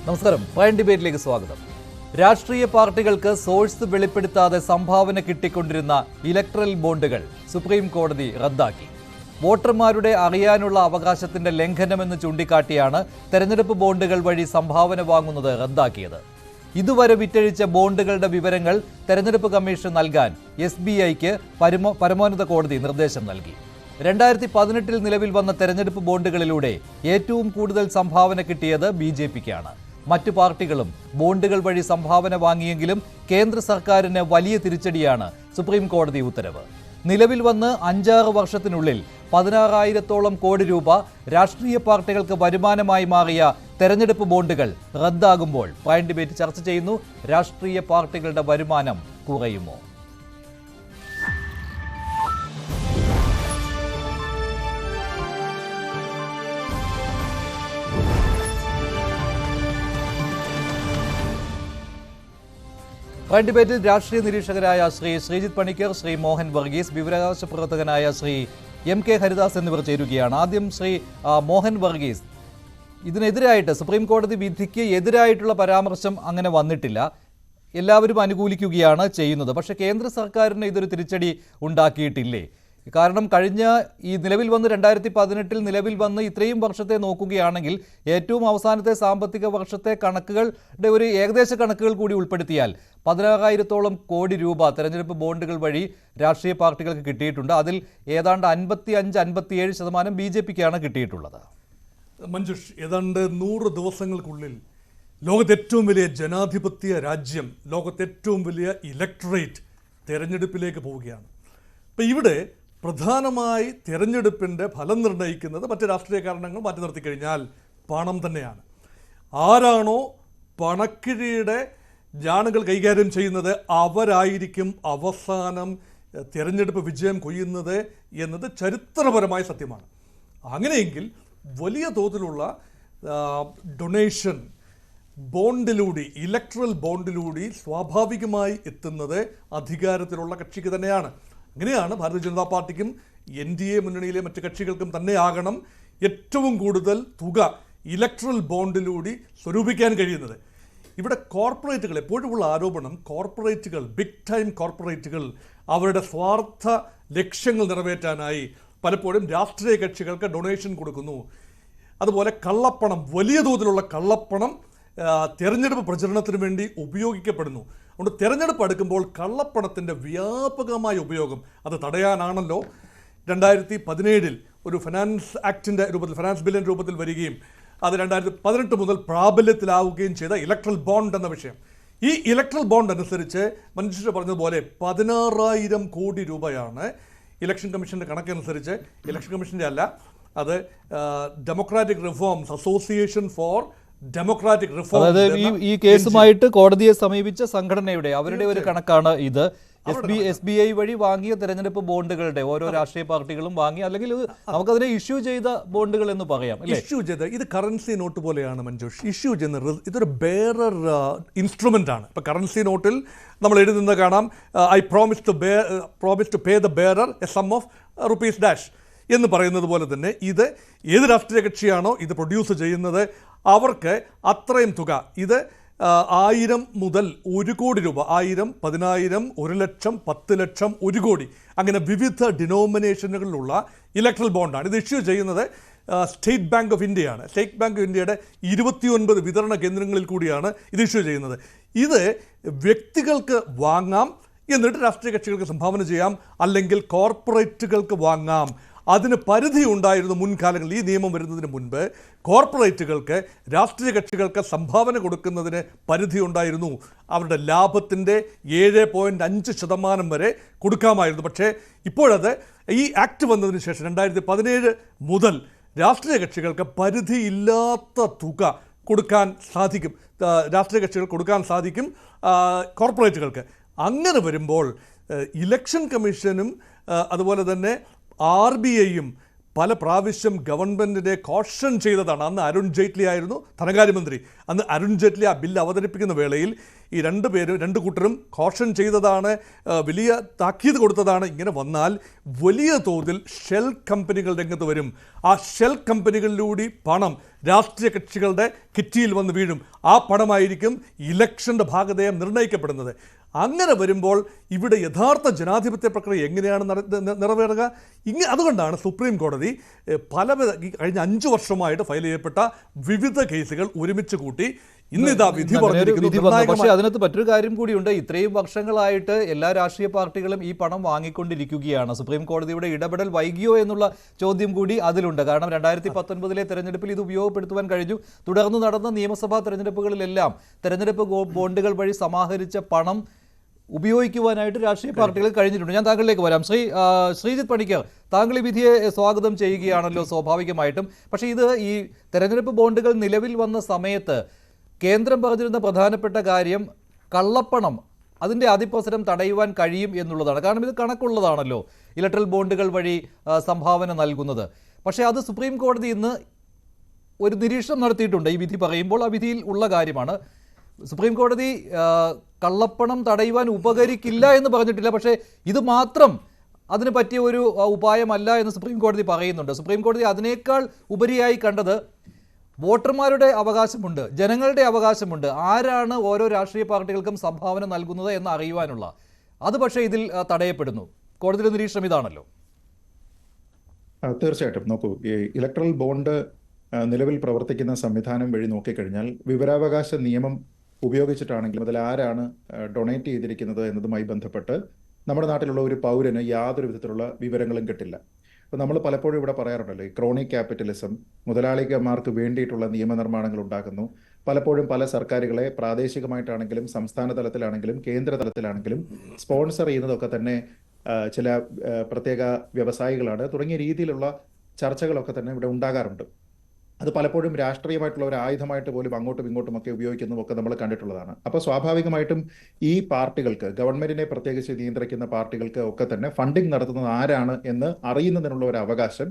നമസ്കാരം. പ്രൈം ഡിബേറ്റിലേക്ക് സ്വാഗതം. രാഷ്ട്രീയ പാർട്ടികൾക്ക് സോഴ്സ് വെളിപ്പെടുത്താതെ സംഭാവന കിട്ടിക്കൊണ്ടിരുന്ന ഇലക്ട്രൽ ബോണ്ടുകൾ സുപ്രീം കോടതി റദ്ദാക്കി. വോട്ടർമാരുടെ അറിയാനുള്ള അവകാശത്തിന്റെ ലംഘനമെന്ന് ചൂണ്ടിക്കാട്ടിയാണ് തെരഞ്ഞെടുപ്പ് ബോണ്ടുകൾ വഴി സംഭാവന വാങ്ങുന്നത് റദ്ദാക്കിയത്. ഇതുവരെ വിറ്റഴിച്ച ബോണ്ടുകളുടെ വിവരങ്ങൾ തെരഞ്ഞെടുപ്പ് കമ്മീഷൻ നൽകാൻ SBIക്ക് പരമോന്നത കോടതി നിർദ്ദേശം നൽകി. 2018 നിലവിൽ വന്ന തെരഞ്ഞെടുപ്പ് ബോണ്ടുകളിലൂടെ ഏറ്റവും കൂടുതൽ സംഭാവന കിട്ടിയത് BJPക്കാണ്. മറ്റു പാർട്ടികളും ബോണ്ടുകൾ വഴി സംഭാവന വാങ്ങിയെങ്കിലും കേന്ദ്ര സർക്കാരിന് വലിയ തിരിച്ചടിയാണ് സുപ്രീം കോടതി ഉത്തരവ്. നിലവിൽ വന്ന് 5-6 വർഷത്തിനുള്ളിൽ 16,000-ഓളം കോടി രൂപ രാഷ്ട്രീയ പാർട്ടികൾക്ക് വരുമാനമായി മാറിയ തെരഞ്ഞെടുപ്പ് ബോണ്ടുകൾ റദ്ദാകുമ്പോൾ പ്രൈം ഡിബേറ്റ് ചർച്ച ചെയ്യുന്നു. രാഷ്ട്രീയ പാർട്ടികളുടെ വരുമാനം കുറയുമോ? പ്രൈം ഡിബേറ്റിൽ രാഷ്ട്രീയ നിരീക്ഷകരായ ശ്രീ ശ്രീജിത്ത് പണിക്കർ, ശ്രീ മോഹൻ വർഗീസ്, വിവരാവകാശ പ്രവർത്തകനായ ശ്രീ MK ഹരിദാസ് എന്നിവർ ചേരുകയാണ്. ആദ്യം ശ്രീ മോഹൻ വർഗീസ്, ഇതിനെതിരായിട്ട് സുപ്രീം കോടതി വിധിക്ക് എതിരായിട്ടുള്ള പരാമർശം അങ്ങനെ വന്നിട്ടില്ല, എല്ലാവരും അനുകൂലിക്കുകയാണ് ചെയ്യുന്നത്. പക്ഷേ കേന്ദ്ര സർക്കാരിന് ഇതൊരു തിരിച്ചടി ഉണ്ടാക്കിയിട്ടില്ലേ? കാരണം കഴിഞ്ഞ ഈ നിലവിൽ വന്ന് 2018 നിലവിൽ വന്ന് ഇത്രയും വർഷത്തെ നോക്കുകയാണെങ്കിൽ ഏറ്റവും അവസാനത്തെ സാമ്പത്തിക വർഷത്തെ കണക്കുകളുടെ ഒരു ഏകദേശ കണക്കുകൾ കൂടി ഉൾപ്പെടുത്തിയാൽ 16,000-ഓളം കോടി രൂപ തെരഞ്ഞെടുപ്പ് ബോണ്ടുകൾ വഴി രാഷ്ട്രീയ പാർട്ടികൾക്ക് കിട്ടിയിട്ടുണ്ട്. അതിൽ ഏതാണ്ട് 55-57% BJPക്കാണ് കിട്ടിയിട്ടുള്ളത്. മഞ്ജുഷ്, ഏതാണ്ട് 100 ദിവസങ്ങൾക്കുള്ളിൽ ലോകത്തെ ഏറ്റവും വലിയ ജനാധിപത്യ രാജ്യം, ലോകത്തെ ഏറ്റവും വലിയ ഇലക്ടറേറ്റ് തെരഞ്ഞെടുപ്പിലേക്ക് പോവുകയാണ്. അപ്പം ഇവിടെ പ്രധാനമായി തെരഞ്ഞെടുപ്പിൻ്റെ ഫലം നിർണ്ണയിക്കുന്നത് മറ്റ് രാഷ്ട്രീയ കാരണങ്ങൾ മാറ്റി നിർത്തി കഴിഞ്ഞാൽ പണം തന്നെയാണ്. ആരാണോ പണക്കിഴിയുടെ ജാണുകൾ കൈകാര്യം ചെയ്യുന്നത് അവരായിരിക്കും അവസാനം തെരഞ്ഞെടുപ്പ് വിജയം കൊയ്യുന്നത് എന്നത് ചരിത്രപരമായ സത്യമാണ്. അങ്ങനെയെങ്കിൽ വലിയ തോതിലുള്ള ഡൊണേഷൻ ബോണ്ടിലൂടെ, ഇലക്ട്രൽ ബോണ്ടിലൂടെ സ്വാഭാവികമായി എത്തുന്നത് അധികാരത്തിലുള്ള കക്ഷിക്ക് തന്നെയാണ്. അങ്ങനെയാണ് ഭാരതീയ ജനതാ പാർട്ടിക്കും NDA മുന്നണിയിലെ മറ്റ് കക്ഷികൾക്കും തന്നെ ആകണം ഏറ്റവും കൂടുതൽ തുക ഇലക്ട്രൽ ബോണ്ടിലൂടെ സ്വരൂപിക്കാൻ കഴിയുന്നത്. ഇവിടെ കോർപ്പറേറ്റുകൾ, എപ്പോഴുമുള്ള ആരോപണം, കോർപ്പറേറ്റുകൾ, ബിഗ് ടൈം കോർപ്പറേറ്റുകൾ അവരുടെ സ്വാർത്ഥ ലക്ഷ്യങ്ങൾ നിറവേറ്റാനായി പലപ്പോഴും രാഷ്ട്രീയ കക്ഷികൾക്ക് ഡൊണേഷൻ കൊടുക്കുന്നു. അതുപോലെ കള്ളപ്പണം, വലിയ തോതിലുള്ള കള്ളപ്പണം തെരഞ്ഞെടുപ്പ് പ്രചരണത്തിന് വേണ്ടി ഉപയോഗിക്കപ്പെടുന്നു. അതുകൊണ്ട് തെരഞ്ഞെടുപ്പ് അടുക്കുമ്പോൾ കള്ളപ്പണത്തിൻ്റെ വ്യാപകമായ ഉപയോഗം അത് തടയാനാണല്ലോ 2017 ഒരു ഫിനാൻസ് ആക്ടിൻ്റെ രൂപത്തിൽ, ഫിനാൻസ് ബില്ലിൻ്റെ രൂപത്തിൽ വരികയും അത് 2018 മുതൽ പ്രാബല്യത്തിലാവുകയും ചെയ്ത ഇലക്ട്രൽ ബോണ്ട് എന്ന വിഷയം. ഈ ഇലക്ട്രൽ ബോണ്ട് അനുസരിച്ച് മനുഷ്യർ പറഞ്ഞതുപോലെ 16,000 കോടി രൂപയാണ് ഇലക്ഷൻ കമ്മീഷൻ്റെ കണക്കനുസരിച്ച്, ഇലക്ഷൻ കമ്മീഷൻ്റെ അല്ല, അത് democratic reforms association for Democratic reform, അതായത് ഈ കേസുമായിട്ട് കോടതിയെ സമീപിച്ച സംഘടനയുടെ അവരുടെ ഒരു കണക്കാണ് ഇത്. SBI വഴി വാങ്ങിയ തെരഞ്ഞെടുപ്പ് ബോണ്ടുകളുടെ ഓരോ രാഷ്ട്രീയ പാർട്ടികളും വാങ്ങി, അല്ലെങ്കിൽ നമുക്കതിനെ ഇഷ്യൂ ചെയ്ത ബോണ്ടുകൾ എന്ന് പറയാം. ഇഷ്യൂ ചെയ്ത്, ഇത് കറൻസി നോട്ട് പോലെയാണ് മഞ്ജുഷ്. ഇഷ്യൂ ചെയ്യുന്ന ഇതൊരു ബെയറർ ഇൻസ്ട്രുമെന്റ് ആണ്. ഇപ്പൊ കറൻസി നോട്ടിൽ നമ്മൾ എഴുതുന്നത് കാണാം, I promise to pay the bearer a sum of rupees dash എന്ന് പറയുന്നത് പോലെ തന്നെ ഇത് ഏത് രാഷ്ട്രീയ കക്ഷിയാണോ ഇത് പ്രൊഡ്യൂസ് ചെയ്യുന്നത് അവർക്ക് അത്രയും തുക, ഇത് 1000 മുതൽ 1 കോടി രൂപ, 1000, 10,000, 1 ലക്ഷം, 10 ലക്ഷം, 1 കോടി, അങ്ങനെ വിവിധ ഡിനോമിനേഷനുകളിലുള്ള ഇലക്ട്രൽ ബോണ്ടാണ്. ഇത് ഇഷ്യൂ ചെയ്യുന്നത് സ്റ്റേറ്റ് ബാങ്ക് ഓഫ് ഇന്ത്യയാണ്. സ്റ്റേറ്റ് ബാങ്ക് ഓഫ് ഇന്ത്യയുടെ 29 വിതരണ കേന്ദ്രങ്ങളിൽ കൂടിയാണ് ഇത് ഇഷ്യൂ ചെയ്യുന്നത്. ഇത് വ്യക്തികൾക്ക് വാങ്ങാം, എന്നിട്ട് രാഷ്ട്രീയ കക്ഷികൾക്ക് സംഭാവന ചെയ്യാം, അല്ലെങ്കിൽ കോർപ്പറേറ്റുകൾക്ക് വാങ്ങാം. അതിന് പരിധി ഉണ്ടായിരുന്നു മുൻകാലങ്ങളിൽ. ഈ നിയമം വരുന്നതിന് മുൻപ് കോർപ്പറേറ്റുകൾക്ക്, രാഷ്ട്രീയ കക്ഷികൾക്ക് സംഭാവന കൊടുക്കുന്നതിന് പരിധി ഉണ്ടായിരുന്നു. അവരുടെ ലാഭത്തിൻ്റെ 7.5% വരെ കൊടുക്കാമായിരുന്നു. പക്ഷേ ഇപ്പോഴത് ഈ ആക്ട് വന്നതിന് ശേഷം 2017 മുതൽ രാഷ്ട്രീയ കക്ഷികൾക്ക് പരിധിയില്ലാത്ത തുക കൊടുക്കാൻ സാധിക്കും, രാഷ്ട്രീയ കക്ഷികൾ കൊടുക്കാൻ സാധിക്കും കോർപ്പറേറ്റുകൾക്ക്. അങ്ങനെ വരുമ്പോൾ ഇലക്ഷൻ കമ്മീഷനും അതുപോലെ തന്നെ RBIയും പല പ്രാവശ്യം ഗവൺമെൻറ്റിനെ കോഷൻ ചെയ്തതാണ്. അന്ന് അരുൺ ജെയ്റ്റ്ലി ആയിരുന്നു ധനകാര്യമന്ത്രി. അന്ന് അരുൺ ജെയ്റ്റ്ലി ആ ബില്ല് അവതരിപ്പിക്കുന്ന വേളയിൽ ഈ രണ്ട് കൂട്ടരും കോഷൻ ചെയ്തതാണ്, വലിയ താക്കീത് കൊടുത്തതാണ്. ഇങ്ങനെ വന്നാൽ വലിയ തോതിൽ ഷെൽ കമ്പനികൾ രംഗത്ത് വരും. ആ ഷെൽ കമ്പനികളിലൂടെ പണം രാഷ്ട്രീയ കക്ഷികളുടെ കിറ്റിയിൽ വന്ന് വീഴും. ആ പണമായിരിക്കും ഇലക്ഷൻ്റെ ഭാഗധേയം നിർണ്ണയിക്കപ്പെടുന്നത്. അങ്ങനെ വരുമ്പോൾ ഇവിടെ യഥാർത്ഥ ജനാധിപത്യ പ്രക്രിയ എങ്ങനെയാണ് നിറവേറുക? അതുകൊണ്ടാണ് സുപ്രീം കോടതി കഴിഞ്ഞ 5 വർഷമായിട്ട് ഫയൽ ചെയ്യപ്പെട്ട വിവിധ കേസുകൾ ഒരുമിച്ച് കൂട്ടി ഇന്നിതാ വിധി പറഞ്ഞിരിക്കുന്നു. പക്ഷേ അതിനകത്ത് മറ്റൊരു കാര്യം കൂടിയുണ്ട്. ഇത്രയും വർഷങ്ങളായിട്ട് എല്ലാ രാഷ്ട്രീയ പാർട്ടികളും ഈ പണം വാങ്ങിക്കൊണ്ടിരിക്കുകയാണ്. സുപ്രീം കോടതിയുടെ ഇടപെടൽ വൈകിയോ എന്നുള്ള ചോദ്യം കൂടി അതിലുണ്ട്. കാരണം 2019 തെരഞ്ഞെടുപ്പിൽ ഇത് ഉപയോഗപ്പെടുത്തുവാൻ കഴിഞ്ഞു. തുടർന്ന് നടന്ന നിയമസഭാ തെരഞ്ഞെടുപ്പുകളിലെല്ലാം തെരഞ്ഞെടുപ്പ് ബോണ്ടുകൾ വഴി സമാഹരിച്ച പണം ഉപയോഗിക്കുവാനായിട്ട് രാഷ്ട്രീയ പാർട്ടികൾ കഴിഞ്ഞിട്ടുണ്ട്. ഞാൻ താങ്കളിലേക്ക് വരാം. ശ്രീജിത്ത് പണിക്കർ, താങ്കൾ ഈ വിധിയെ സ്വാഗതം ചെയ്യുകയാണല്ലോ സ്വാഭാവികമായിട്ടും. പക്ഷേ ഇത് ഈ തെരഞ്ഞെടുപ്പ് ബോണ്ടുകൾ നിലവിൽ വന്ന സമയത്ത് കേന്ദ്രം പറഞ്ഞിരുന്ന പ്രധാനപ്പെട്ട കാര്യം കള്ളപ്പണം അതിൻ്റെ അതിപ്രസരം തടയുവാൻ കഴിയും എന്നുള്ളതാണ്. കാരണം ഇത് കണക്കുള്ളതാണല്ലോ, ഇലക്ട്രൽ ബോണ്ടുകൾ വഴി സംഭാവന നൽകുന്നത്. പക്ഷേ അത് സുപ്രീം കോടതി ഇന്ന് ഒരു നിരീക്ഷണം നടത്തിയിട്ടുണ്ട്. ഈ വിധി പറയുമ്പോൾ ആ വിധിയിൽ ഉള്ള കാര്യമാണ്. സുപ്രീം കോടതി കള്ളപ്പണം തടയുവാൻ ഉപകരിക്കില്ല എന്ന് പറഞ്ഞിട്ടില്ല. പക്ഷേ ഇത് മാത്രം അതിന് പറ്റിയ ഒരു ഉപായമല്ല എന്ന് സുപ്രീം കോടതി പറയുന്നുണ്ട്. സുപ്രീം കോടതി അതിനേക്കാൾ ഉപരിയായി കണ്ടത് വോട്ടർമാരുടെ അവകാശമുണ്ട്, ജനങ്ങളുടെ അവകാശമുണ്ട്, ആരാണ് ഓരോ രാഷ്ട്രീയ പാർട്ടികൾക്കും സംഭാവന നൽകുന്നത് എന്ന് അറിയുവാനുള്ള. അത് പക്ഷേ ഇതിൽ തടയപ്പെടുന്നു. കോടതിയുടെ നിരീക്ഷണം ഇതാണല്ലോ. തീർച്ചയായിട്ടും നോക്കൂ, ഈ ഇലക്ട്രൽ ബോണ്ട് നിലവിൽ പ്രവർത്തിക്കുന്ന സംവിധാനം വഴി നോക്കിക്കഴിഞ്ഞാൽ വിവരാവകാശ നിയമം ഉപയോഗിച്ചിട്ടാണെങ്കിലും അതിൽ ആരാണ് ഡൊണേറ്റ് ചെയ്തിരിക്കുന്നത് എന്നതുമായി ബന്ധപ്പെട്ട് നമ്മുടെ നാട്ടിലുള്ള ഒരു പൗരന് യാതൊരു വിധത്തിലുള്ള വിവരങ്ങളും കിട്ടില്ല. അപ്പോൾ നമ്മൾ പലപ്പോഴും ഇവിടെ പറയാറുണ്ടല്ലോ, ഈ ക്രോണിക് ക്യാപിറ്റലിസം, മുതലാളിമാർക്ക് വേണ്ടിയിട്ടുള്ള നിയമനിർമ്മാണങ്ങൾ ഉണ്ടാക്കുന്നു. പലപ്പോഴും പല സർക്കാരുകളെ പ്രാദേശികമായിട്ടാണെങ്കിലും സംസ്ഥാന തലത്തിലാണെങ്കിലും കേന്ദ്ര തലത്തിലാണെങ്കിലും സ്പോൺസർ ചെയ്യുന്നതൊക്കെ തന്നെ ചില പ്രത്യേക വ്യവസായികളാണ് തുടങ്ങിയ രീതിയിലുള്ള ചർച്ചകളൊക്കെ തന്നെ ഇവിടെ ഉണ്ടാകാറുണ്ട്. അത് പലപ്പോഴും രാഷ്ട്രീയമായിട്ടുള്ള ഒരു ആയുധമായിട്ട് പോലും അങ്ങോട്ടും ഇങ്ങോട്ടുമൊക്കെ ഉപയോഗിക്കുന്നതൊക്കെ നമ്മൾ കണ്ടിട്ടുള്ളതാണ്. അപ്പോൾ സ്വാഭാവികമായിട്ടും ഈ പാർട്ടികൾക്ക്, ഗവൺമെന്റിനെ പ്രത്യേകിച്ച് നിയന്ത്രിക്കുന്ന പാർട്ടികൾക്ക് ഒക്കെ തന്നെ ഫണ്ടിങ് നടത്തുന്നത് ആരാണ് എന്ന് അറിയുന്നതിനുള്ള ഒരു അവകാശം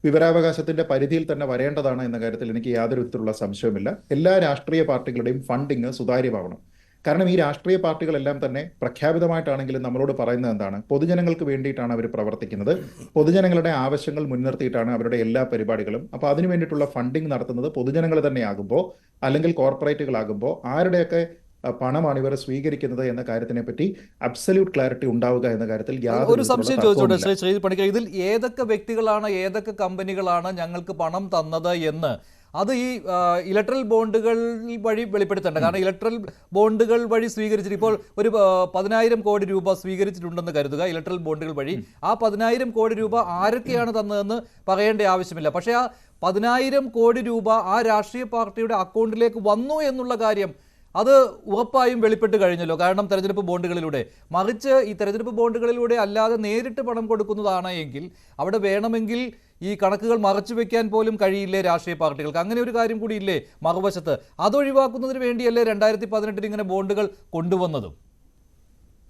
വിവരാവകാശത്തിന്റെ പരിധിയിൽ തന്നെ വരേണ്ടതാണ് എന്ന കാര്യത്തിൽ എനിക്ക് യാതൊരു വിധത്തിലുള്ള സംശയവുമില്ല. എല്ലാ രാഷ്ട്രീയ പാർട്ടികളുടെയും ഫണ്ടിങ് സുതാര്യമാവണം. കാരണം ഈ രാഷ്ട്രീയ പാർട്ടികളെല്ലാം തന്നെ പ്രഖ്യാപിതമായിട്ടാണെങ്കിലും നമ്മളോട് പറയുന്നത് എന്താണ്? പൊതുജനങ്ങൾക്ക് വേണ്ടിയിട്ടാണ് അവർ പ്രവർത്തിക്കുന്നത്, പൊതുജനങ്ങളുടെ ആവശ്യങ്ങൾ മുൻനിർത്തിയിട്ടാണ് അവരുടെ എല്ലാ പരിപാടികളും. അപ്പോൾ അതിനു വേണ്ടിയിട്ടുള്ള ഫണ്ടിങ് നടത്തുന്നത് പൊതുജനങ്ങൾ തന്നെയാകുമ്പോൾ, അല്ലെങ്കിൽ കോർപ്പറേറ്റുകളാകുമ്പോൾ ആരുടെയൊക്കെ പണമാണ് ഇവർ സ്വീകരിക്കുന്നത് എന്ന കാര്യത്തിനെ പറ്റി അബ്സല്യൂട്ട് ക്ലാരിറ്റി ഉണ്ടാവുക എന്ന കാര്യത്തിൽ ഒരു സംശയം ചോദിച്ചോട്ടെ ശ്രീ പണിക്കർ, ഇതിൽ ഏതൊക്കെ വ്യക്തികളാണ്, ഏതൊക്കെ കമ്പനികളാണ് ഞങ്ങൾക്ക് പണം തന്നത് എന്ന് അത് ഈ ഇലക്ട്രൽ ബോണ്ടുകൾ വഴി വെളിപ്പെടുത്തേണ്ട. കാരണം ഇലക്ട്രൽ ബോണ്ടുകൾ വഴി സ്വീകരിച്ചിട്ട് ഇപ്പോൾ ഒരു 10,000 കോടി രൂപ സ്വീകരിച്ചിട്ടുണ്ടെന്ന് കരുതുക ഇലക്ട്രൽ ബോണ്ടുകൾ വഴി. ആ 10,000 കോടി രൂപ ആരൊക്കെയാണ് തന്നതെന്ന് പറയേണ്ട ആവശ്യമില്ല. പക്ഷേ ആ 10,000 കോടി രൂപ ആ രാഷ്ട്രീയ പാർട്ടിയുടെ അക്കൗണ്ടിലേക്ക് വന്നു എന്നുള്ള കാര്യം അത് ഉറപ്പായും വെളിപ്പെട്ട് കഴിഞ്ഞല്ലോ. കാരണം തെരഞ്ഞെടുപ്പ് ബോണ്ടുകളിലൂടെ. മറിച്ച് ഈ തെരഞ്ഞെടുപ്പ് ബോണ്ടുകളിലൂടെ അല്ലാതെ നേരിട്ട് പണം കൊടുക്കുന്നതാണ് എങ്കിൽ അവിടെ വേണമെങ്കിൽ ഈ കണക്കുകൾ മറച്ചു വെക്കാൻ പോലും കഴിയില്ലേ രാഷ്ട്രീയ പാർട്ടികൾക്ക്? അങ്ങനെ ഒരു കാര്യം കൂടി ഇല്ലേ മറുവശത്ത്? അതൊഴിവാക്കുന്നതിന് വേണ്ടിയല്ലേ 2018 ഇങ്ങനെ ബോണ്ടുകൾ കൊണ്ടുവന്നതും?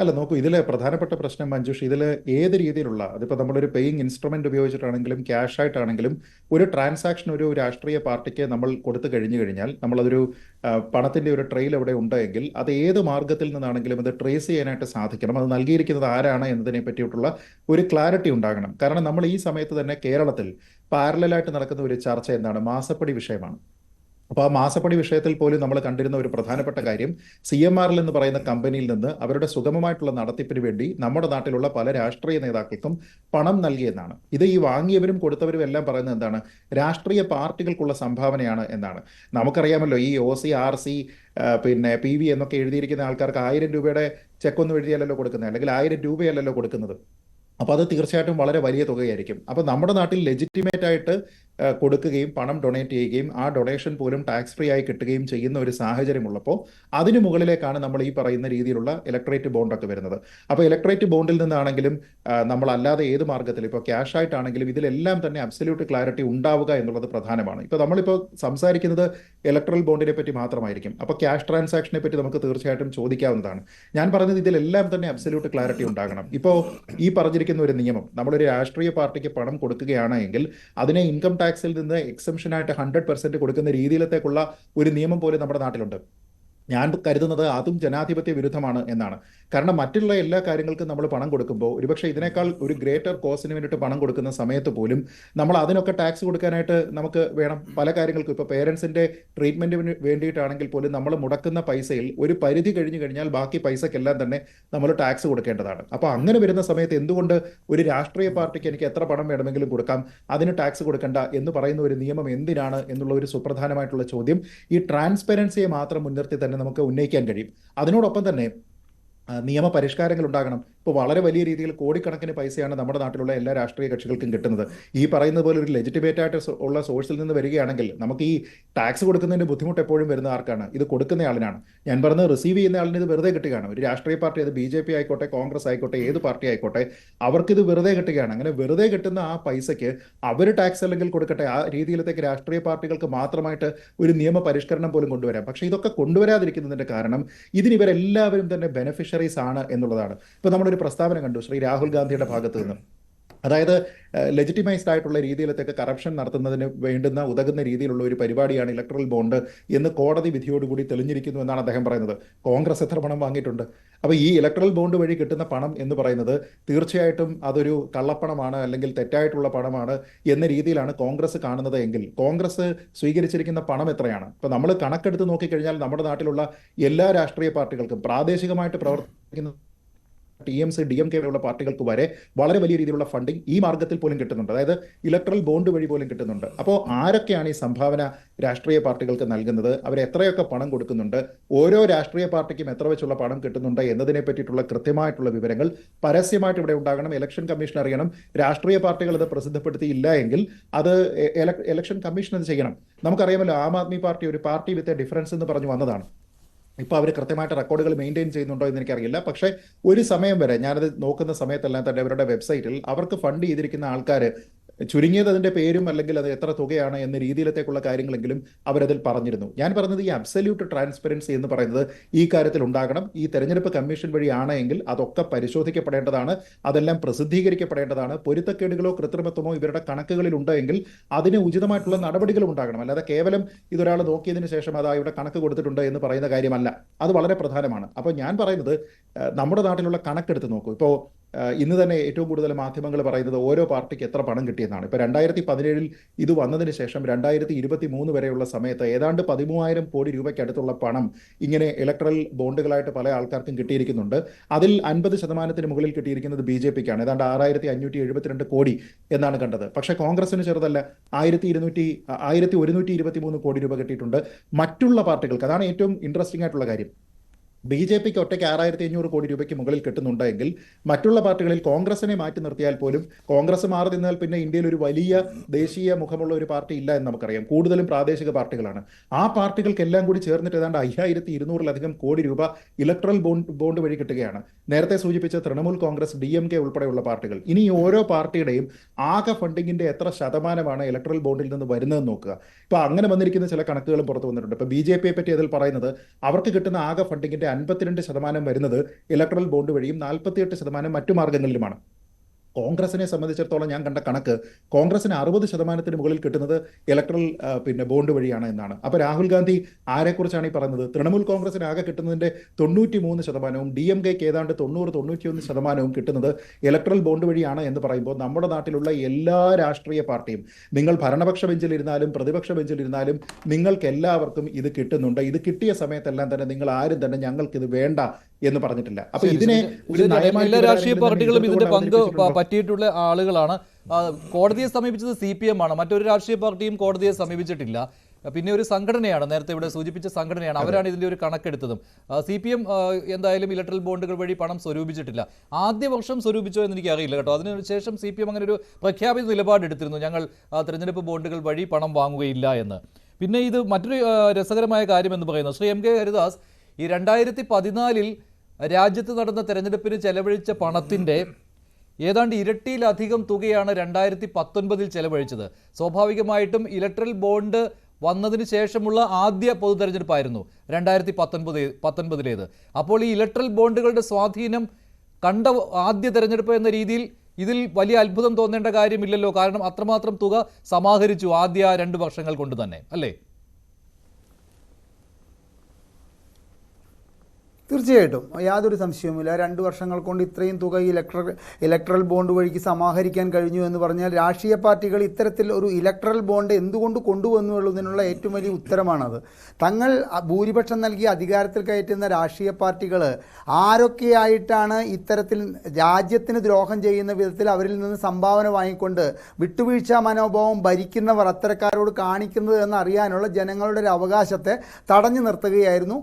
അല്ല നോക്കൂ, ഇതിലെ പ്രധാനപ്പെട്ട പ്രശ്നം മഞ്ജുഷ്, ഇതിൽ ഏത് രീതിയിലുള്ള, അതിപ്പോൾ നമ്മളൊരു പേയിങ് ഇൻസ്ട്രുമെന്റ് ഉപയോഗിച്ചിട്ടാണെങ്കിലും ക്യാഷ് ആയിട്ടാണെങ്കിലും ഒരു ട്രാൻസാക്ഷൻ ഒരു രാഷ്ട്രീയ പാർട്ടിക്ക് നമ്മൾ കൊടുത്തു കഴിഞ്ഞാൽ നമ്മളതൊരു പണത്തിന്റെ ഒരു ട്രെയിൽ അവിടെ ഉണ്ടെങ്കിൽ അത് ഏത് മാർഗത്തിൽ നിന്നാണെങ്കിലും അത് ട്രേസ് ചെയ്യാനായിട്ട് സാധിക്കണം. അത് നൽകിയിരിക്കുന്നത് ആരാണ് എന്നതിനെ പറ്റിയിട്ടുള്ള ഒരു ക്ലാരിറ്റി ഉണ്ടാകണം. കാരണം നമ്മൾ ഈ സമയത്ത് തന്നെ കേരളത്തിൽ പാരലായിട്ട് നടക്കുന്ന ഒരു ചർച്ച എന്താണ്? മാസപ്പടി വിഷയമാണ്. അപ്പോൾ ആ മാസപ്പടി വിഷയത്തിൽ പോലും നമ്മൾ കണ്ടിരുന്ന ഒരു പ്രധാനപ്പെട്ട കാര്യം CMRL എന്ന് പറയുന്ന കമ്പനിയിൽ നിന്ന് അവരുടെ സുഗമമായിട്ടുള്ള നടത്തിപ്പിന് വേണ്ടി നമ്മുടെ നാട്ടിലുള്ള പല രാഷ്ട്രീയ നേതാക്കൾക്കും പണം നൽകിയെന്നാണ്. ഇത് ഈ വാങ്ങിയവരും കൊടുത്തവരും എല്ലാം പറയുന്നത് എന്താണ്? രാഷ്ട്രീയ പാർട്ടികൾക്കുള്ള സംഭാവനയാണ് എന്നാണ്. നമുക്കറിയാമല്ലോ, ഈ OC RC പിന്നെ PV എന്നൊക്കെ എഴുതിയിരിക്കുന്ന ആൾക്കാർക്ക് 1000 രൂപയുടെ ചെക്കൊന്നും എഴുതിയല്ലോ കൊടുക്കുന്നത്, അല്ലെങ്കിൽ 1000 രൂപയല്ലല്ലോ കൊടുക്കുന്നത്. അപ്പോൾ അത് തീർച്ചയായിട്ടും വളരെ വലിയ തുകയായിരിക്കും. അപ്പോൾ നമ്മുടെ നാട്ടിൽ ലെജിറ്റിമേറ്റ് ആയിട്ട് കൊടുക്കുകയും പണം ഡൊണേറ്റ് ചെയ്യുകയും ആ ഡൊണേഷൻ പോലും ടാക്സ് ഫ്രീ ആയി കിട്ടുകയും ചെയ്യുന്ന ഒരു സാഹചര്യമുള്ളപ്പോൾ അതിന് മുകളിലേക്കാണ് നമ്മൾ ഈ പറയുന്ന രീതിയിലുള്ള ഇലക്ട്രേറ്റ് ബോണ്ടൊക്കെ വരുന്നത്. അപ്പോൾ ഇലക്ട്രേറ്റ് ബോണ്ടിൽ നിന്നാണെങ്കിലും നമ്മളല്ലാതെ ഏത് മാർഗത്തിൽ, ഇപ്പോൾ ക്യാഷ് ആയിട്ടാണെങ്കിലും ഇതിലെല്ലാം തന്നെ അബ്സല്യൂട്ട് ക്ലാരിറ്റി ഉണ്ടാവുക എന്നുള്ളത് പ്രധാനമാണ്. ഇപ്പോൾ നമ്മളിപ്പോൾ സംസാരിക്കുന്നത് ഇലക്ട്രൽ ബോണ്ടിനെ പറ്റി മാത്രമായിരിക്കും. അപ്പോൾ ക്യാഷ് ട്രാൻസാക്ഷനെ പറ്റി നമുക്ക് തീർച്ചയായിട്ടും ചോദിക്കാവുന്നതാണ്. ഞാൻ പറഞ്ഞത് ഇതിലെല്ലാം തന്നെ അബ്സല്യൂട്ട് ക്ലാരിറ്റി ഉണ്ടാകണം. ഇപ്പോൾ ഈ പറഞ്ഞിരിക്കുന്ന ഒരു നിയമം, നമ്മളൊരു രാഷ്ട്രീയ പാർട്ടിക്ക് പണം കൊടുക്കുകയാണെങ്കിൽ അതിനെ ഇൻകം ടാക്സിൽ നിന്ന് എക്സംഷനായിട്ട് 100% കൊടുക്കുന്ന രീതിയിലത്തേക്കുള്ള ഒരു നിയമം പോലും നമ്മുടെ നാട്ടിലുണ്ട്. ഞാൻ കരുതുന്നത് അതും ജനാധിപത്യ വിരുദ്ധമാണ് എന്നാണ്. കാരണം മറ്റുള്ള എല്ലാ കാര്യങ്ങൾക്കും നമ്മൾ പണം കൊടുക്കുമ്പോൾ ഒരുപക്ഷെ ഇതിനേക്കാൾ ഒരു ഗ്രേറ്റർ കോസിന് വേണ്ടിയിട്ട് പണം കൊടുക്കുന്ന സമയത്ത് പോലും നമ്മൾ അതിനൊക്കെ ടാക്സ് കൊടുക്കാനായിട്ട് നമുക്ക് വേണം. പല കാര്യങ്ങൾക്കും ഇപ്പോൾ പേരൻസിൻ്റെ ട്രീറ്റ്മെൻറ്റിന് വേണ്ടിയിട്ടാണെങ്കിൽ പോലും നമ്മൾ മുടക്കുന്ന പൈസയിൽ ഒരു പരിധി കഴിഞ്ഞു കഴിഞ്ഞാൽ ബാക്കി പൈസക്കെല്ലാം തന്നെ നമ്മൾ ടാക്സ് കൊടുക്കേണ്ടതാണ്. അപ്പോൾ അങ്ങനെ വരുന്ന സമയത്ത് എന്തുകൊണ്ട് ഒരു രാഷ്ട്രീയ പാർട്ടിക്ക് എനിക്ക് എത്ര പണം വേണമെങ്കിലും കൊടുക്കാം, അതിന് ടാക്സ് കൊടുക്കണ്ട എന്ന് പറയുന്ന ഒരു നിയമം എന്തിനാണ് എന്നുള്ള ഒരു സുപ്രധാനമായിട്ടുള്ള ചോദ്യം ഈ ട്രാൻസ്പെറൻസിയെ മാത്രം മുൻനിർത്തി തന്നെ നമുക്ക് ഉന്നയിക്കാൻ കഴിയും. അതിനോടൊപ്പം തന്നെ നിയമ പരിഷ്കാരങ്ങൾ ഉണ്ടാകണം. ഇപ്പോൾ വളരെ വലിയ രീതിയിൽ കോടിക്കണക്കിന് പൈസയാണ് നമ്മുടെ നാട്ടിലുള്ള എല്ലാ രാഷ്ട്രീയ കക്ഷികൾക്കും കിട്ടുന്നത്. ഈ പറയുന്ന പോലെ ഒരു ലെജിറ്റിമേറ്റ് ആയിട്ട് ഉള്ള സോഴ്സിൽ നിന്ന് വരികയാണെങ്കിൽ നമുക്ക് ഈ ടാക്സ് കൊടുക്കുന്നതിന് ബുദ്ധിമുട്ട് എപ്പോഴും വരുന്ന ആർക്കാണ്? ഇത് കൊടുക്കുന്ന ആളിനാണ്. ഞാൻ പറഞ്ഞത് റിസീവ് ചെയ്യുന്ന ആളിന് ഇത് വെറുതെ കിട്ടുകയാണ്. ഒരു രാഷ്ട്രീയ പാർട്ടി, അത് BJP ആയിക്കോട്ടെ, കോൺഗ്രസ് ആയിക്കോട്ടെ, ഏത് പാർട്ടി ആയിക്കോട്ടെ, അവർക്കിത് വെറുതെ കിട്ടുകയാണ്. അങ്ങനെ വെറുതെ കിട്ടുന്ന ആ പൈസയ്ക്ക് അവർ ടാക്സ് അല്ലെങ്കിൽ കൊടുക്കട്ടെ, ആ രീതിയിലത്തേക്ക് രാഷ്ട്രീയ പാർട്ടികൾക്ക് മാത്രമായിട്ട് ഒരു നിയമ പരിഷ്കരണം പോലും കൊണ്ടുവരാം. പക്ഷേ ഇതൊക്കെ കൊണ്ടുവരാതിരിക്കുന്നതിന്റെ കാരണം ഇതിന് ഇവരെല്ലാവരും തന്നെ ബെനിഫിഷ്യറീസ് ആണ് എന്നുള്ളതാണ്. ഇപ്പോൾ നമ്മളൊരു പ്രസ്താവന കണ്ടു ശ്രീ രാഹുൽ ഗാന്ധിയുടെ ഭാഗത്തു നിന്ന്. അതായത് ലെജിറ്റിമൈസ്ഡ് ആയിട്ടുള്ള രീതിയിലത്തേക്ക് കറപ്ഷൻ നടത്തുന്നതിന് വേണ്ടുന്ന ഉതകുന്ന രീതിയിലുള്ള ഒരു പരിപാടിയാണ് ഇലക്ട്രൽ ബോണ്ട് എന്ന് കോടതി വിധിയോടുകൂടി തെളിഞ്ഞിരിക്കുന്നു എന്നാണ് അദ്ദേഹം പറയുന്നത്. കോൺഗ്രസ് എത്ര പണം വാങ്ങിയിട്ടുണ്ട്? അപ്പോൾ ഈ ഇലക്ട്രൽ ബോണ്ട് വഴി കിട്ടുന്ന പണം എന്ന് പറയുന്നത് തീർച്ചയായിട്ടും അതൊരു കള്ളപ്പണമാണ് അല്ലെങ്കിൽ തെറ്റായിട്ടുള്ള പണമാണ് എന്ന രീതിയിലാണ് കോൺഗ്രസ് കാണുന്നത് എങ്കിൽ കോൺഗ്രസ് സ്വീകരിച്ചിരിക്കുന്ന പണം എത്രയാണ്? ഇപ്പോൾ നമ്മൾ കണക്കെടുത്ത് നോക്കിക്കഴിഞ്ഞാൽ നമ്മുടെ നാട്ടിലുള്ള എല്ലാ രാഷ്ട്രീയ പാർട്ടികൾക്കും പ്രാദേശികമായിട്ട് പ്രവർത്തിക്കുന്ന TMC DMK ഉള്ള പാർട്ടികൾക്ക് വരെ വളരെ വലിയ രീതിയിലുള്ള ഫണ്ടിങ് ഈ മാർഗത്തിൽ പോലും കിട്ടുന്നുണ്ട്. അതായത് ഇലക്ട്രൽ ബോണ്ട് വഴി പോലും കിട്ടുന്നുണ്ട്. അപ്പോൾ ആരൊക്കെയാണ് ഈ സംഭാവന രാഷ്ട്രീയ പാർട്ടികൾക്ക് നൽകുന്നത്? അവർ എത്രയൊക്കെ പണം കൊടുക്കുന്നുണ്ട്? ഓരോ രാഷ്ട്രീയ പാർട്ടിക്കും എത്ര വെച്ചുള്ള പണം കിട്ടുന്നുണ്ട് എന്നതിനെ പറ്റിയിട്ടുള്ള കൃത്യമായിട്ടുള്ള വിവരങ്ങൾ പരസ്യമായിട്ട് ഇവിടെ ഉണ്ടാകണം. ഇലക്ഷൻ കമ്മീഷൻ അറിയണം. രാഷ്ട്രീയ പാർട്ടികൾ ഇത് പ്രസിദ്ധപ്പെടുത്തിയില്ല എങ്കിൽ അത് ഇലക്ഷൻ കമ്മീഷൻ അത് ചെയ്യണം. നമുക്കറിയാമല്ലോ, ആം ആദ്മി പാർട്ടി ഒരു പാർട്ടി വിത്ത് എ ഡിഫറൻസ് എന്ന് പറഞ്ഞു വന്നതാണ്. ഇപ്പോൾ അവർ കൃത്യമായിട്ട് റെക്കോർഡുകൾ മെയിൻറ്റെയിൻ ചെയ്യുന്നുണ്ടോ എന്ന് എനിക്കറിയില്ല. പക്ഷേ ഒരു സമയം വരെ ഞാനത് നോക്കുന്ന സമയത്തെല്ലാം തന്നെ അവരുടെ വെബ്സൈറ്റിൽ അവർക്ക് ഫണ്ട് ചെയ്തിരിക്കുന്ന ആൾക്കാർ ചുരുങ്ങിയത് അതിൻ്റെ പേരും അല്ലെങ്കിൽ അത് എത്ര തുകയാണ് എന്ന രീതിയിലത്തേക്കുള്ള കാര്യങ്ങളെങ്കിലും അവരതിൽ പറഞ്ഞിരുന്നു. ഞാൻ പറഞ്ഞത് ഈ അബ്സല്യൂട്ട് ട്രാൻസ്പെറൻസി എന്ന് പറയുന്നത് ഈ കാര്യത്തിൽ ഉണ്ടാകണം. ഈ തെരഞ്ഞെടുപ്പ് കമ്മീഷൻ വഴിയാണ് എങ്കിൽ അതൊക്കെ പരിശോധിക്കപ്പെടേണ്ടതാണ്, അതെല്ലാം പ്രസിദ്ധീകരിക്കപ്പെടേണ്ടതാണ്. പൊരുത്തക്കേടുകളോ കൃത്രിമത്വമോ ഇവരുടെ കണക്കുകളിൽ ഉണ്ടെങ്കിൽ അതിന് ഉചിതമായിട്ടുള്ള നടപടികളും ഉണ്ടാകണം. അല്ലാതെ കേവലം ഇതൊരാൾ നോക്കിയതിന് ശേഷം അതാ ഇവിടെ കണക്ക് കൊടുത്തിട്ടുണ്ട് എന്ന് പറയുന്ന കാര്യമല്ല. അത് വളരെ പ്രധാനമാണ്. അപ്പോൾ ഞാൻ പറയുന്നത് നമ്മുടെ നാട്ടിലുള്ള കണക്കെടുത്ത് നോക്കൂ. ഇപ്പോൾ ഇന്ന് തന്നെ ഏറ്റവും കൂടുതൽ മാധ്യമങ്ങൾ പറയുന്നത് ഓരോ പാർട്ടിക്ക് എത്ര പണം കിട്ടിയെന്നാണ്. ഇപ്പോൾ 2017 ഇത് വന്നതിന് ശേഷം 2023 വരെയുള്ള സമയത്ത് ഏതാണ്ട് 13,000 കോടി രൂപയ്ക്ക് അടുത്തുള്ള പണം ഇങ്ങനെ ഇലക്ട്രൽ ബോണ്ടുകളായിട്ട് പല ആൾക്കാർക്കും കിട്ടിയിരിക്കുന്നുണ്ട്. അതിൽ 50% മുകളിൽ കിട്ടിയിരിക്കുന്നത് BJPക്കാണ്. ഏതാണ്ട് 6,572 കോടി എന്നാണ് കണ്ടത്. പക്ഷേ കോൺഗ്രസിന് ചെറുതല്ല, 1,123 കോടി രൂപ കിട്ടിയിട്ടുണ്ട്. മറ്റുള്ള പാർട്ടികൾക്ക്, അതാണ് ഏറ്റവും ഇൻട്രസ്റ്റിംഗ് ആയിട്ടുള്ള കാര്യം, BJPക്ക് ഒറ്റയ്ക്ക് 6,500 കോടി രൂപയ്ക്ക് മുകളിൽ കിട്ടുന്നുണ്ടെങ്കിൽ മറ്റുള്ള പാർട്ടികളിൽ കോൺഗ്രസിനെ മാറ്റി നിർത്തിയാൽ പോലും, കോൺഗ്രസ് മാറി നിന്നാൽ പിന്നെ ഇന്ത്യയിൽ ഒരു വലിയ ദേശീയ മുഖമുള്ള ഒരു പാർട്ടി ഇല്ല എന്ന് നമുക്കറിയാം. കൂടുതലും പ്രാദേശിക പാർട്ടികളാണ്. ആ പാർട്ടികൾക്കെല്ലാം കൂടി ചേർന്നിട്ട് ഏതാണ്ട് 5,200-ലധികം കോടി രൂപ ഇലക്ട്രൽ ബോണ്ട് വഴി കിട്ടുകയാണ്. നേരത്തെ സൂചിപ്പിച്ച തൃണമൂൽ കോൺഗ്രസ്, DMK ഉൾപ്പെടെയുള്ള പാർട്ടികൾ. ഇനി ഓരോ പാർട്ടിയുടെയും ആകെ ഫണ്ടിങ്ങിന്റെ എത്ര ശതമാനമാണ് ഇലക്ട്രൽ ബോണ്ടിൽ നിന്ന് വരുന്നതെന്ന് നോക്കുക. ഇപ്പൊ അങ്ങനെ വന്നിരിക്കുന്ന ചില കണക്കുകളും പുറത്തു വന്നിട്ടുണ്ട്. ഇപ്പൊ BJPയെ പറ്റി അതിൽ പറയുന്നത് അവർക്ക് കിട്ടുന്ന ആകെ ഫണ്ടിങ്ങിന്റെ 52% വരുന്നത് ഇലക്ട്രൽ ബോണ്ട് വഴിയും 48% മറ്റു മാർഗങ്ങളിലുമാണ്. കോൺഗ്രസിനെ സംബന്ധിച്ചിടത്തോളം ഞാൻ കണ്ട കണക്ക് കോൺഗ്രസിന് 60% മുകളിൽ കിട്ടുന്നത് ഇലക്ട്രൽ ബോണ്ട് വഴിയാണ് എന്നാണ്. അപ്പോൾ രാഹുൽ ഗാന്ധി ആരെക്കുറിച്ചാണ് ഈ പറയുന്നത്? തൃണമൂൽ കോൺഗ്രസിന് ആകെ കിട്ടുന്നതിൻ്റെ 93%, DMKക്ക് ഏതാണ്ട് 90-91% കിട്ടുന്നത് ഇലക്ട്രൽ ബോണ്ട് വഴിയാണ് എന്ന് പറയുമ്പോൾ നമ്മുടെ നാട്ടിലുള്ള എല്ലാ രാഷ്ട്രീയ പാർട്ടിയും, നിങ്ങൾ ഭരണപക്ഷ ബെഞ്ചിലിരുന്നാലും പ്രതിപക്ഷ ബെഞ്ചിലിരുന്നാലും നിങ്ങൾക്ക് എല്ലാവർക്കും ഇത് കിട്ടുന്നുണ്ട്. ഇത് കിട്ടിയ സമയത്തെല്ലാം തന്നെ നിങ്ങൾ ആരും തന്നെ ഞങ്ങൾക്കിത് വേണ്ട എന്ന് പറഞ്ഞിട്ടില്ല. അപ്പൊ ഇതിനെ എല്ലാ രാഷ്ട്രീയ പാർട്ടികളും ഇതിന്റെ പങ്ക് പറ്റിയിട്ടുള്ള ആളുകളാണ്. കോടതിയെ സമീപിച്ചത് CPM ആണ്, മറ്റൊരു രാഷ്ട്രീയ പാർട്ടിയും കോടതിയെ സമീപിച്ചിട്ടില്ല. പിന്നെ ഒരു സംഘടനയാണ്, നേരത്തെ ഇവിടെ സൂചിപ്പിച്ച സംഘടനയാണ്, അവരാണ് ഇതിന്റെ ഒരു കണക്കെടുത്തതും. CPM എന്തായാലും ഇലക്ട്രൽ ബോണ്ടുകൾ വഴി പണം സ്വരൂപിച്ചിട്ടില്ല. ആദ്യ വർഷം സ്വരൂപിച്ചോ എന്ന് എനിക്ക് അറിയില്ല കേട്ടോ. അതിനുശേഷം CPM അങ്ങനെ ഒരു പ്രഖ്യാപിത നിലപാടെടുത്തിരുന്നു, ഞങ്ങൾ തെരഞ്ഞെടുപ്പ് ബോണ്ടുകൾ വഴി പണം വാങ്ങുകയില്ല എന്ന്. പിന്നെ ഇത് മറ്റൊരു രസകരമായ കാര്യം എന്ന് പറയുന്നത്, ശ്രീ MK ഹരിദാസ്, ഈ 2014 രാജ്യത്ത് നടന്ന തെരഞ്ഞെടുപ്പിന് ചെലവഴിച്ച പണത്തിൻ്റെ ഏതാണ്ട് ഇരട്ടിയിലധികം തുകയാണ് 2019 ചെലവഴിച്ചത്. സ്വാഭാവികമായിട്ടും ഇലക്ട്രൽ ബോണ്ട് വന്നതിന് ശേഷമുള്ള ആദ്യ പൊതു തെരഞ്ഞെടുപ്പായിരുന്നു 2019. അപ്പോൾ ഈ ഇലക്ട്രൽ ബോണ്ടുകളുടെ സ്വാധീനം കണ്ട ആദ്യ തെരഞ്ഞെടുപ്പ് എന്ന രീതിയിൽ ഇതിൽ വലിയ അത്ഭുതം തോന്നേണ്ട കാര്യമില്ലല്ലോ. കാരണം അത്രമാത്രം തുക സമാഹരിച്ചു ആദ്യ 2 വർഷങ്ങൾ കൊണ്ട് തന്നെ, അല്ലേ? തീർച്ചയായിട്ടും യാതൊരു സംശയവുമില്ല. 2 വർഷങ്ങൾ കൊണ്ട് ഇത്രയും തുക ഇലക്ട്രൽ ബോണ്ട് വഴിക്ക് സമാഹരിക്കാൻ കഴിഞ്ഞു എന്ന് പറഞ്ഞാൽ രാഷ്ട്രീയ പാർട്ടികൾ ഇത്തരത്തിൽ ഒരു ഇലക്ട്രൽ ബോണ്ട് എന്തുകൊണ്ട് കൊണ്ടുവന്നു എന്നുള്ളതിനുള്ള ഏറ്റവും വലിയ ഉത്തരമാണത്. തങ്ങൾ ഭൂരിപക്ഷം നൽകി അധികാരത്തിൽ കയറ്റുന്ന രാഷ്ട്രീയ പാർട്ടികൾ ആരൊക്കെയായിട്ടാണ് ഇത്തരത്തിൽ രാജ്യത്തിന് ദ്രോഹം ചെയ്യുന്ന വിധത്തിൽ അവരിൽ നിന്ന് സംഭാവന വാങ്ങിക്കൊണ്ട് വിട്ടുവീഴ്ച മനോഭാവം ഭരിക്കുന്നവർ അത്തരക്കാരോട് കാണിക്കുന്നത് എന്ന് അറിയാനുള്ള ജനങ്ങളുടെ ഒരു അവകാശത്തെ തടഞ്ഞു നിർത്തുകയായിരുന്നു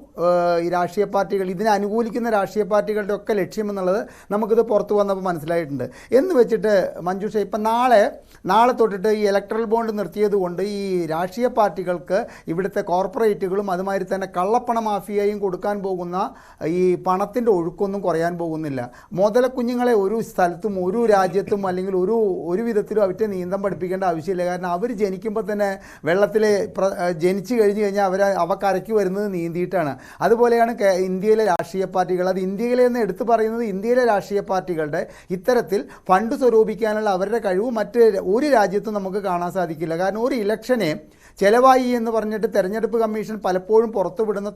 ഈ രാഷ്ട്രീയ പാർട്ടികൾ. ഇതിനെ അനുകൂലിക്കുന്ന രാഷ്ട്രീയ പാർട്ടികളുടെ ഒക്കെ ലക്ഷ്യമെന്നുള്ളത് നമുക്കിത് പുറത്തു വന്നപ്പോൾ മനസ്സിലായിട്ടുണ്ട്. എന്ന് വെച്ചിട്ട് മഞ്ജുഷ, ഇപ്പം നാളെ തൊട്ടിട്ട് ഈ ഇലക്ട്രൽ ബോണ്ട് നിർത്തിയത് കൊണ്ട് ഈ രാഷ്ട്രീയ പാർട്ടികൾക്ക് ഇവിടുത്തെ കോർപ്പറേറ്റുകളും അതുമാതിരി തന്നെ കള്ളപ്പണ മാഫിയയും കൊടുക്കാൻ പോകുന്ന ഈ പണത്തിൻ്റെ ഒഴുക്കൊന്നും കുറയാൻ പോകുന്നില്ല. കുഞ്ഞുങ്ങളെ ഒരു സ്ഥലത്തും ഒരു രാജ്യത്തും അല്ലെങ്കിൽ ഒരു വിധത്തിലും അവരെ നീന്തം പഠിപ്പിക്കേണ്ട ആവശ്യമില്ല. കാരണം അവർ ജനിക്കുമ്പോൾ തന്നെ വെള്ളത്തിൽ ജനിച്ചു കഴിഞ്ഞാൽ അവ കരയ്ക്ക് വരുന്നത് നീന്തിയിട്ടാണ്. അതുപോലെയാണ് ഇന്ത്യയിലെ രാഷ്ട്രീയ പാർട്ടികൾ. അത് ഇന്ത്യയിലെ എന്ന് എടുത്തു പറയുന്നത് ഇന്ത്യയിലെ രാഷ്ട്രീയ പാർട്ടികളുടെ ഇത്തരത്തിൽ ഫണ്ട് സ്വരൂപിക്കാനുള്ള അവരുടെ കഴിവ് മറ്റ് ഒരു രാജ്യത്തും നമുക്ക് കാണാൻ സാധിക്കില്ല. കാരണം ഒരു ഇലക്ഷനെ ചെലവായി എന്ന് പറഞ്ഞിട്ട് തെരഞ്ഞെടുപ്പ് കമ്മീഷൻ പലപ്പോഴും പുറത്തുവിടുന്ന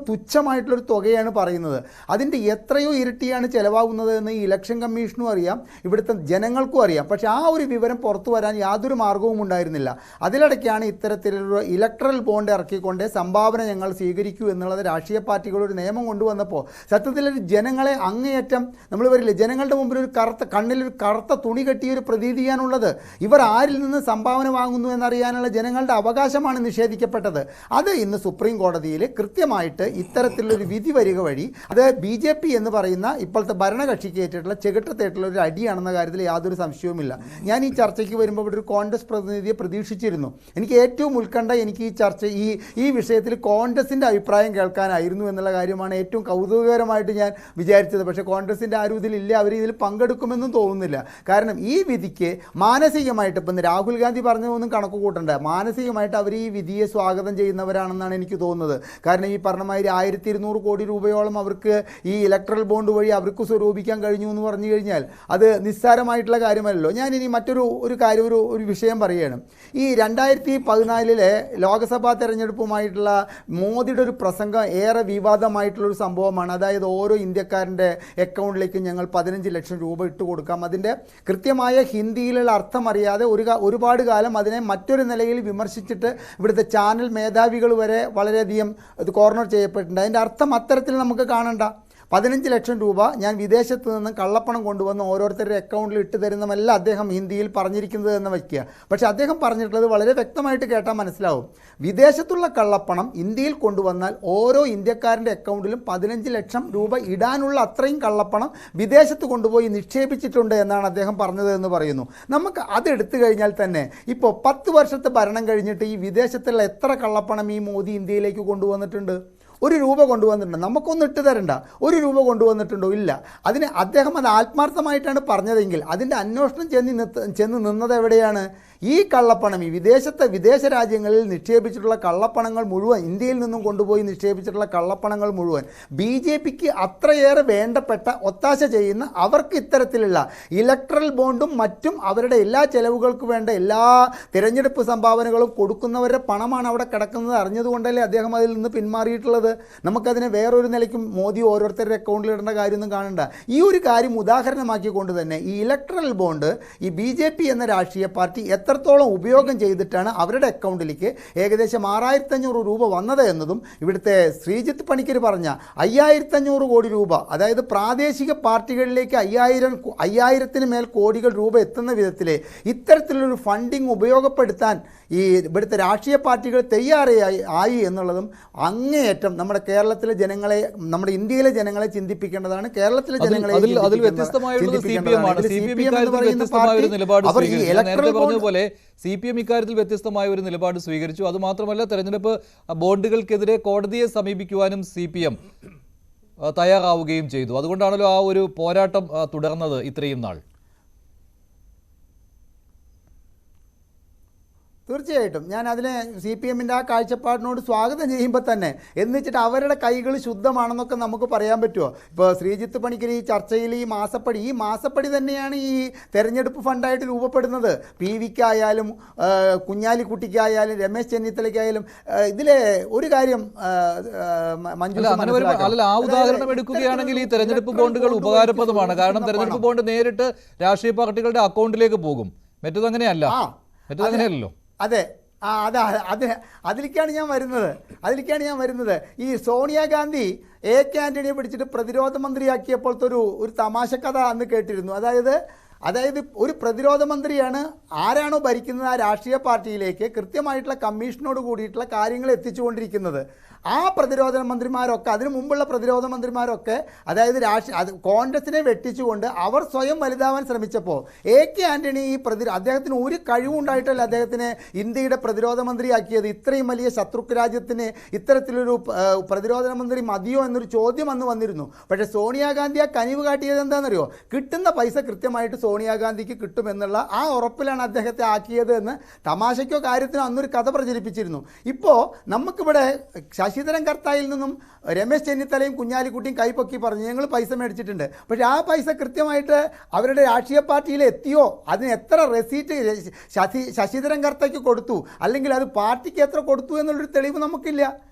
തുച്ഛമായിട്ടുള്ളൊരു തുകയാണ് പറയുന്നത്. അതിൻ്റെ എത്രയോ ഇരട്ടിയാണ് ചിലവാകുന്നത് എന്ന് ഈ ഇലക്ഷൻ കമ്മീഷനും അറിയാം, ഇവിടുത്തെ ജനങ്ങൾക്കും അറിയാം. പക്ഷേ ആ ഒരു വിവരം പുറത്തു വരാൻ യാതൊരു മാർഗവും ഉണ്ടായിരുന്നില്ല. അതിലിടയ്ക്കാണ് ഇത്തരത്തിലുള്ള ഇലക്ട്രൽ ബോണ്ട് ഇറക്കിക്കൊണ്ട് സംഭാവന ഞങ്ങൾ സ്വീകരിക്കൂ എന്നുള്ളത് രാഷ്ട്രീയ പാർട്ടികൾ ഒരു നിയമം കൊണ്ടുവന്നപ്പോൾ സത്യത്തിൽ ജനങ്ങളെ അങ്ങേയറ്റം നമ്മൾ വരില്ലേ, ജനങ്ങളുടെ മുമ്പിൽ കണ്ണിലൊരു കറുത്ത തുണി കെട്ടിയൊരു പ്രതീതിയാണുള്ളത്. ഇവർ ആരിൽ നിന്ന് സംഭാവന വാങ്ങുന്നു എന്നറിയാനുള്ള ജനങ്ങളുടെ അവകാശമാണ് നിഷേധിക്കപ്പെട്ടത്. അത് ഇന്ന് സുപ്രീം കോടതിയിൽ കൃത്യമായിട്ട് ഇത്തരത്തിലുള്ളൊരു വിധി വരിക വഴി അത് BJP എന്ന് പറയുന്ന ഇപ്പോഴത്തെ ഭരണകക്ഷിക്ക് ഏറ്റിട്ടുള്ള ചെകിട്ടത്തേറ്റുള്ള ഒരു അടിയാണെന്ന കാര്യത്തിൽ യാതൊരു സംശയവുമില്ല. ഞാൻ ഈ ചർച്ചയ്ക്ക് വരുമ്പോൾ ഇവിടെ ഒരു കോൺഗ്രസ് പ്രതിനിധിയെ പ്രതീക്ഷിച്ചിരുന്നു. എനിക്ക് ഏറ്റവും ഉത്കണ്ഠ എനിക്ക് ഈ ചർച്ച ഈ വിഷയത്തിൽ കോൺഗ്രസിൻ്റെ അഭിപ്രായം കേൾക്കാനായിരുന്നു എന്നുള്ള കാര്യമാണ് ഏറ്റവും കൗതുകകരമായിട്ട് ഞാൻ വിചാരിച്ചത്. പക്ഷേ കോൺഗ്രസിൻ്റെ ആരും ഇതിലില്ല, അവർ ഇതിൽ പങ്കെടുക്കുമെന്നും തോന്നുന്നില്ല. കാരണം ഈ വിധിക്ക് മാനസികമായിട്ട് ഇപ്പം രാഹുൽ ഗാന്ധി പറഞ്ഞതൊന്നും കണക്ക് കൂട്ടണ്ട, മാനസികമായിട്ട് അവർ ഈ വിധിയെ സ്വാഗതം ചെയ്യുന്നവരാണെന്നാണ് എനിക്ക് തോന്നുന്നത്. കാരണം ഈ പറഞ്ഞമാതിരി 1200 കോടി രൂപയോളം അവർക്ക് ഈ ഇലക്ട്രൽ ബോണ്ട് വഴി അവർക്ക് സ്വരൂപിക്കാൻ കഴിഞ്ഞു എന്ന് പറഞ്ഞു കഴിഞ്ഞാൽ അത് നിസ്സാരമായിട്ടുള്ള കാര്യമല്ലല്ലോ. ഞാനിനി മറ്റൊരു കാര്യം ഒരു വിഷയം പറയുകയാണ്. ഈ 2014 ലോക്സഭാ തെരഞ്ഞെടുപ്പുമായിട്ടുള്ള മോദിയുടെ ഒരു പ്രസംഗം ഏറെ വിവാദമായിട്ടുള്ളൊരു സംഭവമാണ്. അതായത് ഓരോ ഇന്ത്യക്കാരൻ്റെ അക്കൗണ്ടിലേക്കും ഞങ്ങൾ 15 ലക്ഷം രൂപ ഇട്ട് കൊടുക്കാം. അതിൻ്റെ കൃത്യമായ ഹിന്ദിയിലുള്ള അർത്ഥം അറിയാതെ ഒരുപാട് കാലം അതിനെ മറ്റൊരു നിലയിൽ വിമർശിച്ചിട്ട് ഇവിടുത്തെ ചാനൽ മേധാവികൾ വരെ വളരെയധികം ഇത് കോർണർ ചെയ്യപ്പെട്ടിട്ടുണ്ട്. അതിൻ്റെ അർത്ഥം അത്തരത്തിൽ നമുക്ക് കാണണ്ട. 15 ലക്ഷം രൂപ ഞാൻ വിദേശത്ത് നിന്ന് കള്ളപ്പണം കൊണ്ടുവന്ന് ഓരോരുത്തരുടെ അക്കൗണ്ടിൽ ഇട്ട് തരുന്നതല്ല അദ്ദേഹം ഹിന്ദിയിൽ പറഞ്ഞിരിക്കുന്നത് എന്ന് വയ്ക്കുക. പക്ഷേ അദ്ദേഹം പറഞ്ഞിട്ടുള്ളത് വളരെ വ്യക്തമായിട്ട് കേട്ടാൽ മനസ്സിലാവും. വിദേശത്തുള്ള കള്ളപ്പണം ഇന്ത്യയിൽ കൊണ്ടുവന്നാൽ ഓരോ ഇന്ത്യക്കാരൻ്റെ അക്കൗണ്ടിലും 15 ലക്ഷം രൂപ ഇടാനുള്ള അത്രയും കള്ളപ്പണം വിദേശത്ത് കൊണ്ടുപോയി നിക്ഷേപിച്ചിട്ടുണ്ട് എന്നാണ് അദ്ദേഹം പറഞ്ഞത് എന്ന് പറയുന്നു. നമുക്ക് അതെടുത്തു കഴിഞ്ഞാൽ തന്നെ ഇപ്പോൾ 10 വർഷത്തെ ഭരണം കഴിഞ്ഞിട്ട് ഈ വിദേശത്തുള്ള എത്ര കള്ളപ്പണം ഈ മോദി ഇന്ത്യയിലേക്ക് കൊണ്ടുവന്നിട്ടുണ്ട്? 1 രൂപ കൊണ്ടുവന്നിട്ടുണ്ട്. നമുക്കൊന്നും ഇട്ട് തരണ്ട. 1 രൂപ കൊണ്ടുവന്നിട്ടുണ്ടോ? ഇല്ല. അതിന് അദ്ദേഹം അത് ആത്മാർത്ഥമായിട്ടാണ് പറഞ്ഞതെങ്കിൽ അതിൻ്റെ അന്വേഷണം ചെന്ന് നിന്നത് എവിടെയാണ്? ഈ കള്ളപ്പണം ഈ വിദേശ രാജ്യങ്ങളിൽ നിക്ഷേപിച്ചിട്ടുള്ള കള്ളപ്പണങ്ങൾ മുഴുവൻ ഇന്ത്യയിൽ നിന്നും കൊണ്ടുപോയി നിക്ഷേപിച്ചിട്ടുള്ള കള്ളപ്പണങ്ങൾ മുഴുവൻ BJPക്ക് അത്രയേറെ വേണ്ടപ്പെട്ട ഒത്താശ ചെയ്യുന്ന അവർക്ക് ഇത്തരത്തിലുള്ള ഇലക്ട്രൽ ബോണ്ടും മറ്റും അവരുടെ എല്ലാ ചെലവുകൾക്ക് വേണ്ട എല്ലാ തിരഞ്ഞെടുപ്പ് സംഭാവനകളും കൊടുക്കുന്നവരുടെ പണമാണ് അവിടെ കിടക്കുന്നത്. അറിഞ്ഞതുകൊണ്ടല്ലേ അദ്ദേഹം അതിൽ നിന്ന് പിന്മാറിയിട്ടുള്ളത്. നമുക്കതിനെ വേറൊരു നിലയ്ക്കും മോദി ഓരോരുത്തരുടെ അക്കൗണ്ടിൽ ഇടേണ്ട കാര്യമൊന്നും കാണണ്ട. ഈ ഒരു കാര്യം ഉദാഹരണമാക്കിക്കൊണ്ട് തന്നെ ഈ ഇലക്ട്രൽ ബോണ്ട് ഈ BJP എന്ന രാഷ്ട്രീയ പാർട്ടി എത്രത്തോളം ഉപയോഗം ചെയ്തിട്ടാണ് അവരുടെ അക്കൗണ്ടിലേക്ക് ഏകദേശം 6500 രൂപ വന്നത് എന്നതും ഇവിടുത്തെ ശ്രീജിത്ത് പണിക്കർ പറഞ്ഞ 5500 കോടി രൂപ, അതായത് പ്രാദേശിക പാർട്ടികളിലേക്ക് 5000-ന് മേൽ കോടികൾ രൂപ എത്തുന്ന വിധത്തിൽ ഇത്തരത്തിലൊരു ഫണ്ടിങ് ഉപയോഗപ്പെടുത്താൻ ഈ ഇവിടുത്തെ രാഷ്ട്രീയ പാർട്ടികൾ തയ്യാറായി എന്നുള്ളതും അങ്ങേയറ്റം നമ്മുടെ കേരളത്തിലെ ജനങ്ങളെ, നമ്മുടെ ഇന്ത്യയിലെ ജനങ്ങളെ ചിന്തിപ്പിക്കേണ്ടതാണ്. കേരളത്തിലെ ജനങ്ങളെ CPM ഇക്കാര്യത്തിൽ വ്യത്യസ്തമായ ഒരു നിലപാട് സ്വീകരിച്ചു. അതുമാത്രമല്ല, തെരഞ്ഞെടുപ്പ് ബോണ്ടുകൾക്കെതിരെ കോടതിയെ സമീപിക്കുവാനും CPM തയ്യാറാവുകയും ചെയ്തു. അതുകൊണ്ടാണല്ലോ ആ ഒരു പോരാട്ടം തുടർന്നത് ഇത്രയും നാൾ. തീർച്ചയായിട്ടും ഞാൻ അതിനെ CPM-ന്റെ ആ കാഴ്ചപ്പാടിനോട് സ്വാഗതം ചെയ്യുമ്പോൾ തന്നെ എന്നിച്ചിട്ട് അവരുടെ കൈകൾ ശുദ്ധമാണെന്നൊക്കെ നമുക്ക് പറയാൻ പറ്റുമോ? ഇപ്പോൾ ശ്രീജിത്ത് പണിക്കർ ഈ ചർച്ചയിൽ ഈ മാസപ്പടി തന്നെയാണ് ഈ തെരഞ്ഞെടുപ്പ് ഫണ്ടായിട്ട് രൂപപ്പെടുന്നത്. PV-ക്കായാലും കുഞ്ഞാലിക്കുട്ടിക്കായാലും രമേശ് ചെന്നിത്തലയ്ക്കായാലും ഇതിലെ ഒരു കാര്യം ആ ഉദാഹരണം എടുക്കുകയാണെങ്കിൽ ഈ തെരഞ്ഞെടുപ്പ് ബോണ്ടുകൾ ഉപകാരപ്രദമാണ്. കാരണം തെരഞ്ഞെടുപ്പ് ബോണ്ട് നേരിട്ട് രാഷ്ട്രീയ പാർട്ടികളുടെ അക്കൗണ്ടിലേക്ക് പോകും. മറ്റേത് അങ്ങനെയല്ലല്ലോ. അതെ, അതിലേക്കാണ് ഞാൻ വരുന്നത്. ഈ സോണിയാഗാന്ധി AK ആന്റണിയെ പിടിച്ചിട്ട് പ്രതിരോധ മന്ത്രിയാക്കിയപ്പോഴത്തെ ഒരു തമാശ കഥ അന്ന് കേട്ടിരുന്നു. അതായത് ഒരു പ്രതിരോധ മന്ത്രിയാണ് ആരാണോ ഭരിക്കുന്നത് ആ രാഷ്ട്രീയ പാർട്ടിയിലേക്ക് കൃത്യമായിട്ടുള്ള കമ്മീഷനോട് കൂടിയിട്ടുള്ള കാര്യങ്ങൾ എത്തിച്ചുകൊണ്ടിരിക്കുന്നത്. ആ പ്രതിരോധ മന്ത്രിമാരൊക്കെ, അതിനു മുമ്പുള്ള പ്രതിരോധ മന്ത്രിമാരൊക്കെ, അതായത് കോൺഗ്രസിനെ വെട്ടിച്ചുകൊണ്ട് അവർ സ്വയം വലുതാവാൻ ശ്രമിച്ചപ്പോൾ AK ആന്റണി അദ്ദേഹത്തിന് ഒരു കഴിവുണ്ടായിട്ടല്ല അദ്ദേഹത്തിനെ ഇന്ത്യയുടെ പ്രതിരോധ മന്ത്രിയാക്കിയത്. ഇത്രയും വലിയ ശത്രുക്ക് രാജ്യത്തിന് ഇത്തരത്തിലൊരു പ്രതിരോധ മന്ത്രി മതിയോ എന്നൊരു ചോദ്യം അന്ന് വന്നിരുന്നു. പക്ഷേ സോണിയാഗാന്ധി ആ കനിവ് കാട്ടിയത് എന്താണെന്നറിയോ? കിട്ടുന്ന പൈസ കൃത്യമായിട്ട് സോണിയാഗാന്ധിക്ക് കിട്ടുമെന്നുള്ള ആ ഉറപ്പിലാണ് അദ്ദേഹത്തെ ആക്കിയത് എന്ന് തമാശയ്ക്കോ കാര്യത്തിനോ അന്നൊരു കഥ പ്രചരിപ്പിച്ചിരുന്നു. ഇപ്പോൾ നമുക്കിവിടെ ശശിധരൻ കർത്തായിൽ നിന്നും രമേശ് ചെന്നിത്തലയും കുഞ്ഞാലിക്കുട്ടിയും കൈപ്പൊക്കി പറഞ്ഞു ഞങ്ങൾ പൈസ മേടിച്ചിട്ടുണ്ട്. പക്ഷേ ആ പൈസ കൃത്യമായിട്ട് അവരുടെ രാഷ്ട്രീയ പാർട്ടിയിൽ എത്തിയോ, അതിന് എത്ര റെസീറ്റ് ശശിധരൻ കർത്തയ്ക്ക് കൊടുത്തു, അല്ലെങ്കിൽ അത് പാർട്ടിക്ക് എത്ര കൊടുത്തു എന്നുള്ളൊരു തെളിവ് നമുക്കില്ല.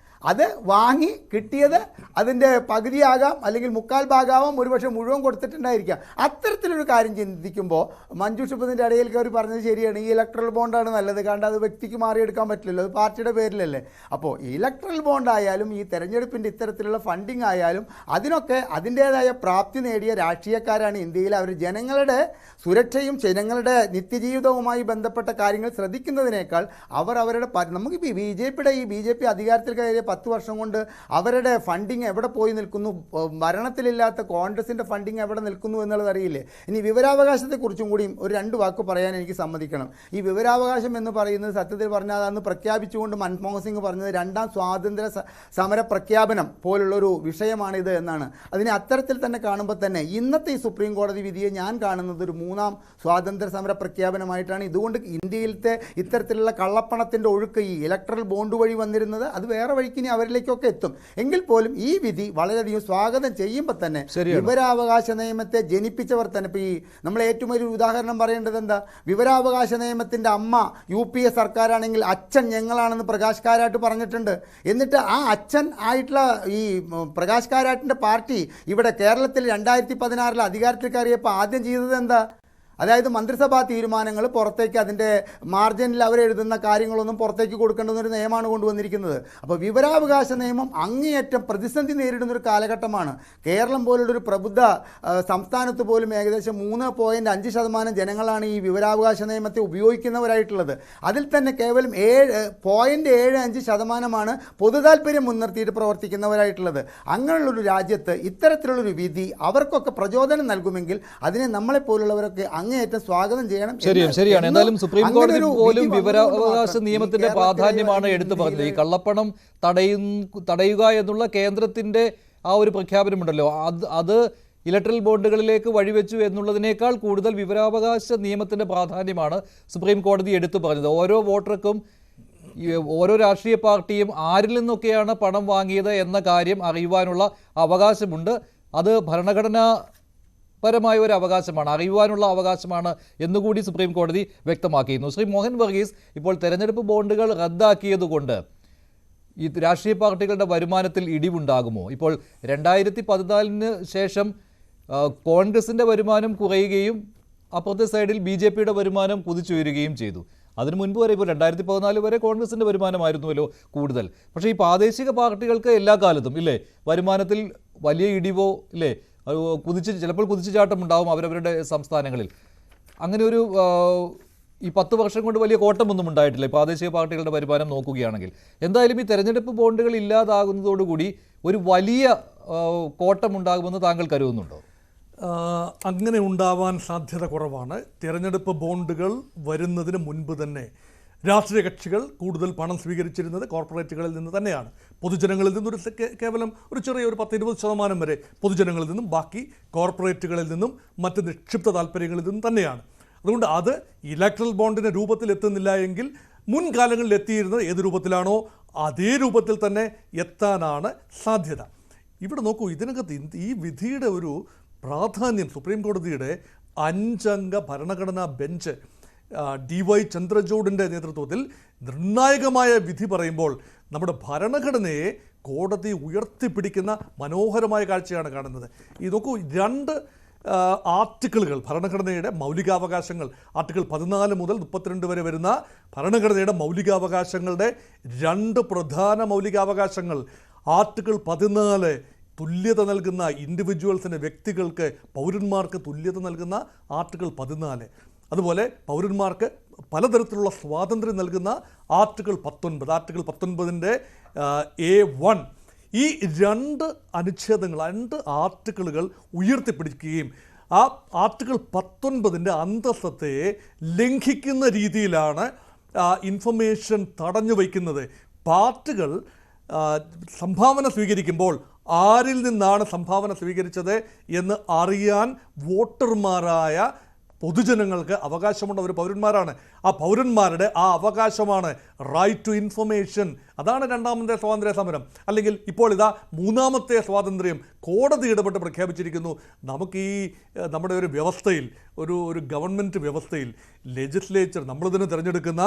അത് വാങ്ങി കിട്ടിയത് അതിൻ്റെ പകുതിയാകാം, അല്ലെങ്കിൽ മുക്കാൽ ഭാഗമാവാം, ഒരുപക്ഷെ മുഴുവൻ കൊടുത്തിട്ടുണ്ടായിരിക്കാം. അത്തരത്തിലൊരു കാര്യം ചിന്തിക്കുമ്പോൾ മഞ്ജുഷ് ഇതിൻ്റെ ഇടയിൽ കയറി പറഞ്ഞത് ശരിയാണ്. ഈ ഇലക്ട്രൽ ബോണ്ടാണ് നല്ലത്, കാരണം അത് വ്യക്തിക്ക് മാറിയെടുക്കാൻ പറ്റില്ലല്ലോ, അത് പാർട്ടിയുടെ പേരിലല്ലേ. അപ്പോൾ ഇലക്ട്രൽ ബോണ്ട് ആയാലും ഈ തെരഞ്ഞെടുപ്പിൻ്റെ ഇത്തരത്തിലുള്ള ഫണ്ടിങ് ആയാലും അതിനൊക്കെ അതിൻ്റേതായ പ്രാപ്തി നേടിയ രാഷ്ട്രീയക്കാരാണ് ഇന്ത്യയിൽ. അവർ ജനങ്ങളുടെ സുരക്ഷയും ജനങ്ങളുടെ നിത്യജീവിതവുമായി ബന്ധപ്പെട്ട കാര്യങ്ങൾ ശ്രദ്ധിക്കുന്നതിനേക്കാൾ അവരുടെ നമുക്കിപ്പോൾ BJP അധികാരത്തിൽ കയറിയ 10 വർഷം കൊണ്ട് അവരുടെ ഫണ്ടിങ് എവിടെ പോയി നിൽക്കുന്നു, ഭരണത്തിലില്ലാത്ത കോൺഗ്രസിൻ്റെ ഫണ്ടിങ് എവിടെ നിൽക്കുന്നു എന്നുള്ളത് അറിയില്ലേ. ഇനി വിവരാവകാശത്തെക്കുറിച്ചും കൂടിയും ഒരു 2 വാക്ക് പറയാൻ എനിക്ക് സമ്മതിക്കണം. ഈ വിവരാവകാശം എന്ന് പറയുന്നത് സത്യത്തിൽ പറഞ്ഞാൽ അന്ന് പ്രഖ്യാപിച്ചുകൊണ്ട് മൻമോഹൻ സിംഗ് പറഞ്ഞത് 2ാം സ്വാതന്ത്ര്യ സമര പ്രഖ്യാപനം പോലുള്ളൊരു വിഷയമാണിത് എന്നാണ്. അതിനെ അത്തരത്തിൽ തന്നെ കാണുമ്പോൾ തന്നെ ഇന്നത്തെ ഈ സുപ്രീം കോടതി വിധിയെ ഞാൻ കാണുന്നത് ഒരു 3ാം സ്വാതന്ത്ര്യ സമര പ്രഖ്യാപനമായിട്ടാണ്. ഇതുകൊണ്ട് ഇന്ത്യയിലത്തെ ഇത്തരത്തിലുള്ള കള്ളപ്പണത്തിൻ്റെ ഒഴുക്ക് ഈ ഇലക്ട്രൽ ബോണ്ട് വഴി വന്നിരുന്നത് അത് വേറെ വഴിക്ക് ഇനി അവരിലേക്കൊക്കെ എത്തും. എങ്കിൽ പോലും ഈ വിധി വളരെയധികം സ്വാഗതം ചെയ്യുമ്പോൾ തന്നെ വിവരാവകാശ നിയമത്തെ ജനിപ്പിച്ചവർ തന്നെ, ഇപ്പോൾ ഈ നമ്മൾ ഏറ്റവും ഒരു ഉദാഹരണം പറയേണ്ടത് എന്താ, വിവരാവകാശ നിയമത്തിൻ്റെ അമ്മ UPA സർക്കാരാണെങ്കിൽ അച്ഛൻ ഞങ്ങളാണെന്ന് പ്രകാശ് കാരാട്ട് പറഞ്ഞിട്ടുണ്ട്. എന്നിട്ട് ആ അച്ഛൻ ആയിട്ടുള്ള ഈ പ്രകാശ് കാരാട്ടിൻ്റെ പാർട്ടി ഇവിടെ കേരളത്തിൽ 2016 അധികാരത്തിൽ കയറിയപ്പോൾ ആദ്യം ചെയ്തത് എന്താ? അതായത് മന്ത്രിസഭാ തീരുമാനങ്ങൾ പുറത്തേക്ക് അതിൻ്റെ മാർജിനിൽ അവരെഴുതുന്ന കാര്യങ്ങളൊന്നും പുറത്തേക്ക് കൊടുക്കേണ്ടുന്നൊരു നിയമമാണ് കൊണ്ടുവന്നിരിക്കുന്നത്. അപ്പോൾ വിവരാവകാശ നിയമം അങ്ങേയറ്റം പ്രതിസന്ധി നേരിടുന്നൊരു കാലഘട്ടമാണ്. കേരളം പോലുള്ളൊരു പ്രബുദ്ധ സംസ്ഥാനത്ത് പോലും ഏകദേശം 3.5% ജനങ്ങളാണ് ഈ വിവരാവകാശ നിയമത്തെ ഉപയോഗിക്കുന്നവരായിട്ടുള്ളത്. അതിൽ തന്നെ കേവലം 0.75% പൊതു താല്പര്യം മുൻനിർത്തിയിട്ട് പ്രവർത്തിക്കുന്നവരായിട്ടുള്ളത്. അങ്ങനെയുള്ളൊരു രാജ്യത്ത് ഇത്തരത്തിലുള്ളൊരു വിധി അവർക്കൊക്കെ പ്രചോദനം നൽകുമെങ്കിൽ അതിനെ നമ്മളെപ്പോലുള്ളവരൊക്കെ അങ്ങേയറ്റം സ്വാഗതം ചെയ്യണം. ശരിയാണ്. എന്തായാലും സുപ്രീം കോടതി പോലും വിവരാവകാശ നിയമത്തിന്റെ പ്രാധാന്യമാണ് എടുത്തു പറഞ്ഞത്. ഈ കള്ളപ്പണം തടയുക എന്നുള്ള കേന്ദ്രത്തിന്റെ ആ ഒരു പ്രഖ്യാപനമുണ്ടല്ലോ, അത് ഇലക്ട്രൽ ബോണ്ടുകളിലേക്ക് വഴിവെച്ചു എന്നുള്ളതിനേക്കാൾ കൂടുതൽ വിവരാവകാശ നിയമത്തിന്റെ പ്രാധാന്യമാണ് സുപ്രീം കോടതി എടുത്തു പറഞ്ഞത്. ഓരോ വോട്ടർക്കും ഓരോ രാഷ്ട്രീയ പാർട്ടിയും ആരിൽ നിന്നൊക്കെയാണ് പണം വാങ്ങിയത് എന്ന കാര്യം അറിയുവാനുള്ള അവകാശമുണ്ട്. അത് ഭരണഘടനാ പരമായ ഒരു അവകാശമാണ്, അറിയുവാനുള്ള അവകാശമാണ് എന്നുകൂടി സുപ്രീം കോടതി വ്യക്തമാക്കിയിരുന്നു. ശ്രീ മോഹൻ വർഗീസ്, ഇപ്പോൾ തെരഞ്ഞെടുപ്പ് ബോണ്ടുകൾ റദ്ദാക്കിയതുകൊണ്ട് ഈ രാഷ്ട്രീയ പാർട്ടികളുടെ വരുമാനത്തിൽ ഇടിവുണ്ടാകുമോ? ഇപ്പോൾ 2014 ശേഷം കോൺഗ്രസിൻ്റെ വരുമാനം കുറയുകയും അപ്പുറത്തെ സൈഡിൽ BJPയുടെ വരുമാനം കുതിച്ചുയരുകയും ചെയ്തു. അതിനു മുൻപ് വരെ, ഇപ്പോൾ 2014 വരെ കോൺഗ്രസിൻ്റെ വരുമാനമായിരുന്നുവല്ലോ കൂടുതൽ. പക്ഷേ ഈ പ്രാദേശിക പാർട്ടികൾക്ക് എല്ലാ കാലത്തും ഇല്ലേ വരുമാനത്തിൽ വലിയ ഇടിവോ ഇല്ലേ ചിലപ്പോൾ കുതിച്ചുചാട്ടം ഉണ്ടാവും അവരവരുടെ സംസ്ഥാനങ്ങളിൽ. അങ്ങനെ ഒരു ഈ 10 വർഷം കൊണ്ട് വലിയ കോട്ടമൊന്നും ഉണ്ടായിട്ടില്ല പ്രാദേശിക പാർട്ടികളുടെ വരുമാനം നോക്കുകയാണെങ്കിൽ. എന്തായാലും ഈ തെരഞ്ഞെടുപ്പ് ബോണ്ടുകൾ ഇല്ലാതാകുന്നതോടുകൂടി ഒരു വലിയ കോട്ടമുണ്ടാകുമെന്ന് താങ്കൾ കരുതുന്നുണ്ടോ? അങ്ങനെ ഉണ്ടാവാൻ സാധ്യത കുറവാണ്. തിരഞ്ഞെടുപ്പ് ബോണ്ടുകൾ വരുന്നതിന് മുൻപ് തന്നെ രാഷ്ട്രീയ കക്ഷികൾ കൂടുതൽ പണം സ്വീകരിച്ചിരുന്നത് കോർപ്പറേറ്റുകളിൽ നിന്ന് തന്നെയാണ്. പൊതുജനങ്ങളിൽ നിന്നൊരു കേവലം ഒരു ചെറിയ 10-20% വരെ പൊതുജനങ്ങളിൽ നിന്നും, ബാക്കി കോർപ്പറേറ്റുകളിൽ നിന്നും മറ്റ് നിക്ഷിപ്ത താല്പര്യങ്ങളിൽ നിന്നും തന്നെയാണ്. അതുകൊണ്ട് അത് ഇലക്ട്രൽ ബോണ്ടിൻ്റെ രൂപത്തിൽ എത്തുന്നില്ല എങ്കിൽ മുൻകാലങ്ങളിൽ എത്തിയിരുന്നത് ഏത് രൂപത്തിലാണോ അതേ രൂപത്തിൽ തന്നെ എത്താനാണ് സാധ്യത. ഇവിടെ നോക്കൂ, ഇതിനകത്ത് ഈ വിധിയുടെ ഒരു പ്രാധാന്യം, സുപ്രീം കോടതിയുടെ 5 അംഗ ഭരണഘടനാ ബെഞ്ച് DY ചന്ദ്രചൂഡിൻ്റെ നേതൃത്വത്തിൽ നിർണായകമായ വിധി പറയുമ്പോൾ നമ്മുടെ ഭരണഘടനയെ കോടതി ഉയർത്തിപ്പിടിക്കുന്ന മനോഹരമായ കാഴ്ചയാണ് കാണുന്നത്. ഈ നോക്കൂ, 2 ആർട്ടിക്കിളുകൾ ഭരണഘടനയുടെ മൗലികാവകാശങ്ങൾ, ആർട്ടിക്കിൾ 14 മുതൽ 32 വരെ വരുന്ന ഭരണഘടനയുടെ മൗലികാവകാശങ്ങളുടെ 2 പ്രധാന മൗലികാവകാശങ്ങൾ. ആർട്ടിക്കിൾ 14 തുല്യത നൽകുന്ന ഇൻഡിവിജ്വൽസിന്, വ്യക്തികൾക്ക്, പൗരന്മാർക്ക് തുല്യത നൽകുന്ന ആർട്ടിക്കിൾ 14. അതുപോലെ പൗരന്മാർക്ക് പലതരത്തിലുള്ള സ്വാതന്ത്ര്യം നൽകുന്ന ആർട്ടിക്കിൾ 19. Article 19ൻ്റെ A1. ഈ 2 അനുച്ഛേദങ്ങൾ, 2 ആർട്ടിക്കിളുകൾ ഉയർത്തിപ്പിടിക്കുകയും ആ ആർട്ടിക്കിൾ 19ൻ്റെ അന്തസ്സത്തെ ലംഘിക്കുന്ന രീതിയിലാണ് ഇൻഫർമേഷൻ തടഞ്ഞു വയ്ക്കുന്നത്. പാർട്ടികൾ സംഭാവന സ്വീകരിക്കുമ്പോൾ ആരിൽ നിന്നാണ് സംഭാവന സ്വീകരിച്ചത് എന്ന് അറിയാൻ വോട്ടർമാരായ പൊതുജനങ്ങൾക്ക് അവകാശമുണ്ട്. അവർ പൗരന്മാരാണ്. ആ പൗരന്മാരുടെ ആ അവകാശമാണ് റൈറ്റ് ടു ഇൻഫർമേഷൻ. അതാണ് 2ാമത്തെ സ്വാതന്ത്ര്യ സമരം. അല്ലെങ്കിൽ ഇപ്പോൾ ഇതാ 3ാമത്തെ സ്വാതന്ത്ര്യം കോടതി ഇടപെട്ട് പ്രഖ്യാപിച്ചിരിക്കുന്നു. നമുക്ക് ഈ നമ്മുടെ ഒരു വ്യവസ്ഥയിൽ, ഒരു ഗവൺമെൻറ് വ്യവസ്ഥയിൽ ലെജിസ്ലേച്ചർ, നമ്മളിതിന് തിരഞ്ഞെടുക്കുന്ന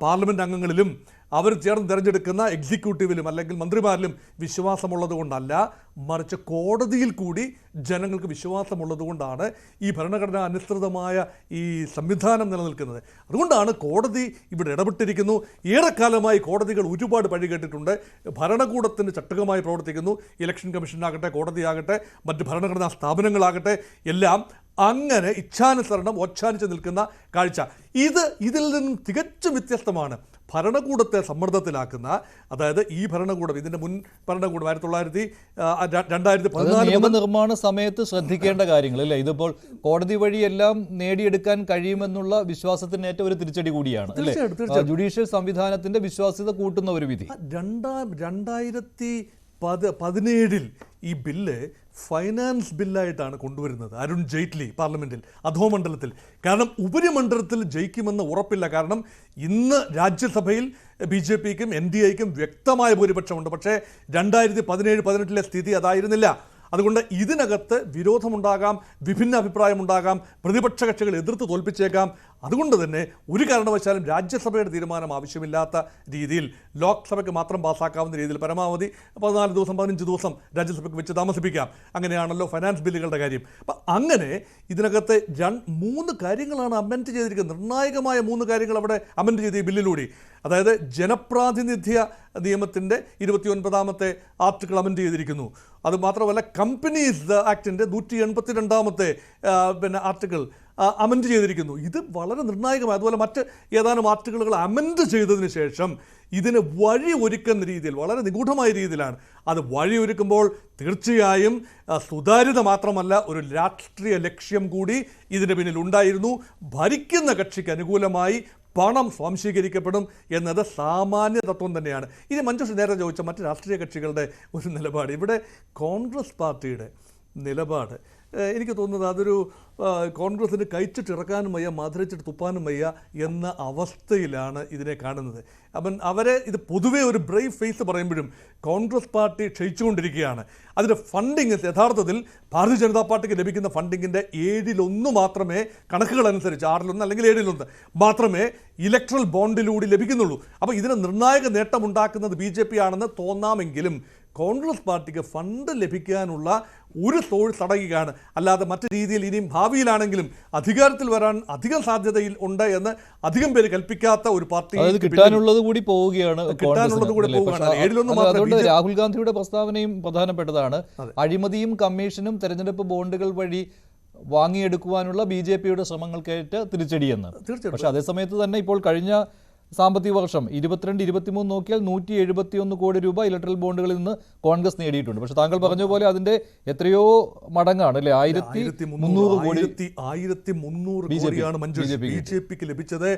പാർലമെൻറ്റ് അംഗങ്ങളിലും അവർ ചേർന്ന് തിരഞ്ഞെടുക്കുന്ന എക്സിക്യൂട്ടീവിലും അല്ലെങ്കിൽ മന്ത്രിമാരിലും വിശ്വാസമുള്ളത് കൊണ്ടല്ല, മറിച്ച് കോടതിയിൽ കൂടി ജനങ്ങൾക്ക് വിശ്വാസമുള്ളത് കൊണ്ടാണ് ഈ ഭരണഘടന അനുസൃതമായ ഈ സംവിധാനം നിലനിൽക്കുന്നത്. അതുകൊണ്ടാണ് കോടതി ഇവിടെ ഇടപെട്ടിരിക്കുന്നു. ഏറെക്കാലമായി കോടതികൾ ഒരുപാട് പഴികേട്ടിട്ടുണ്ട്. ഭരണകൂടത്തിന് ചട്ടകമായി പ്രവർത്തിക്കുന്നു. ഇലക്ഷൻ കമ്മീഷനാകട്ടെ, കോടതിയാകട്ടെ, മറ്റ് ഭരണഘടനാ സ്ഥാപനങ്ങളാകട്ടെ, എല്ലാം അങ്ങനെ ഇച്ഛാനുസരണം ഒച്ഛാനിച്ച് നിൽക്കുന്ന കാഴ്ച. ഇതിൽ നിന്നും തികച്ചും വ്യത്യസ്തമാണ് ഭരണകൂടത്തെ സമ്മർദ്ദത്തിലാക്കുന്ന, അതായത് ഈ ഭരണകൂടം, ഇതിൻ്റെ മുൻ ഭരണകൂടം 2014 നിയമനിർമ്മാണ സമയത്ത് ശ്രദ്ധിക്കേണ്ട കാര്യങ്ങൾ അല്ലേ? ഇതിപ്പോൾ കോടതി വഴിയെല്ലാം നേടിയെടുക്കാൻ കഴിയുമെന്നുള്ള വിശ്വാസത്തിനേറ്റ ഒരു തിരിച്ചടി കൂടിയാണ് അല്ലേ? ജുഡീഷ്യൽ സംവിധാനത്തിന്റെ വിശ്വാസ്യത കൂട്ടുന്ന ഒരു വിധി. 2017 ഈ ബില്ല് ഫൈനാൻസ് ബില്ലായിട്ടാണ് കൊണ്ടുവരുന്നത് അരുൺ ജെയ്റ്റ്ലി പാർലമെൻറ്റിൽ, അധോമണ്ഡലത്തിൽ. കാരണം ഉപരിമണ്ഡലത്തിൽ ജയിക്കുമെന്ന് ഉറപ്പില്ല. കാരണം ഇന്ന് രാജ്യസഭയിൽ BJPക്കും NDAയ്ക്കും വ്യക്തമായ ഭൂരിപക്ഷമുണ്ട്. പക്ഷേ 2017-18 സ്ഥിതി അതായിരുന്നില്ല. അതുകൊണ്ട് ഇതിനകത്ത് വിരോധമുണ്ടാകാം, വിഭിന്ന അഭിപ്രായമുണ്ടാകാം, പ്രതിപക്ഷ കക്ഷികൾ എതിർത്ത് തോൽപ്പിച്ചേക്കാം. അതുകൊണ്ട് തന്നെ ഒരു കാരണവശാലും രാജ്യസഭയുടെ തീരുമാനം ആവശ്യമില്ലാത്ത രീതിയിൽ ലോക്സഭയ്ക്ക് മാത്രം പാസ്സാക്കാവുന്ന രീതിയിൽ പരമാവധി 14 ദിവസം 15 ദിവസം രാജ്യസഭയ്ക്ക് വെച്ച് താമസിപ്പിക്കാം. അങ്ങനെയാണല്ലോ ഫൈനാൻസ് ബില്ലുകളുടെ കാര്യം. അപ്പം അങ്ങനെ ഇതിനകത്ത് 3 കാര്യങ്ങളാണ് അമെൻഡ് ചെയ്തിരിക്കുന്നത്. നിർണായകമായ 3 കാര്യങ്ങൾ അവിടെ അമെൻഡ് ചെയ്ത ഈ ബില്ലിലൂടെ. അതായത് ജനപ്രാതിനിധ്യ നിയമത്തിൻ്റെ 29ാമത്തെ ആർട്ടിക്കിൾ അമെൻഡ് ചെയ്തിരിക്കുന്നു. അതുമാത്രമല്ല കമ്പനീസ് ആക്ടിൻ്റെ 182ാമത്തെ ആർട്ടിക്കിൾ അമെൻഡ് ചെയ്തിരിക്കുന്നു. ഇത് വളരെ നിർണായകമായി. അതുപോലെ മറ്റ് ഏതാനും ആർട്ടിക്കിളുകൾ അമെൻഡ് ചെയ്തതിന് ശേഷം ഇതിന് വഴി ഒരുക്കുന്ന രീതിയിൽ, വളരെ നിഗൂഢമായ രീതിയിലാണ് അത് വഴിയൊരുക്കുമ്പോൾ തീർച്ചയായും സുതാര്യത മാത്രമല്ല, ഒരു രാഷ്ട്രീയ ലക്ഷ്യം കൂടി ഇതിന് പിന്നിൽ ഉണ്ടായിരുന്നു. ഭരിക്കുന്ന കക്ഷിക്ക് അനുകൂലമായി പണം സ്വാംശീകരിക്കപ്പെടും എന്നത് സാമാന്യ തത്വം തന്നെയാണ്. ഇനി മഞ്ജുഷ് നേരെ ചോദിച്ച മറ്റ് രാഷ്ട്രീയ കക്ഷികളുടെ ഒരു നിലപാട്, ഇവിടെ കോൺഗ്രസ് പാർട്ടിയുടെ നിലപാട് എനിക്ക് തോന്നുന്നത് അതൊരു കോൺഗ്രസിന് കഴിച്ചിട്ടിറക്കാനും വയ്യ, മധുരച്ചിട്ട് തുപ്പാനും വയ്യ എന്ന അവസ്ഥയിലാണ് ഇതിനെ കാണുന്നത്. അപ്പം അവരെ ഇത് പൊതുവേ ഒരു ബ്രേവ് ഫേസ് പറയുമ്പോഴും കോൺഗ്രസ് പാർട്ടി ക്ഷയിച്ചുകൊണ്ടിരിക്കുകയാണ്. അതിൻ്റെ ഫണ്ടിങ് യഥാർത്ഥത്തിൽ ഭാരതീയ ജനതാ പാർട്ടിക്ക് ലഭിക്കുന്ന ഫണ്ടിങ്ങിൻ്റെ 7/1 മാത്രമേ, കണക്കുകൾ അനുസരിച്ച് 6/1 അല്ലെങ്കിൽ 7/1 മാത്രമേ ഇലക്ട്രൽ ബോണ്ടിലൂടെ ലഭിക്കുന്നുള്ളൂ. അപ്പോൾ ഇതിന് നിർണായക നേട്ടമുണ്ടാക്കുന്നത് BJP ആണെന്ന് തോന്നാമെങ്കിലും കോൺഗ്രസ് പാർട്ടിക്ക് ഫണ്ട് ലഭിക്കാനുള്ള ഒരു സോഴ്സ് അടയുകയാണ്. അല്ലാതെ മറ്റു രീതിയിൽ ഇനിയും ഭാവിയിലാണെങ്കിലും അധികാരത്തിൽ വരാൻ അധികം സാധ്യതയിൽ ഉണ്ട് എന്ന് അധികം പേര് കൽപ്പിക്കാത്ത ഒരു പാർട്ടി കിട്ടാനുള്ളത് കൂടി പോവുകയാണ്. അതുകൊണ്ട് രാഹുൽ ഗാന്ധിയുടെ പ്രസ്താവനയും പ്രധാനപ്പെട്ടതാണ്. അഴിമതിയും കമ്മീഷനും തെരഞ്ഞെടുപ്പ് ബോണ്ടുകൾ വഴി വാങ്ങിയെടുക്കുവാനുള്ള BJPയുടെ ശ്രമങ്ങൾക്കേറ്റ തിരിച്ചടിയെന്ന്. പക്ഷെ അതേസമയത്ത് തന്നെ ഇപ്പോൾ കഴിഞ്ഞ സാമ്പത്തിക വർഷം 22-23 നോക്കിയാൽ 171 കോടി രൂപ ഇലക്ട്രൽ ബോണ്ടുകളിൽ നിന്ന് കോൺഗ്രസ് നേടിയിട്ടുണ്ട്. പക്ഷെ താങ്കൾ പറഞ്ഞ പോലെ അതിന്റെ എത്രയോ മടങ്ങാണ് അല്ലെ, 1300 കോടിയാണ് BJPക്ക് ലഭിച്ചത്.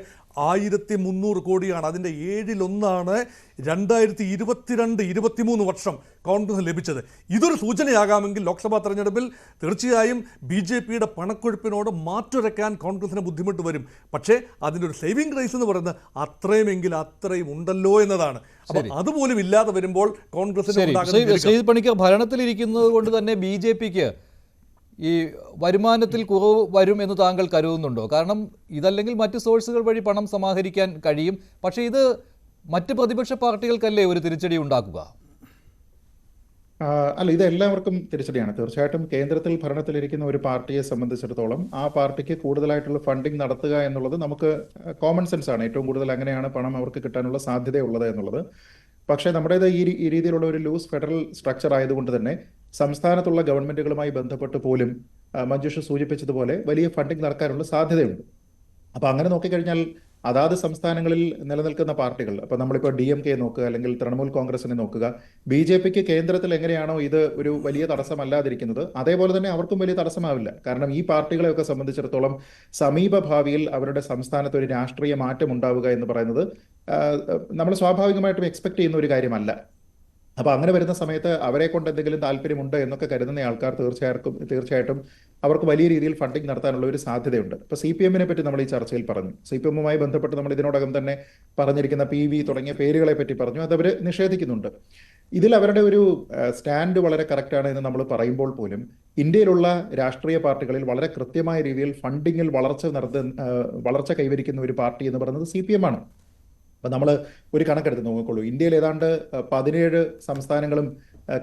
1300 കോടിയാണ്. അതിന്റെ 7/1 2022-23 വർഷം കോൺഗ്രസ് ലഭിച്ചത്. ഇതൊരു സൂചനയാകാമെങ്കിൽ ലോക്സഭാ തെരഞ്ഞെടുപ്പിൽ തീർച്ചയായും BJPയുടെ പണക്കൊഴുപ്പിനോട് മാറ്റുരയ്ക്കാൻ കോൺഗ്രസിന് ബുദ്ധിമുട്ട് വരും. പക്ഷേ അതിൻ്റെ ഒരു സേവിംഗ് ഗ്രേസ് എന്ന് പറയുന്നത് അത്രയും ഉണ്ടല്ലോ എന്നതാണ്. അപ്പം അതുപോലും ഇല്ലാതെ വരുമ്പോൾ കോൺഗ്രസിന് ശ്രീജിത് പണിക്കർ ഭരണത്തിലിരിക്കുന്നത് കൊണ്ട് തന്നെ BJPക്ക് ഈ വരുമാനത്തിൽ കുറവ് വരും എന്ന് താങ്കൾ കരുതുന്നുണ്ടോ? കാരണം ഇതല്ലെങ്കിൽ മറ്റ് സോഴ്സുകൾ വഴി പണം സമാഹരിക്കാൻ കഴിയും. പക്ഷേ ഇത് മറ്റ് പ്രതിപക്ഷ പാർട്ടികൾക്കല്ലേ ഒരു തിരിച്ചടി ഉണ്ടാക്കുക? അല്ല, ഇത് എല്ലാവർക്കും തിരിച്ചടിയാണ്. തീർച്ചയായിട്ടും കേന്ദ്രത്തിൽ ഭരണത്തിലിരിക്കുന്ന ഒരു പാർട്ടിയെ സംബന്ധിച്ചിടത്തോളം ആ പാർട്ടിക്ക് കൂടുതലായിട്ടുള്ള ഫണ്ടിങ് നടത്തുക എന്നുള്ളത് നമുക്ക് കോമൺ സെൻസ് ആണ്. ഏറ്റവും കൂടുതൽ അങ്ങനെയാണ് പണം അവർക്ക് കിട്ടാനുള്ള സാധ്യതയുള്ളത് എന്നുള്ളത്. പക്ഷേ നമ്മുടേത് ഈ രീതിയിലുള്ള ഒരു ലൂസ് ഫെഡറൽ സ്ട്രക്ചർ ആയതുകൊണ്ട് തന്നെ സംസ്ഥാനത്തുള്ള ഗവൺമെന്റുകളുമായി ബന്ധപ്പെട്ട് പോലും മഞ്ജുഷ സൂചിപ്പിച്ചതുപോലെ വലിയ ഫണ്ടിങ് നടക്കാനുള്ള സാധ്യതയുണ്ട്. അപ്പോൾ അങ്ങനെ നോക്കിക്കഴിഞ്ഞാൽ അതാത് സംസ്ഥാനങ്ങളിൽ നിലനിൽക്കുന്ന പാർട്ടികൾ, അപ്പോൾ നമ്മളിപ്പോൾ DMK നോക്കുക, അല്ലെങ്കിൽ തൃണമൂൽ കോൺഗ്രസിനെ നോക്കുക, BJPക്ക് കേന്ദ്രത്തിൽ എങ്ങനെയാണോ ഇത് ഒരു വലിയ തടസ്സമല്ലാതിരിക്കുന്നത്, അതേപോലെ തന്നെ അവർക്കും വലിയ തടസ്സമാവില്ല. കാരണം ഈ പാർട്ടികളെയൊക്കെ സംബന്ധിച്ചിടത്തോളം സമീപ ഭാവിയിൽ അവരുടെ സംസ്ഥാനത്ത് ഒരു രാഷ്ട്രീയ മാറ്റം ഉണ്ടാവുക എന്ന് പറയുന്നത് നമ്മൾ സ്വാഭാവികമായിട്ടും എക്സ്പെക്ട് ചെയ്യുന്ന ഒരു കാര്യമല്ല. അപ്പോൾ അങ്ങനെ വരുന്ന സമയത്ത് അവരെ കൊണ്ട് എന്തെങ്കിലും താല്പര്യമുണ്ട് എന്നൊക്കെ കരുതുന്ന ആൾക്കാർ തീർച്ചയായിട്ടും അവർക്ക് വലിയ രീതിയിൽ ഫണ്ടിങ് നടത്താനുള്ള ഒരു സാധ്യതയുണ്ട്. ഇപ്പോൾ CPM-നെ പറ്റി നമ്മൾ ഈ ചർച്ചയിൽ പറഞ്ഞു. CPM-മായി ബന്ധപ്പെട്ട് നമ്മൾ ഇതിനോടകം തന്നെ പറഞ്ഞിരിക്കുന്ന PV തുടങ്ങിയ പേരുകളെ പറ്റി പറഞ്ഞു. അതവർ നിഷേധിക്കുന്നുണ്ട്. ഇതിൽ അവരുടെ ഒരു സ്റ്റാൻഡ് വളരെ കറക്റ്റാണ് എന്ന് നമ്മൾ പറയുമ്പോൾ പോലും ഇന്ത്യയിലുള്ള രാഷ്ട്രീയ പാർട്ടികളിൽ വളരെ കൃത്യമായ രീതിയിൽ ഫണ്ടിങ്ങിൽ വളർച്ച കൈവരിക്കുന്ന ഒരു പാർട്ടി എന്ന് പറയുന്നത് CPM ആണ്. അപ്പം നമ്മൾ ഒരു കണക്കെടുത്ത് നോക്കിക്കോളൂ. ഇന്ത്യയിൽ ഏതാണ്ട് 17 സംസ്ഥാനങ്ങളും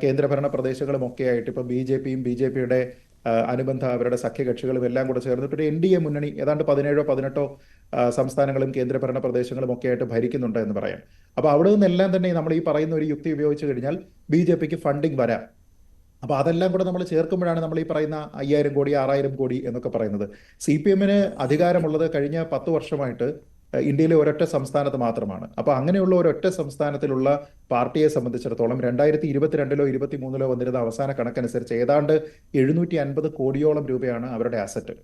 കേന്ദ്രഭരണ പ്രദേശങ്ങളും ഒക്കെ ആയിട്ട് ഇപ്പോൾ BJPയും BJPയുടെ അനുബന്ധ അവരുടെ സഖ്യകക്ഷികളും എല്ലാം കൂടെ ചേർന്നിട്ടൊരു NDA മുന്നണി ഏതാണ്ട് 17-18 സംസ്ഥാനങ്ങളും കേന്ദ്രഭരണ പ്രദേശങ്ങളും ഒക്കെ ആയിട്ട് ഭരിക്കുന്നുണ്ട് എന്ന് പറയാം. അപ്പോൾ അവിടെ നിന്നെല്ലാം തന്നെ നമ്മൾ ഈ പറയുന്ന ഒരു യുക്തി ഉപയോഗിച്ച് കഴിഞ്ഞാൽ BJPക്ക് ഫണ്ടിങ് വരാം. അപ്പോൾ അതെല്ലാം കൂടെ നമ്മൾ ചേർക്കുമ്പോഴാണ് നമ്മൾ ഈ പറയുന്ന 5000 കോടി 6000 കോടി എന്നൊക്കെ പറയുന്നത്. CPM-ന് അധികാരമുള്ളത് കഴിഞ്ഞ 10 വർഷമായിട്ട് ഇന്ത്യയിലെ ഒരൊറ്റ സംസ്ഥാനത്ത് മാത്രമാണ്. അപ്പോൾ അങ്ങനെയുള്ള ഒരൊറ്റ സംസ്ഥാനത്തിലുള്ള പാർട്ടിയെ സംബന്ധിച്ചിടത്തോളം 2022-ലോ 2023-ലോ വന്നിരുന്ന അവസാന കണക്കനുസരിച്ച് ഏതാണ്ട് 750 കോടിയോളം രൂപയാണ് അവരുടെ അസറ്റ്.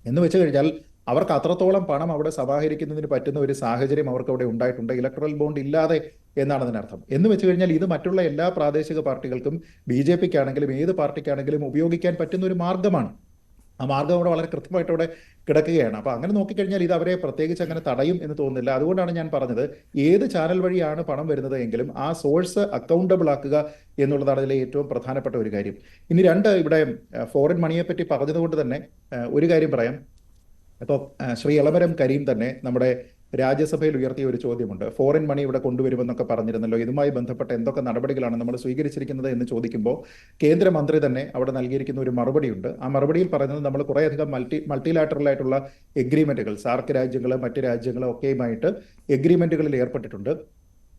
എന്ന് വെച്ച് കഴിഞ്ഞാൽ അവർക്ക് അത്രത്തോളം പണം അവിടെ സമാഹരിക്കുന്നതിന് പറ്റുന്ന ഒരു സാഹചര്യം അവർക്ക് അവിടെ ഉണ്ടായിട്ടുണ്ട്, ഇലക്ട്രൽ ബോണ്ട് ഇല്ലാതെ എന്നാണ് അതിനർത്ഥം. എന്ന് വെച്ച് കഴിഞ്ഞാൽ ഇത് മറ്റുള്ള എല്ലാ പ്രാദേശിക പാർട്ടികൾക്കും BJPക്കാണെങ്കിലും ഏത് പാർട്ടിക്കാണെങ്കിലും ഉപയോഗിക്കാൻ പറ്റുന്ന ഒരു മാർഗമാണ്. ആ മാർഗം അവിടെ വളരെ കൃത്യമായിട്ട് അവിടെ കിടക്കുകയാണ്. അപ്പോൾ അങ്ങനെ നോക്കിക്കഴിഞ്ഞാൽ ഇത് അവരെ പ്രത്യേകിച്ച് അങ്ങനെ തടയും എന്ന് തോന്നുന്നില്ല. അതുകൊണ്ടാണ് ഞാൻ പറഞ്ഞത് ഏത് ചാനൽ വഴിയാണ് പണം വരുന്നത് എങ്കിലും ആ സോഴ്സ് അക്കൗണ്ടബിൾ ആക്കുക എന്നുള്ളതാണ് അതിലെ ഏറ്റവും പ്രധാനപ്പെട്ട ഒരു കാര്യം. ഇനി ഇവിടെ ഫോറിൻ മണിയെ പറ്റി പറഞ്ഞതുകൊണ്ട് തന്നെ ഒരു കാര്യം പറയാം. ഇപ്പോൾ ശ്രീ എളമരം കരീം തന്നെ നമ്മുടെ രാജ്യസഭയിൽ ഉയർത്തിയ ഒരു ചോദ്യമുണ്ട്. ഫോറിൻ മണി ഇവിടെ കൊണ്ടുവരുമെന്നൊക്കെ പറഞ്ഞിരുന്നല്ലോ, ഇതുമായി ബന്ധപ്പെട്ട എന്തൊക്കെ നടപടികളാണ് നമ്മൾ സ്വീകരിച്ചിരിക്കുന്നത് എന്ന് ചോദിക്കുമ്പോൾ കേന്ദ്രമന്ത്രി തന്നെ അവിടെ നൽകിയിരിക്കുന്ന ഒരു മറുപടിയുണ്ട്. ആ മറുപടിയിൽ പറയുന്നത് നമ്മൾ കുറേയധികം മൾട്ടിലാറ്ററൽ ആയിട്ടുള്ള എഗ്രിമെന്റുകൾ സാർക്ക് രാജ്യങ്ങൾ മറ്റ് രാജ്യങ്ങൾ ഒക്കെയുമായിട്ട് എഗ്രിമെന്റുകളിൽ ഏർപ്പെട്ടിട്ടുണ്ട്.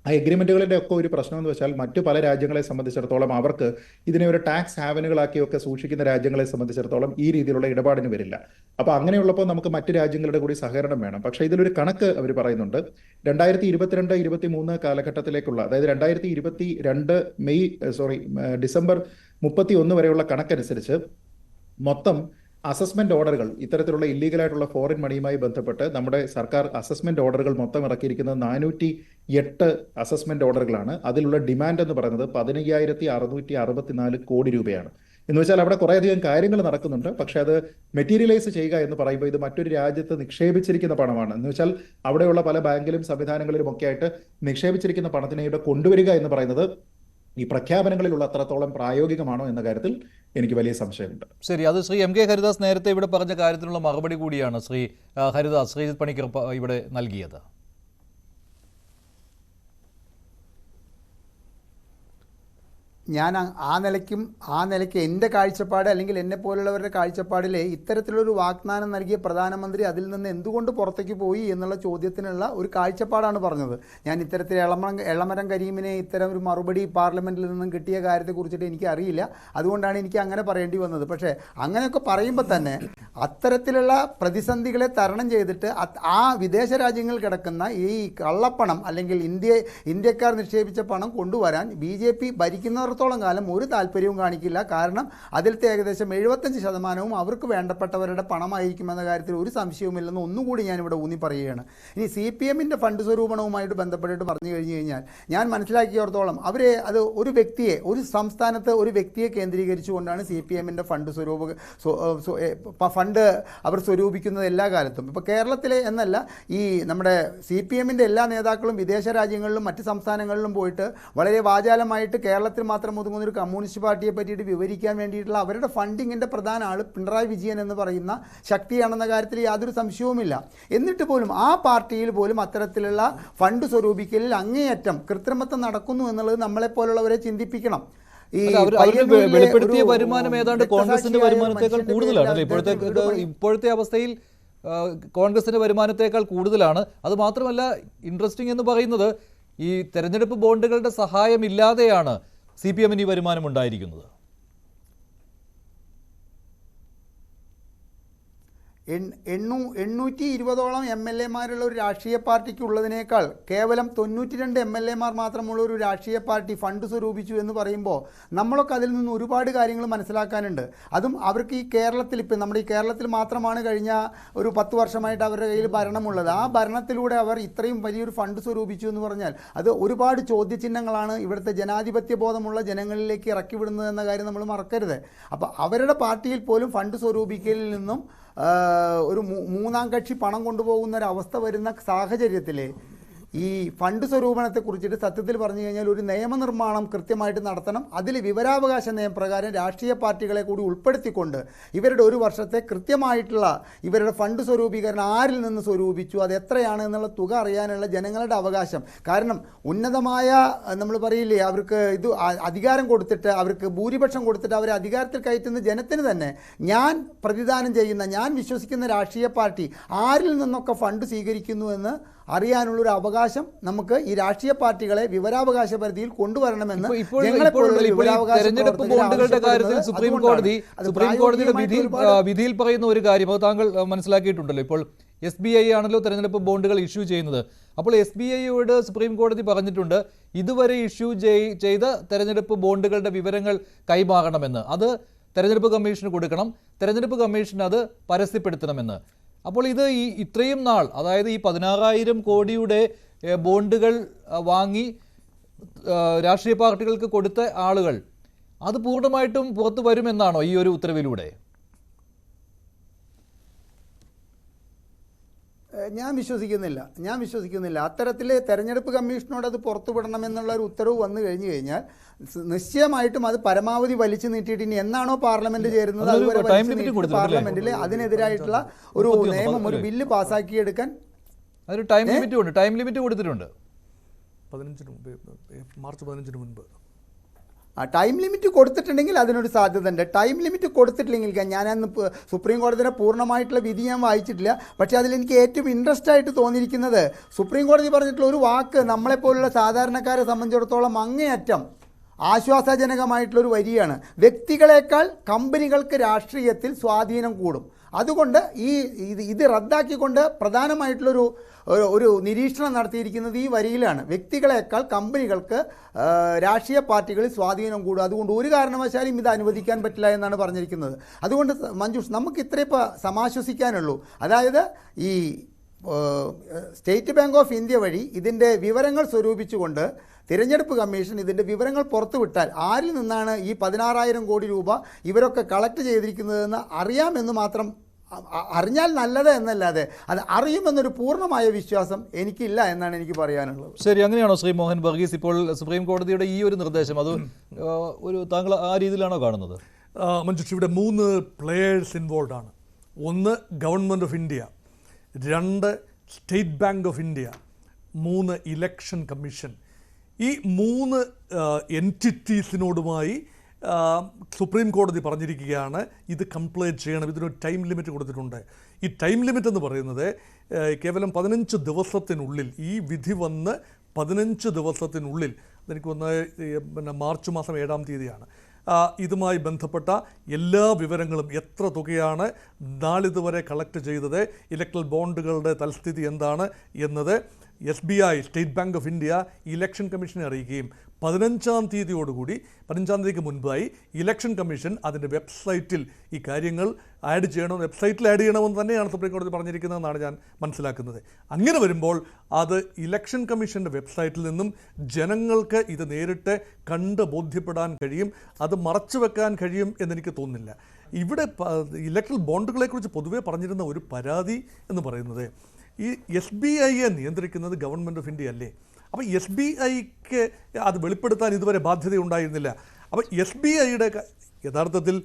ആ എഗ്രിമെന്റുകളുടെ ഒക്കെ ഒരു പ്രശ്നം എന്ന് വെച്ചാൽ മറ്റു പല രാജ്യങ്ങളെ സംബന്ധിച്ചിടത്തോളം അവർക്ക് ഇതിനെ ഒരു ടാക്സ് ഹാവനുകളാക്കിയൊക്കെ സൂക്ഷിക്കുന്ന രാജ്യങ്ങളെ സംബന്ധിച്ചിടത്തോളം ഈ രീതിയിലുള്ള ഇടപാടിന് വരില്ല. അപ്പോൾ അങ്ങനെയുള്ളപ്പോൾ നമുക്ക് മറ്റു രാജ്യങ്ങളുടെ കൂടി സഹകരണം വേണം. പക്ഷേ ഇതിലൊരു കണക്ക് അവർ പറയുന്നുണ്ട്. 2022-23 കാലഘട്ടത്തിലേക്കുള്ള, അതായത് 2022 ഡിസംബർ 31 വരെയുള്ള കണക്കനുസരിച്ച് മൊത്തം അസസ്മെന്റ് ഓർഡറുകൾ ഇത്തരത്തിലുള്ള ഇല്ലീഗലായിട്ടുള്ള ഫോറിൻ മണിയുമായി ബന്ധപ്പെട്ട് നമ്മുടെ സർക്കാർ അസസ്മെന്റ് ഓർഡറുകൾ മൊത്തം ഇറക്കിയിരിക്കുന്നത് 408 അസസ്മെന്റ് ഓർഡറുകളാണ്. അതിലുള്ള ഡിമാൻഡ് എന്ന് പറയുന്നത് 15,664 കോടി രൂപയാണ്. എന്ന് വെച്ചാൽ അവിടെ കുറേയധികം കാര്യങ്ങൾ നടക്കുന്നുണ്ട്. പക്ഷെ അത് മെറ്റീരിയലൈസ് ചെയ്യുക എന്ന് പറയുമ്പോൾ ഇത് മറ്റൊരു രാജ്യത്ത് നിക്ഷേപിച്ചിരിക്കുന്ന പണമാണ്. എന്ന് വെച്ചാൽ അവിടെയുള്ള പല ബാങ്കിലും സംവിധാനങ്ങളിലും ഒക്കെ ആയിട്ട് നിക്ഷേപിച്ചിരിക്കുന്ന പണത്തിനെ ഇവിടെ കൊണ്ടുവരിക എന്ന് പറയുന്നത് ഈ പ്രഖ്യാപനങ്ങളിലുള്ള അത്രത്തോളം പ്രായോഗികമാണോ എന്ന കാര്യത്തിൽ എനിക്ക് വലിയ സംശയമുണ്ട്. ശരി, അത് ശ്രീ MK ഹരിദാസ് നേരത്തെ ഇവിടെ പറഞ്ഞ കാര്യത്തിനുള്ള മറുപടി കൂടിയാണ് ശ്രീ ഹരിദാസ് ശ്രീജിത് പണിക്കർ ഇവിടെ നൽകിയത്. ഞാൻ ആ നിലയ്ക്ക് എൻ്റെ കാഴ്ചപ്പാട് അല്ലെങ്കിൽ എന്നെ പോലുള്ളവരുടെ കാഴ്ചപ്പാടിൽ ഇത്തരത്തിലൊരു വാഗ്ദാനം നൽകിയ പ്രധാനമന്ത്രി അതിൽ നിന്ന് എന്തുകൊണ്ട് പുറത്തേക്ക് പോയി എന്നുള്ള ചോദ്യത്തിനുള്ള ഒരു കാഴ്ചപ്പാടാണ് പറഞ്ഞത്. ഞാൻ ഇത്തരത്തിൽ എളമരം കരീമിനെ ഇത്തരം ഒരു മറുപടി പാർലമെൻറ്റിൽ നിന്നും കിട്ടിയ കാര്യത്തെക്കുറിച്ചിട്ട് എനിക്ക് അറിയില്ല. അതുകൊണ്ടാണ് എനിക്ക് അങ്ങനെ പറയേണ്ടി വന്നത്. പക്ഷേ അങ്ങനെയൊക്കെ പറയുമ്പോൾ തന്നെ അത്തരത്തിലുള്ള പ്രതിസന്ധികളെ തരണം ചെയ്തിട്ട് ആ വിദേശ രാജ്യങ്ങളിൽ കിടക്കുന്ന ഈ കള്ളപ്പണം അല്ലെങ്കിൽ ഇന്ത്യക്കാർ നിക്ഷേപിച്ച പണം കൊണ്ടുവരാൻ BJP ഭരിക്കുന്നവർ കഴിയുന്നിടത്തോളം കാലം ഒരു താല്പര്യവും കാണിക്കില്ല. കാരണം അതിലത്തെ ഏകദേശം 75% അവർക്ക് വേണ്ടപ്പെട്ടവരുടെ പണമായിരിക്കുമെന്ന കാര്യത്തിൽ ഒരു സംശയവുമില്ലെന്ന് ഒന്നുകൂടി ഞാനിവിടെ ഊന്നി പറയുകയാണ്. ഇനി CPM-ന്റെ ഫണ്ട് സ്വരൂപണവുമായിട്ട് ബന്ധപ്പെട്ടിട്ട് പറഞ്ഞു കഴിഞ്ഞു കഴിഞ്ഞാൽ ഞാൻ മനസ്സിലാക്കിയിടത്തോളം അത് ഒരു വ്യക്തിയെ, ഒരു സംസ്ഥാനത്ത് ഒരു വ്യക്തിയെ കേന്ദ്രീകരിച്ചുകൊണ്ടാണ് CPM-ന്റെ ഫണ്ട് അവർ സ്വരൂപിക്കുന്നത് എല്ലാ കാലത്തും. ഇപ്പോൾ കേരളത്തിലെ എന്നല്ല, ഈ നമ്മുടെ CPM-ന്റെ എല്ലാ നേതാക്കളും വിദേശ രാജ്യങ്ങളിലും മറ്റ് സംസ്ഥാനങ്ങളിലും പോയിട്ട് വളരെ വാചാലമായിട്ട് കേരളത്തിൽ മാത്രം ഒതുങ്ങുന്ന ഒരു കമ്മ്യൂണിസ്റ്റ് പാർട്ടിയെ പറ്റിയിട്ട് വിവരിക്കാൻ വേണ്ടിയിട്ടുള്ള അവരുടെ ഫണ്ടിങ്ങിൻ്റെ പ്രധാന ആൾ പിണറായി വിജയൻ എന്ന് പറയുന്ന ശക്തിയാണെന്ന കാര്യത്തിൽ യാതൊരു സംശയവുമില്ല. എന്നിട്ട് പോലും ആ പാർട്ടിയിൽ പോലും അത്തരത്തിലുള്ള ഫണ്ട് സ്വരൂപിക്കലിൽ അങ്ങേയറ്റം കൃത്രിമത്വം നടക്കുന്നു എന്നുള്ളത് നമ്മളെപ്പോലുള്ളവരെ ചിന്തിപ്പിക്കണം. വെളിപ്പെടുത്തിയ വരുമാനം ഏതാണ്ട് കോൺഗ്രസിന്റെ വരുമാനത്തെക്കാൾ കൂടുതലാണ്. ഇപ്പോഴത്തെ അവസ്ഥയിൽ കോൺഗ്രസിന്റെ വരുമാനത്തേക്കാൾ കൂടുതലാണ്. അത് മാത്രമല്ല, ഇൻട്രസ്റ്റിംഗ് എന്ന് പറയുന്നത് ഈ തെരഞ്ഞെടുപ്പ് ബോണ്ടുകളുടെ സഹായമില്ലാതെയാണ് CPM-ന് ഈ വരുമാനം ഉണ്ടായിരിക്കുന്നത്. 820ഓളം MLA-മാരുള്ള ഒരു രാഷ്ട്രീയ പാർട്ടിക്ക് ഉള്ളതിനേക്കാൾ കേവലം 92 MLA-മാർ മാത്രമുള്ള ഒരു രാഷ്ട്രീയ പാർട്ടി ഫണ്ട് സ്വരൂപിച്ചു എന്ന് പറയുമ്പോൾ നമ്മളൊക്കെ അതിൽ നിന്ന് ഒരുപാട് കാര്യങ്ങൾ മനസ്സിലാക്കാനുണ്ട്. അതും അവർക്ക് ഈ കേരളത്തിൽ, ഇപ്പം നമ്മുടെ ഈ കേരളത്തിൽ മാത്രമാണ് കഴിഞ്ഞ ഒരു 10 വർഷമായിട്ട് അവരുടെ കയ്യിൽ ഭരണമുള്ളത്. ആ ഭരണത്തിലൂടെ അവർ ഇത്രയും വലിയൊരു ഫണ്ട് സ്വരൂപിച്ചു എന്ന് പറഞ്ഞാൽ അത് ഒരുപാട് ചോദ്യചിഹ്നങ്ങളാണ് ഇവിടുത്തെ ജനാധിപത്യ ബോധമുള്ള ജനങ്ങളിലേക്ക് ഇറക്കി വിടുന്നത് എന്ന കാര്യം നമ്മൾ മറക്കരുത്. അപ്പോൾ അവരുടെ പാർട്ടിയിൽ പോലും ഫണ്ട് സ്വരൂപിക്കലിൽ നിന്നും ഒരു മൂന്നാം കക്ഷി പണം കൊണ്ടുപോകുന്ന ഒരവസ്ഥ വരുന്ന സാഹചര്യത്തിൽ ഈ ഫണ്ട് സ്വരൂപണത്തെക്കുറിച്ചിട്ട് സത്യത്തിൽ പറഞ്ഞു കഴിഞ്ഞാൽ ഒരു നിയമനിർമ്മാണം കൃത്യമായിട്ട് നടത്തണം. അതിൽ വിവരാവകാശ നിയമപ്രകാരം രാഷ്ട്രീയ പാർട്ടികളെ കൂടി ഉൾപ്പെടുത്തിക്കൊണ്ട് ഇവരുടെ ഒരു വർഷത്തെ കൃത്യമായിട്ടുള്ള ഇവരുടെ ഫണ്ട് സ്വരൂപീകരണം ആരിൽ നിന്ന് സ്വരൂപിച്ചു, അത് എത്രയാണ് എന്നുള്ള തുക അറിയാനുള്ള ജനങ്ങളുടെ അവകാശം. കാരണം ഉന്നതമായ നമ്മൾ പറയില്ലേ, അവർക്ക് ഇത് അധികാരം കൊടുത്തിട്ട്, അവർക്ക് ഭൂരിപക്ഷം കൊടുത്തിട്ട് അവരെ അധികാരത്തിൽ കയറ്റുന്ന ജനത്തിന് തന്നെ ഞാൻ പ്രതിദാനം ചെയ്യുന്ന, ഞാൻ വിശ്വസിക്കുന്ന രാഷ്ട്രീയ പാർട്ടി ആരിൽ നിന്നൊക്കെ ഫണ്ട് സ്വീകരിക്കുന്നു എന്ന് അറിയാനുള്ളൊരു അവകാശം നമുക്ക് ഈ രാഷ്ട്രീയ പാർട്ടികളെ വിവരാവകാശ പരിധിയിൽ കൊണ്ടുവരണമെന്ന് തെരഞ്ഞെടുപ്പ് ബോണ്ടുകളുടെ കാര്യത്തിൽ സുപ്രീം കോടതിയുടെ വിധിയിൽ പറയുന്ന ഒരു കാര്യം അത് താങ്കൾ മനസ്സിലാക്കിയിട്ടുണ്ടല്ലോ. ഇപ്പോൾ SBI ആണല്ലോ തെരഞ്ഞെടുപ്പ് ബോണ്ടുകൾ ഇഷ്യൂ ചെയ്യുന്നത്. അപ്പോൾ SBIയോട് സുപ്രീം കോടതി പറഞ്ഞിട്ടുണ്ട് ഇതുവരെ ഇഷ്യൂ ചെയ്ത തെരഞ്ഞെടുപ്പ് ബോണ്ടുകളുടെ വിവരങ്ങൾ കൈമാറണമെന്ന്. അത് തെരഞ്ഞെടുപ്പ് കമ്മീഷന് കൊടുക്കണം, തെരഞ്ഞെടുപ്പ് കമ്മീഷൻ അത് പരസ്യപ്പെടുത്തണമെന്ന്. അപ്പോൾ ഇത് ഇത്രയും നാൾ, അതായത് ഈ 16,000 കോടിയുടെ ബോണ്ടുകൾ വാങ്ങി രാഷ്ട്രീയ പാർട്ടികൾക്ക് കൊടുത്ത ആളുകൾ അത് പൂർണ്ണമായിട്ടും പുറത്തു വരുമെന്നാണോ ഈ ഒരു ഉത്തരവിലൂടെ? ഞാൻ വിശ്വസിക്കുന്നില്ല. അത്തരത്തിൽ തെരഞ്ഞെടുപ്പ് കമ്മീഷനോട് അത് പുറത്തുവിടണമെന്നുള്ള ഒരു ഉത്തരവ് വന്നു കഴിഞ്ഞു കഴിഞ്ഞാൽ നിശ്ചയമായിട്ടും അത് പരമാവധി വലിച്ചു നീട്ടിയിട്ട് ഇനി എന്നാണോ പാർലമെന്റ് ചേരുന്നത് അതുവരെ പാർലമെന്റിൽ അതിനെതിരായിട്ടുള്ള ഒരു നിയമം, ഒരു ബില്ല് പാസ്സാക്കിയെടുക്കാൻ ഒരു ടൈം ലിമിറ്റ് കൊടുത്തിട്ടുണ്ട്. മാർച്ച് 15 മുൻപ് ടൈം ലിമിറ്റ് കൊടുത്തിട്ടുണ്ടെങ്കിൽ അതിനൊരു സാധ്യത ഉണ്ട്. ടൈം ലിമിറ്റ് കൊടുത്തിട്ടില്ലെങ്കിൽ, ഞാനന്ന് സുപ്രീം കോടതിയുടെ പൂർണ്ണമായിട്ടുള്ള വിധി ഞാൻ വായിച്ചിട്ടില്ല, പക്ഷേ അതിലെനിക്ക് ഏറ്റവും ഇൻട്രസ്റ്റ് ആയിട്ട് തോന്നിയിരിക്കുന്നത് സുപ്രീം കോടതി പറഞ്ഞിട്ടുള്ള ഒരു വാക്ക് നമ്മളെപ്പോലുള്ള സാധാരണക്കാരെ സംബന്ധിച്ചിടത്തോളം അങ്ങേയറ്റം ആശ്വാസജനകമായിട്ടുള്ളൊരു വരിയാണ്. വ്യക്തികളെക്കാൾ കമ്പനികൾക്ക് രാഷ്ട്രീയത്തിൽ സ്വാധീനം കൂടും. അതുകൊണ്ട് ഇത് റദ്ദാക്കിക്കൊണ്ട് പ്രധാനമായിട്ടുള്ളൊരു നിരീക്ഷണം നടത്തിയിരിക്കുന്നത് ഈ വരിയിലാണ്. വ്യക്തികളെക്കാൾ കമ്പനികൾക്ക് രാഷ്ട്രീയ പാർട്ടികളിൽ സ്വാധീനം കൂടും, അതുകൊണ്ട് ഒരു കാരണവശാലും ഇത് അനുവദിക്കാൻ പറ്റില്ല എന്നാണ് പറഞ്ഞിരിക്കുന്നത്. അതുകൊണ്ട് മഞ്ജുഷ്, നമുക്ക് ഇത്രേ ഇപ്പോൾ സമാശ്വസിക്കാനുള്ളൂ. അതായത് ഈ സ്റ്റേറ്റ് ബാങ്ക് ഓഫ് ഇന്ത്യ വഴി ഇതിൻ്റെ വിവരങ്ങൾ സ്വരൂപിച്ചുകൊണ്ട് തിരഞ്ഞെടുപ്പ് കമ്മീഷൻ ഇതിൻ്റെ വിവരങ്ങൾ പുറത്തുവിട്ടാൽ ആരിൽ നിന്നാണ് ഈ 16,000 കോടി രൂപ ഇവരൊക്കെ കളക്ട് ചെയ്തിരിക്കുന്നതെന്ന് അറിയാമെന്ന് മാത്രം, അറിഞ്ഞാൽ നല്ലത് എന്നല്ലാതെ അത് അറിയുമെന്നൊരു പൂർണ്ണമായ വിശ്വാസം എനിക്കില്ല എന്നാണ് എനിക്ക് പറയാനുള്ളത്. ശരി, അങ്ങനെയാണോ ശ്രീ മോഹൻ വർഗീസ്? ഇപ്പോൾ സുപ്രീം കോടതിയുടെ ഈ ഒരു നിർദ്ദേശം അത് താങ്കൾ ആ രീതിയിലാണോ കാണുന്നത്? മഞ്ജുഷ്, ഇവിടെ 3 പ്ലേയേഴ്സ് ഇൻവോൾവ് ആണ്. 1 government of India, 2 state bank of India, 3 election commission. ഈ 3 എൻറ്റിറ്റീസിനോടുമായി സുപ്രീം കോടതി പറഞ്ഞിരിക്കുകയാണ് ഇത് കംപ്ലീറ്റ് ചെയ്യണം, ഇതിനൊരു ടൈം ലിമിറ്റ് കൊടുത്തിട്ടുണ്ട്. ഈ ടൈം ലിമിറ്റ് എന്ന് പറയുന്നത് കേവലം 15 ദിവസത്തിനുള്ളിൽ, ഈ വിധി വന്ന് 15 ദിവസത്തിനുള്ളിൽ, അതെനിക്ക് വന്ന മാർച്ച് മാസം 7-ാം തീയതിയാണ്, ഇതുമായി ബന്ധപ്പെട്ട എല്ലാ വിവരങ്ങളും, എത്ര തുകയാണ് നാളിതുവരെ കളക്ട് ചെയ്തത്, ഇലക്ട്രൽ ബോണ്ടുകളുടെ തൽസ്ഥിതി എന്താണ് എന്നത്, SBI state bank of India election കമ്മീഷനെ അറിയിക്കുകയും 15-ാം തീയതിക്ക് മുൻപായി ഇലക്ഷൻ കമ്മീഷൻ അതിൻ്റെ വെബ്സൈറ്റിൽ ഈ കാര്യങ്ങൾ വെബ്സൈറ്റിൽ ആഡ് ചെയ്യണമെന്ന് തന്നെയാണ് സുപ്രീം കോടതി പറഞ്ഞിരിക്കുന്നതെന്നാണ് ഞാൻ മനസ്സിലാക്കുന്നത്. അങ്ങനെ വരുമ്പോൾ അത് ഇലക്ഷൻ കമ്മീഷൻ്റെ വെബ്സൈറ്റിൽ നിന്നും ജനങ്ങൾക്ക് ഇത് നേരിട്ട് കണ്ട് ബോധ്യപ്പെടാൻ കഴിയും. അത് മറച്ചു വെക്കാൻ കഴിയും എന്നെനിക്ക് തോന്നുന്നില്ല. ഇവിടെ ഇലക്ട്രൽ ബോണ്ടുകളെക്കുറിച്ച് പൊതുവെ പറഞ്ഞിരുന്ന ഒരു പരാതി എന്ന് പറയുന്നത് ഈ SBIയെ നിയന്ത്രിക്കുന്നത് ഗവൺമെൻറ് ഓഫ് ഇന്ത്യ അല്ലേ? അപ്പോൾ SBIക്ക് അത് വെളിപ്പെടുത്താൻ ഇതുവരെ ബാധ്യതയുണ്ടായിരുന്നില്ല. അപ്പോൾ SBIയുടെ യഥാർത്ഥത്തിൽ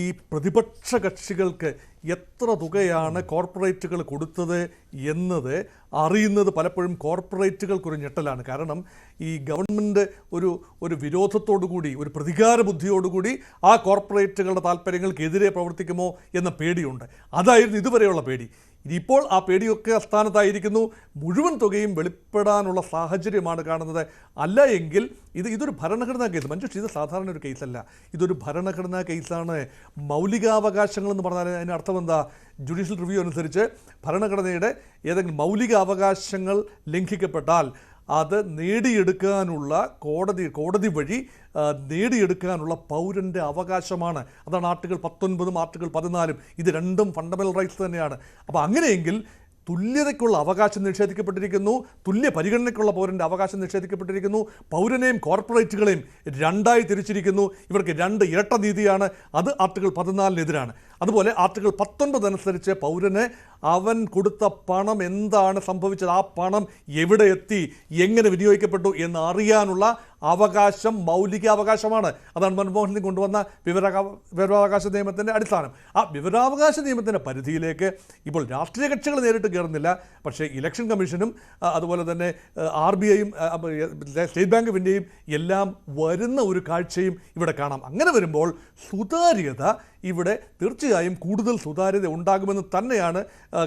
ഈ പ്രതിപക്ഷ കക്ഷികൾക്ക് എത്ര തുകയാണ് കോർപ്പറേറ്റുകൾ കൊടുത്തത് എന്നത് അറിയുന്നത് പലപ്പോഴും കോർപ്പറേറ്റുകൾക്കൊരു ഞെട്ടലാണ്. കാരണം ഈ ഗവൺമെൻറ് ഒരു വിരോധത്തോടുകൂടി, ഒരു പ്രതികാര ബുദ്ധിയോടുകൂടി ആ കോർപ്പറേറ്റുകളുടെ താല്പര്യങ്ങൾക്കെതിരെ പ്രവർത്തിക്കുമോ എന്ന പേടിയുണ്ട്. അതായിരുന്നു ഇതുവരെയുള്ള പേടി. ഇനിയിപ്പോൾ ആ പേടിയൊക്കെ അസ്ഥാനത്തായിരിക്കുന്നു. മുഴുവൻ തുകയും വെളിപ്പെടാനുള്ള സാഹചര്യമാണ് കാണുന്നത്. അല്ല എങ്കിൽ ഇതൊരു ഭരണഘടനാ കേസ്. മഞ്ജുഷ്, ഇത് സാധാരണ ഒരു കേസല്ല, ഇതൊരു ഭരണഘടനാ കേസാണ്. മൗലികാവകാശങ്ങളെന്ന് പറഞ്ഞാൽ അതിന് അർത്ഥം എന്താ? ജുഡീഷ്യൽ റിവ്യൂ അനുസരിച്ച് ഭരണഘടനയുടെ ഏതെങ്കിലും മൗലിക അവകാശങ്ങൾ ലംഘിക്കപ്പെട്ടാൽ അത് നേടിയെടുക്കാനുള്ള കോടതി വഴി നേടിയെടുക്കാനുള്ള പൗരൻ്റെ അവകാശമാണ്. അതാണ് ആർട്ടിക്കിൾ 19 ആർട്ടിക്കിൾ 14. ഇത് രണ്ടും ഫണ്ടമെൻ്റൽ റൈറ്റ്സ് തന്നെയാണ്. അപ്പോൾ അങ്ങനെയെങ്കിൽ തുല്യതയ്ക്കുള്ള അവകാശം നിഷേധിക്കപ്പെട്ടിരിക്കുന്നു, തുല്യ പരിഗണനയ്ക്കുള്ള പൗരൻ്റെ അവകാശം നിഷേധിക്കപ്പെട്ടിരിക്കുന്നു. പൗരനെയും കോർപ്പറേറ്റുകളെയും രണ്ടായി തിരിച്ചിരിക്കുന്നു. ഇവർക്ക് രണ്ട് ഇരട്ട നീതിയാണ്. അത് ആർട്ടിക്കിൾ 14-നെതിരാണ്. അതുപോലെ ആർട്ടിക്കിൾ 19 അനുസരിച്ച് പൗരന് അവൻ കൊടുത്ത പണം എന്താണ് സംഭവിച്ചത്, ആ പണം എവിടെ എത്തി, എങ്ങനെ വിനിയോഗിക്കപ്പെട്ടു എന്ന് അറിയാനുള്ള അവകാശം മൗലിക അവകാശമാണ്. അതാണ് മൻമോഹൻ സിംഗ് കൊണ്ടുവന്ന വിവരാവകാശ നിയമത്തിൻ്റെ അടിസ്ഥാനം. ആ വിവരാവകാശ നിയമത്തിൻ്റെ പരിധിയിലേക്ക് ഇപ്പോൾ രാഷ്ട്രീയ കക്ഷികൾ നേരിട്ട് കയറുന്നില്ല. പക്ഷേ ഇലക്ഷൻ കമ്മീഷനും അതുപോലെ തന്നെ RBIയും സ്റ്റേറ്റ് ബാങ്ക് ഓഫ് ഇന്ത്യയും എല്ലാം വരുന്ന ഒരു കാഴ്ചയും ഇവിടെ കാണാം. അങ്ങനെ വരുമ്പോൾ സുതാര്യത ഇവിടെ തീർച്ചയായും കൂടുതൽ സുതാര്യത ഉണ്ടാകുമെന്ന് തന്നെയാണ്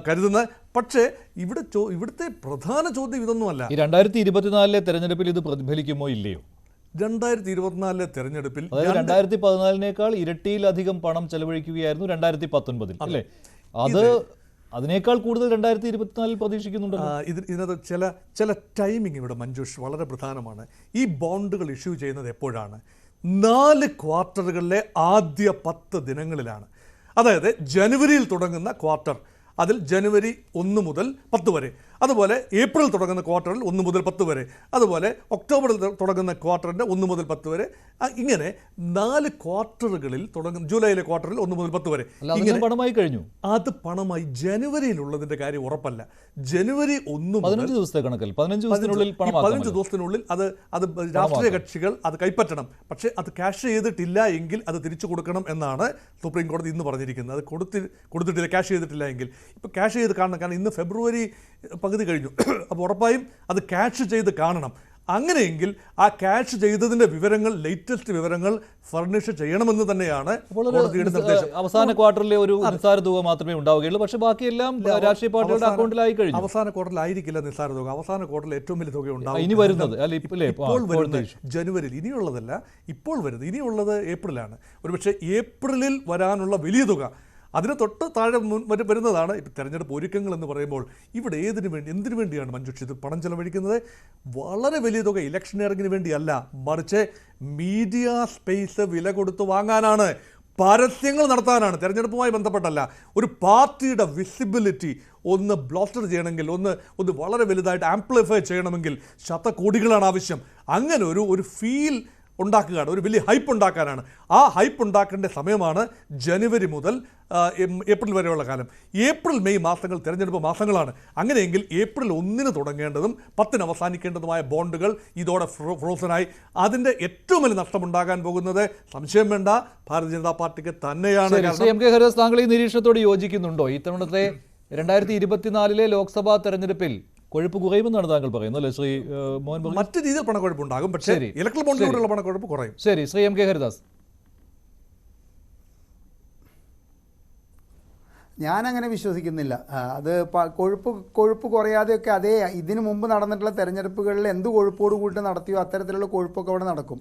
കരുതുന്നത്. പക്ഷേ ഇവിടുത്തെ പ്രധാന ചോദ്യം ഇതൊന്നുമല്ല. 2024 തെരഞ്ഞെടുപ്പിൽ ഇത് പ്രതിഫലിക്കുമോ ഇല്ലയോ? 2024 തെരഞ്ഞെടുപ്പിൽ 2014 ഇരട്ടിയിലധികം പണം ചെലവഴിക്കുകയായിരുന്നു 2019 അല്ലേ? അതിനേക്കാൾ കൂടുതൽ 2024 പ്രതീക്ഷിക്കുന്നുണ്ടല്ലോ. ഇതിനകത്ത് ചില ടൈമിംഗ് ഇവിടെ മഞ്ജുഷ് വളരെ പ്രധാനമാണ്. ഈ ബോണ്ടുകൾ ഇഷ്യൂ ചെയ്യുന്നത് എപ്പോഴാണ്? 4 ക്വാർട്ടറുകളിലെ ആദ്യ 10 ദിനങ്ങളിലാണ്. അതായത് ജനുവരിയിൽ തുടങ്ങുന്ന ക്വാർട്ടർ, അതിൽ ജനുവരി 1 മുതൽ 10 വരെ, അതുപോലെ ഏപ്രിൽ തുടങ്ങുന്ന ക്വാർട്ടറിൽ 1 മുതൽ 10 വരെ, അതുപോലെ ഒക്ടോബറിൽ തുടങ്ങുന്ന ക്വാർട്ടറിൻ്റെ 1 മുതൽ 10 വരെ, ഇങ്ങനെ 4 ക്വാർട്ടറുകളിൽ തുടങ്ങുന്ന ജൂലൈയിലെ ക്വാർട്ടറിൽ 1 മുതൽ 10 വരെ ഇങ്ങനെ പണമായി കഴിഞ്ഞു. അത് പണമായി ജനുവരിയിലുള്ളതിൻ്റെ കാര്യം ഉറപ്പല്ല. ജനുവരി 1 മുതൽ 15 ദിവസത്തെ കണക്കിൽ 15 ദിവസത്തിനുള്ളിൽ അത് രാഷ്ട്രീയ കക്ഷികൾ അത് കൈപ്പറ്റണം. പക്ഷേ അത് ക്യാഷ് ചെയ്തിട്ടില്ല എങ്കിൽ അത് തിരിച്ചു കൊടുക്കണം എന്നാണ് സുപ്രീം കോടതി ഇന്ന് പറഞ്ഞിരിക്കുന്നത്. അത് കൊടുത്തിട്ടില്ല, ക്യാഷ് ചെയ്തിട്ടില്ല എങ്കിൽ. ഇപ്പോൾ ക്യാഷ് ചെയ്ത് കാണണം. കാരണം ഇന്ന് ഫെബ്രുവരി പകുതി കഴിഞ്ഞു. അപ്പോൾ ഉറപ്പായും അത് ക്യാഷ് ചെയ്ത് കാണണം. അങ്ങനെയെങ്കിൽ ആ ക്യാഷ് ചെയ്തതിൻ്റെ വിവരങ്ങൾ, ലേറ്റസ്റ്റ് വിവരങ്ങൾ ഫർണിഷ് ചെയ്യണമെന്ന് തന്നെയാണ് കോടതിയുടെ നിർദ്ദേശം. അവസാന ക്വാർട്ടറിലെ ഒരു നിസ്സാര തുക മാത്രമേ ഉണ്ടാവുകയുള്ളൂ. പക്ഷേ ബാക്കിയെല്ലാം രാഷ്ട്രീയ പാർട്ടികളുടെ അക്കൗണ്ടിലായി കഴിഞ്ഞു. അവസാന ക്വാർട്ടറിലായിരിക്കില്ല നിസ്സാര തുക. അവസാന ക്വാർട്ടറിൽ ഏറ്റവും വലിയ തുക ഉണ്ടാവും. ഇനി വരുന്നത് ഇപ്പോൾ വരുന്നത് ജനുവരിയിൽ, ഇനിയുള്ളതല്ല. ഇപ്പോൾ വരുന്നത്, ഇനിയുള്ളത് ഏപ്രിലാണ്. ഒരുപക്ഷെ ഏപ്രിലിൽ വരാനുള്ള വലിയ തുക അതിന് തൊട്ട് താഴെ വരുന്നതാണ് ഇപ്പോൾ തെരഞ്ഞെടുപ്പ് ഒരുക്കങ്ങൾ എന്ന് പറയുമ്പോൾ. ഇവിടെ എന്തിനു വേണ്ടിയാണ് മഞ്ജുഷ് ഇത് പണം ചെലവഴിക്കുന്നത്? വളരെ വലിയ തുക ഇലക്ഷനിയറിങ്ങിന് വേണ്ടിയല്ല, മറിച്ച് മീഡിയ സ്പേസ് വില കൊടുത്ത് വാങ്ങാനാണ്, പരസ്യങ്ങൾ നടത്താനാണ്, തെരഞ്ഞെടുപ്പുമായി ബന്ധപ്പെട്ടല്ല. ഒരു പാർട്ടിയുടെ വിസിബിലിറ്റി ഒന്ന് ബ്ലോസ്റ്റർ ചെയ്യണമെങ്കിൽ, ഒന്ന് വളരെ വലുതായിട്ട് ആംപ്ലിഫൈ ചെയ്യണമെങ്കിൽ ശതകോടികളാണ് ആവശ്യം. അങ്ങനെ ഒരു ഫീൽ ഉണ്ടാക്കുകയാണ്, ഒരു വലിയ ഹൈപ്പ് ഉണ്ടാക്കാനാണ്. ആ ഹൈപ്പ് ഉണ്ടാക്കേണ്ട സമയമാണ് ജനുവരി മുതൽ ഏപ്രിൽ വരെയുള്ള കാലം. ഏപ്രിൽ മെയ് മാസങ്ങൾ തെരഞ്ഞെടുപ്പ് മാസങ്ങളാണ്. അങ്ങനെയെങ്കിൽ ഏപ്രിൽ 1 അവസാനിക്കേണ്ടതും 10 അവസാനിക്കേണ്ടതുമായ ബോണ്ടുകൾ ഇതോടെ ഫ്രോസനായി. അതിൻ്റെ ഏറ്റവും വലിയ നഷ്ടമുണ്ടാകാൻ പോകുന്നത് സംശയം വേണ്ട ഭാരതീയ ജനതാ പാർട്ടിക്ക് തന്നെയാണ്. എം കെ ഹരിദാസ്, താങ്കൾ ഈ നിരീക്ഷണത്തോട് യോജിക്കുന്നുണ്ടോ? ഇത്തവണത്തെ 2024 ലോക്സഭാ തെരഞ്ഞെടുപ്പിൽ കൊഴുപ്പ് കുറയുമെന്നാണ് താങ്കൾ പറയുന്നത് അല്ലേ ശ്രീ മോഹൻ? മറ്റു രീതിയിൽ പണക്കൊഴുപ്പുണ്ടാകും, പക്ഷേ ഇലക്ട്രൽ ബോണ്ടിലൂടെയുള്ള പണക്കൊഴുപ്പ് കുറയും. ശരി, ശ്രീ എം കെ ഹരിദാസ്. ഞാനങ്ങനെ വിശ്വസിക്കുന്നില്ല. അത് കൊഴുപ്പ് കുറയാതെയൊക്കെ അതേ ഇതിനു മുമ്പ് നടന്നിട്ടുള്ള തെരഞ്ഞെടുപ്പുകളിൽ എന്ത് കൊഴുപ്പോട് കൂട്ടി നടത്തിയോ അത്തരത്തിലുള്ള കൊഴുപ്പൊക്കെ അവിടെ നടക്കും.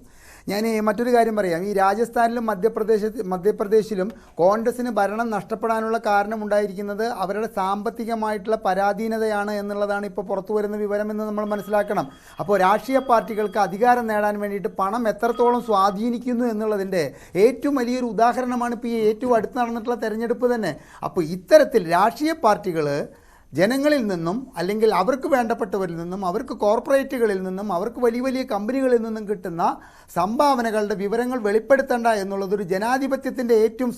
ഞാൻ മറ്റൊരു കാര്യം പറയാം. ഈ രാജസ്ഥാനിലും മധ്യപ്രദേശിലും കോൺഗ്രസിന് ഭരണം നഷ്ടപ്പെടാനുള്ള കാരണമുണ്ടായിരിക്കുന്നത് അവരുടെ സാമ്പത്തികമായിട്ടുള്ള പരാധീനതയാണ് എന്നുള്ളതാണ് ഇപ്പോൾ പുറത്തു വരുന്ന വിവരമെന്ന് നമ്മൾ മനസ്സിലാക്കണം. അപ്പോൾ രാഷ്ട്രീയ പാർട്ടികൾക്ക് അധികാരം നേടാൻ വേണ്ടിയിട്ട് പണം എത്രത്തോളം സ്വാധീനിക്കുന്നു എന്നുള്ളതിൻ്റെ ഏറ്റവും വലിയൊരു ഉദാഹരണമാണ് ഇപ്പോൾ ഈ ഏറ്റവും അടുത്ത് നടന്നിട്ടുള്ള തെരഞ്ഞെടുപ്പ് തന്നെ. അപ്പോൾ ഇത്തരത്തിൽ രാഷ്ട്രീയ പാർട്ടികൾ ജനങ്ങളിൽ നിന്നും അല്ലെങ്കിൽ അവർക്ക് വേണ്ടപ്പെട്ടവരിൽ നിന്നും അവർക്ക് കോർപ്പറേറ്റുകളിൽ നിന്നും അവർക്ക് വലിയ വലിയ കമ്പനികളിൽ നിന്നും കിട്ടുന്ന സംഭാവനകളുടെ വിവരങ്ങൾ വെളിപ്പെടുത്തേണ്ട എന്നുള്ളതൊരു ജനാധിപത്യത്തിൻ്റെ ഏറ്റവും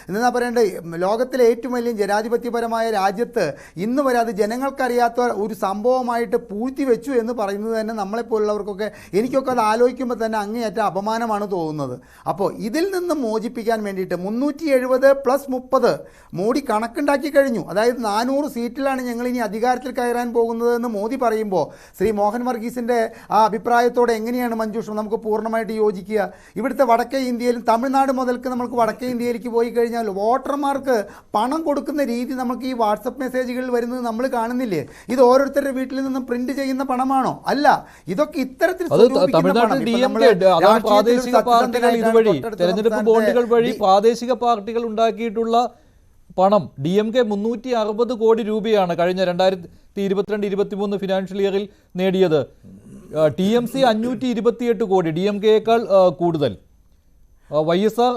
എന്താ പറയേണ്ടത്, ലോകത്തിലെ ഏറ്റവും വലിയ ജനാധിപത്യപരമായ രാജ്യത്ത് ഇന്ന് വരെ അത് ജനങ്ങൾക്കറിയാത്ത ഒരു സംഭവമായിട്ട് പൂഴ്ത്തിവെച്ചു എന്ന് പറയുന്നത് തന്നെ നമ്മളെപ്പോലുള്ളവർക്കൊക്കെ എനിക്കൊക്കെ അത് ആലോചിക്കുമ്പോൾ തന്നെ അങ്ങേയറ്റ അപമാനമാണ് തോന്നുന്നത്. അപ്പോൾ ഇതിൽ നിന്ന് മോചിപ്പിക്കാൻ വേണ്ടിയിട്ട് 370+30 മോഡി കണക്കുണ്ടാക്കി കഴിഞ്ഞു. അതായത് 400 സീറ്റിലാണ് ഞങ്ങൾ ഇനി അധികാരത്തിൽ കയറാൻ പോകുന്നതെന്ന് മോദി പറയുമ്പോൾ ശ്രീ മോഹൻ വർഗീസിൻ്റെ ആ അഭിപ്രായത്തോടെ എങ്ങനെയാണ് മഞ്ജുഷ നമുക്ക് പൂർണ്ണമായിട്ട് യോജിക്കുക? ഇവിടുത്തെ വടക്കേ ഇന്ത്യയിലും തമിഴ്നാട് മുതൽക്ക് നമുക്ക് വടക്കേ ഇന്ത്യയിലേക്ക് പോയി കഴിഞ്ഞാൽ വോട്ടർമാർക്ക് പണം കൊടുക്കുന്ന രീതി നമുക്ക് ഈ വാട്സപ്പ് മെസ്സേജുകളിൽ വരുന്നത് നമ്മൾ കാണുന്നില്ലേ? ഇത് ഓരോരുത്തരുടെ വീട്ടിൽ നിന്നും പ്രിന്റ് ചെയ്യുന്ന പണമാണോ? അല്ല, ഇതൊക്കെ ഇത്തരത്തിൽ തെരഞ്ഞെടുപ്പ് ബോണ്ടുകൾ വഴി പ്രാദേശിക പാർട്ടികൾ ഉണ്ടാക്കിയിട്ടുള്ള പണം DMK 360 കോടി രൂപയാണ് കഴിഞ്ഞ 2022-23 ഫിനാൻഷ്യൽ ഇയറിൽ നേടിയത്. TMC 528 കോടി, DMKയേക്കാൾ കൂടുതൽ. YSR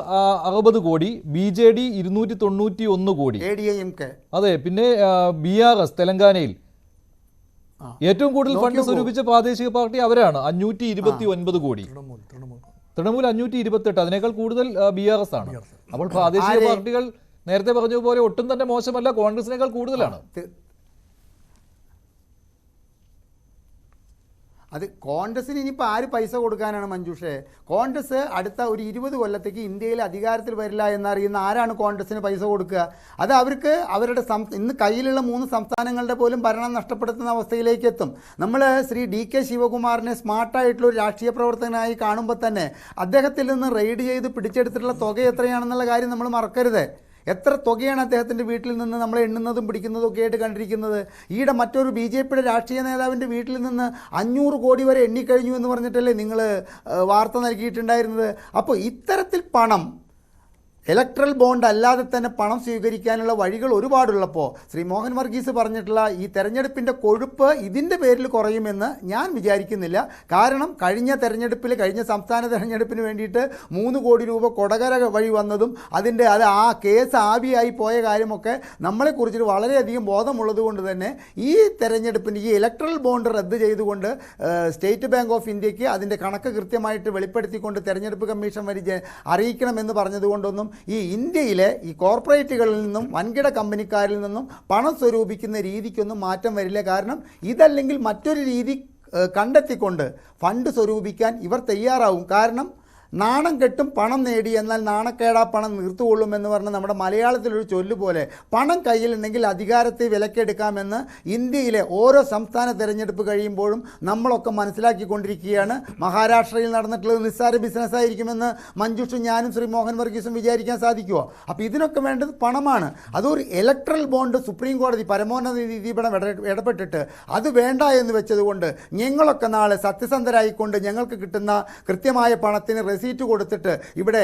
60 കോടി, BJD 291 കോടി. അതെ, പിന്നെ BRS തെലങ്കാനയിൽ ഏറ്റവും കൂടുതൽ ഫണ്ട് സ്വരൂപിച്ച പ്രാദേശിക പാർട്ടി അവരാണ്, 529 കോടി. തൃണമൂൽ 528, അതിനേക്കാൾ കൂടുതൽ BRS ആണ്. അപ്പോൾ പ്രാദേശിക പാർട്ടികൾ നേരത്തെ പറഞ്ഞതുപോലെ ഒട്ടും തന്നെ മോശമല്ല, കോൺഗ്രസിനേക്കാൾ കൂടുതലാണ്. അത് കോൺഗ്രസിന് ഇനിയിപ്പോൾ ആര് പൈസ കൊടുക്കാനാണ് മഞ്ജുഷേ? കോൺഗ്രസ് അടുത്ത ഒരു 20 കൊല്ലത്തേക്ക് ഇന്ത്യയിൽ അധികാരത്തിൽ വരില്ല എന്നറിയുന്ന ആരാണ് കോൺഗ്രസിന് പൈസ കൊടുക്കുക? അത് അവർക്ക് അവരുടെ ഇന്ന് കയ്യിലുള്ള 3 സംസ്ഥാനങ്ങളുടെ പോലും ഭരണം നഷ്ടപ്പെടുത്തുന്ന അവസ്ഥയിലേക്ക് എത്തും. നമ്മൾ ശ്രീ DK ശിവകുമാറിനെ സ്മാർട്ടായിട്ടുള്ള ഒരു രാഷ്ട്രീയ പ്രവർത്തകനായി കാണുമ്പോൾ തന്നെ അദ്ദേഹത്തിൽ നിന്ന് റെയ്ഡ് ചെയ്ത് പിടിച്ചെടുത്തിട്ടുള്ള തുക എത്രയാണെന്നുള്ള കാര്യം നമ്മൾ മറക്കരുത്. എത്ര തുകയാണ് അദ്ദേഹത്തിൻ്റെ വീട്ടിൽ നിന്ന് നമ്മൾ എണ്ണുന്നതും പിടിക്കുന്നതും ഒക്കെ ആയിട്ട് കണ്ടിരിക്കുന്നത്? ഈയിടെ മറ്റൊരു BJPയുടെ രാഷ്ട്രീയ നേതാവിൻ്റെ വീട്ടിൽ നിന്ന് 500 കോടി വരെ എണ്ണിക്കഴിഞ്ഞു എന്ന് പറഞ്ഞിട്ടല്ലേ നിങ്ങൾ വാർത്ത നൽകിയിട്ടുണ്ടായിരുന്നത്? അപ്പോൾ ഇത്തരത്തിൽ പണം ഇലക്ട്രൽ ബോണ്ട് അല്ലാതെ തന്നെ പണം സ്വീകരിക്കാനുള്ള വഴികൾ ഒരുപാടുള്ളപ്പോൾ ശ്രീ മോഹൻ വർഗീസ് പറഞ്ഞിട്ടുള്ള ഈ തെരഞ്ഞെടുപ്പിൻ്റെ കൊഴുപ്പ് ഇതിൻ്റെ പേരിൽ കുറയുമെന്ന് ഞാൻ വിചാരിക്കുന്നില്ല. കാരണം കഴിഞ്ഞ സംസ്ഥാന തെരഞ്ഞെടുപ്പിന് വേണ്ടിയിട്ട് 3 കോടി രൂപ കൊടകര വഴി വന്നതും അത് ആ കേസ് ആവിയായി പോയ കാര്യമൊക്കെ നമ്മളെക്കുറിച്ച് വളരെയധികം ബോധമുള്ളത് കൊണ്ട് തന്നെ ഈ തെരഞ്ഞെടുപ്പിന് ഈ ഇലക്ട്രൽ ബോണ്ട് റദ്ദ് ചെയ്തുകൊണ്ട് സ്റ്റേറ്റ് ബാങ്ക് ഓഫ് ഇന്ത്യക്ക് അതിൻ്റെ കണക്ക് കൃത്യമായിട്ട് വെളിപ്പെടുത്തിക്കൊണ്ട് തെരഞ്ഞെടുപ്പ് കമ്മീഷൻ വഴി അറിയിക്കണമെന്ന് പറഞ്ഞതുകൊണ്ടൊന്നും ഈ ഇന്ത്യയിലെ ഈ കോർപ്പറേറ്റുകളിൽ നിന്നും വൻകിട കമ്പനിക്കാരിൽ നിന്നും പണം സ്വരൂപിക്കുന്ന രീതിക്കൊന്നും മാറ്റം വരില്ല. കാരണം ഇതല്ലെങ്കിൽ മറ്റൊരു രീതി കണ്ടെത്തിക്കൊണ്ട് ഫണ്ട് സ്വരൂപിക്കാൻ ഇവർ തയ്യാറാവും. കാരണം നാണം കെട്ടും പണം നേടി, എന്നാൽ നാണക്കേടാ പണം നീർത്തുകൊള്ളുമെന്ന് പറഞ്ഞ് നമ്മുടെ മലയാളത്തിലൊരു ചൊല്ല് പോലെ പണം കയ്യിലുണ്ടെങ്കിൽ അധികാരത്തെ വിലക്കെടുക്കാമെന്ന് ഇന്ത്യയിലെ ഓരോ സംസ്ഥാന തെരഞ്ഞെടുപ്പ് കഴിയുമ്പോഴും നമ്മളൊക്കെ മനസ്സിലാക്കിക്കൊണ്ടിരിക്കുകയാണ്. മഹാരാഷ്ട്രയിൽ നടന്നിട്ടുള്ളത് നിസ്സാര ബിസിനസ്സായിരിക്കുമെന്ന് മഞ്ജുഷും ഞാനും ശ്രീ മോഹൻ വർഗീസും വിചാരിക്കാൻ സാധിക്കുമോ? അപ്പോൾ ഇതിനൊക്കെ വേണ്ടത് പണമാണ്. അതൊരു ഇലക്ട്രൽ ബോണ്ട് സുപ്രീം കോടതി പരമോന്നത നീതിപീഠം ഇടപെട്ടിട്ട് അത് വേണ്ട എന്ന് വെച്ചതുകൊണ്ട് ഞങ്ങളൊക്കെ നാളെ സത്യസന്ധരായിക്കൊണ്ട് ഞങ്ങൾക്ക് കിട്ടുന്ന കൃത്യമായ പണത്തിന് റെസീറ്റ് കൊടുത്തിട്ട് ഇവിടെ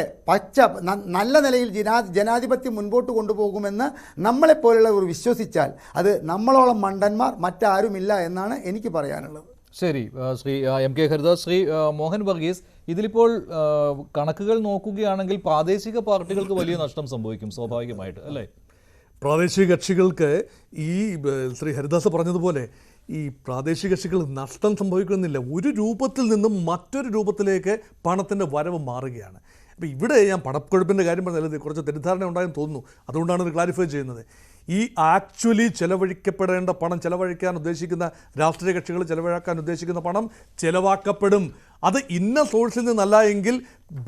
നല്ല നിലയിൽ ജനാധിപത്യം മുൻപോട്ട് കൊണ്ടുപോകുമെന്ന് നമ്മളെപ്പോലുള്ളവർ വിശ്വസിച്ചാൽ അത് നമ്മളോളം മണ്ടന്മാർ മറ്റാരുമില്ല എന്നാണ് എനിക്ക് പറയാനുള്ളത്. ശരി, ശ്രീ MK ഹരിദാസ്. ശ്രീ മോഹൻ വർഗീസ്, ഇതിലിപ്പോൾ കണക്കുകൾ നോക്കുകയാണെങ്കിൽ പ്രാദേശിക പാർട്ടികൾക്ക് വലിയ നഷ്ടം സംഭവിക്കും സ്വാഭാവികമായിട്ട്, അല്ലേ? പ്രാദേശിക കക്ഷികൾക്ക് ഈ ശ്രീ ഹരിദാസ് പറഞ്ഞതുപോലെ ഈ പ്രാദേശിക കക്ഷികൾ നഷ്ടം സംഭവിക്കുന്നില്ല. ഒരു രൂപത്തിൽ നിന്നും മറ്റൊരു രൂപത്തിലേക്ക് പണത്തിൻ്റെ വരവ് മാറുകയാണ്. അപ്പോൾ ഇവിടെ ഞാൻ പണക്കൊഴുപ്പിൻ്റെ കാര്യം പറഞ്ഞാൽ കുറച്ച് തെറ്റിദ്ധാരണ ഉണ്ടായെന്ന് തോന്നുന്നു. അതുകൊണ്ടാണ് ഇത് ക്ലാരിഫൈ ചെയ്യുന്നത്. ഈ ആക്ച്വലി ചെലവഴിക്കപ്പെടേണ്ട പണം, ചെലവഴിക്കാൻ ഉദ്ദേശിക്കുന്ന രാഷ്ട്രീയ കക്ഷികൾ ചെലവഴിക്കാൻ ഉദ്ദേശിക്കുന്ന പണം ചെലവാക്കപ്പെടും. അത് ഇന്ന സോഴ്സിൽ നിന്നല്ല എങ്കിൽ,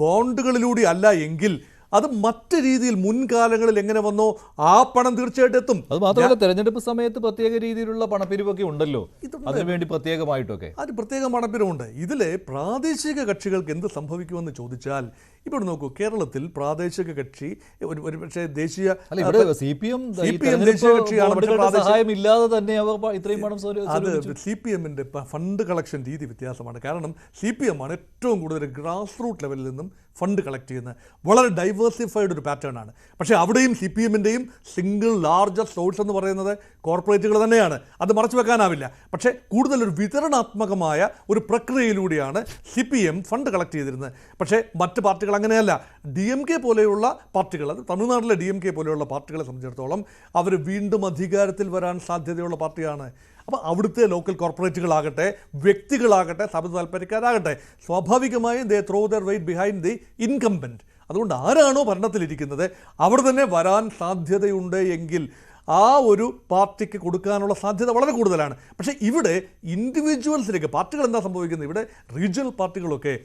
ബോണ്ടുകളിലൂടെ അല്ല എങ്കിൽ, അത് മറ്റു രീതിയിൽ മുൻകാലങ്ങളിൽ എങ്ങനെ വന്നോ ആ പണം തീർച്ചയായിട്ടും എത്തും. അത് മാത്രമല്ല, തെരഞ്ഞെടുപ്പ് സമയത്ത് പ്രത്യേക രീതിയിലുള്ള പണപ്പിരിവൊക്കെ ഉണ്ടല്ലോ, അതിനുവേണ്ടി പ്രത്യേകമായിട്ടൊക്കെ അത് പ്രത്യേക പണപ്പിരിവുണ്ട്. ഇതിലെ പ്രാദേശിക കക്ഷികൾക്ക് എന്ത് സംഭവിക്കുമെന്ന് ചോദിച്ചാൽ ഇപ്പോൾ നോക്കൂ, കേരളത്തിൽ പ്രാദേശിക കക്ഷി ഒരു പക്ഷേ ദേശീയ അല്ല, ഇവിടെ CPM ദേശീയ കക്ഷിയാണ്, പക്ഷേ സഹായമില്ലാതെ തന്നെ അവർ ഇത്രയും പണം അത് CPM-ന്റെ ഫണ്ട് കളക്ഷൻ രീതി വ്യത്യാസമാണ്. കാരണം CPM ആണ് ഏറ്റവും കൂടുതൽ ഗ്രാസ് റൂട്ട് ലെവലിൽ നിന്നും ഫണ്ട് കളക്ട് ചെയ്യുന്നത്. വളരെ ഡൈവേഴ്സിഫൈഡ് ഒരു പാറ്റേൺ ആണ്. പക്ഷേ അവിടെയും CPM-ൻ്റെയും സിംഗിൾ ലാർജസ്റ്റ് സോഴ്സ് എന്ന് പറയുന്നത് കോർപ്പറേറ്റുകൾ തന്നെയാണ്. അത് മറച്ചു വെക്കാനാവില്ല. പക്ഷേ കൂടുതലൊരു വിതരണാത്മകമായ ഒരു പ്രക്രിയയിലൂടെയാണ് CPM ഫണ്ട് കളക്ട് ചെയ്തിരുന്നത്. പക്ഷേ മറ്റ് പാർട്ടികൾ അങ്ങനെയല്ല. DMK പോലെയുള്ള പാർട്ടികൾ, അത് തമിഴ്നാട്ടിലെ DMK പോലെയുള്ള പാർട്ടികളെ സംബന്ധിച്ചിടത്തോളം അവർ വീണ്ടും അധികാരത്തിൽ വരാൻ സാധ്യതയുള്ള പാർട്ടിയാണ്. അപ്പോൾ അവിടുത്തെ ലോക്കൽ കോർപ്പറേറ്റുകളാകട്ടെ, വ്യക്തികളാകട്ടെ, സ്ഥാപിത താല്പര്യക്കാരാകട്ടെ, സ്വാഭാവികമായും they throw their weight behind the incumbent. അതുകൊണ്ട് ആരാണോ ഭരണത്തിലിരിക്കുന്നത് അവർ തന്നെ വരാൻ സാധ്യതയുണ്ട് എങ്കിൽ ആ ഒരു പാർട്ടിക്ക് കൊടുക്കാനുള്ള സാധ്യത വളരെ കൂടുതലാണ്. പക്ഷേ ഇവിടെ ഇൻഡിവിജ്വൽസിലേക്ക് പാർട്ടികൾ എന്താ സംഭവിക്കുന്നത്? ഇവിടെ റീജിയണൽ പാർട്ടികളൊക്കെ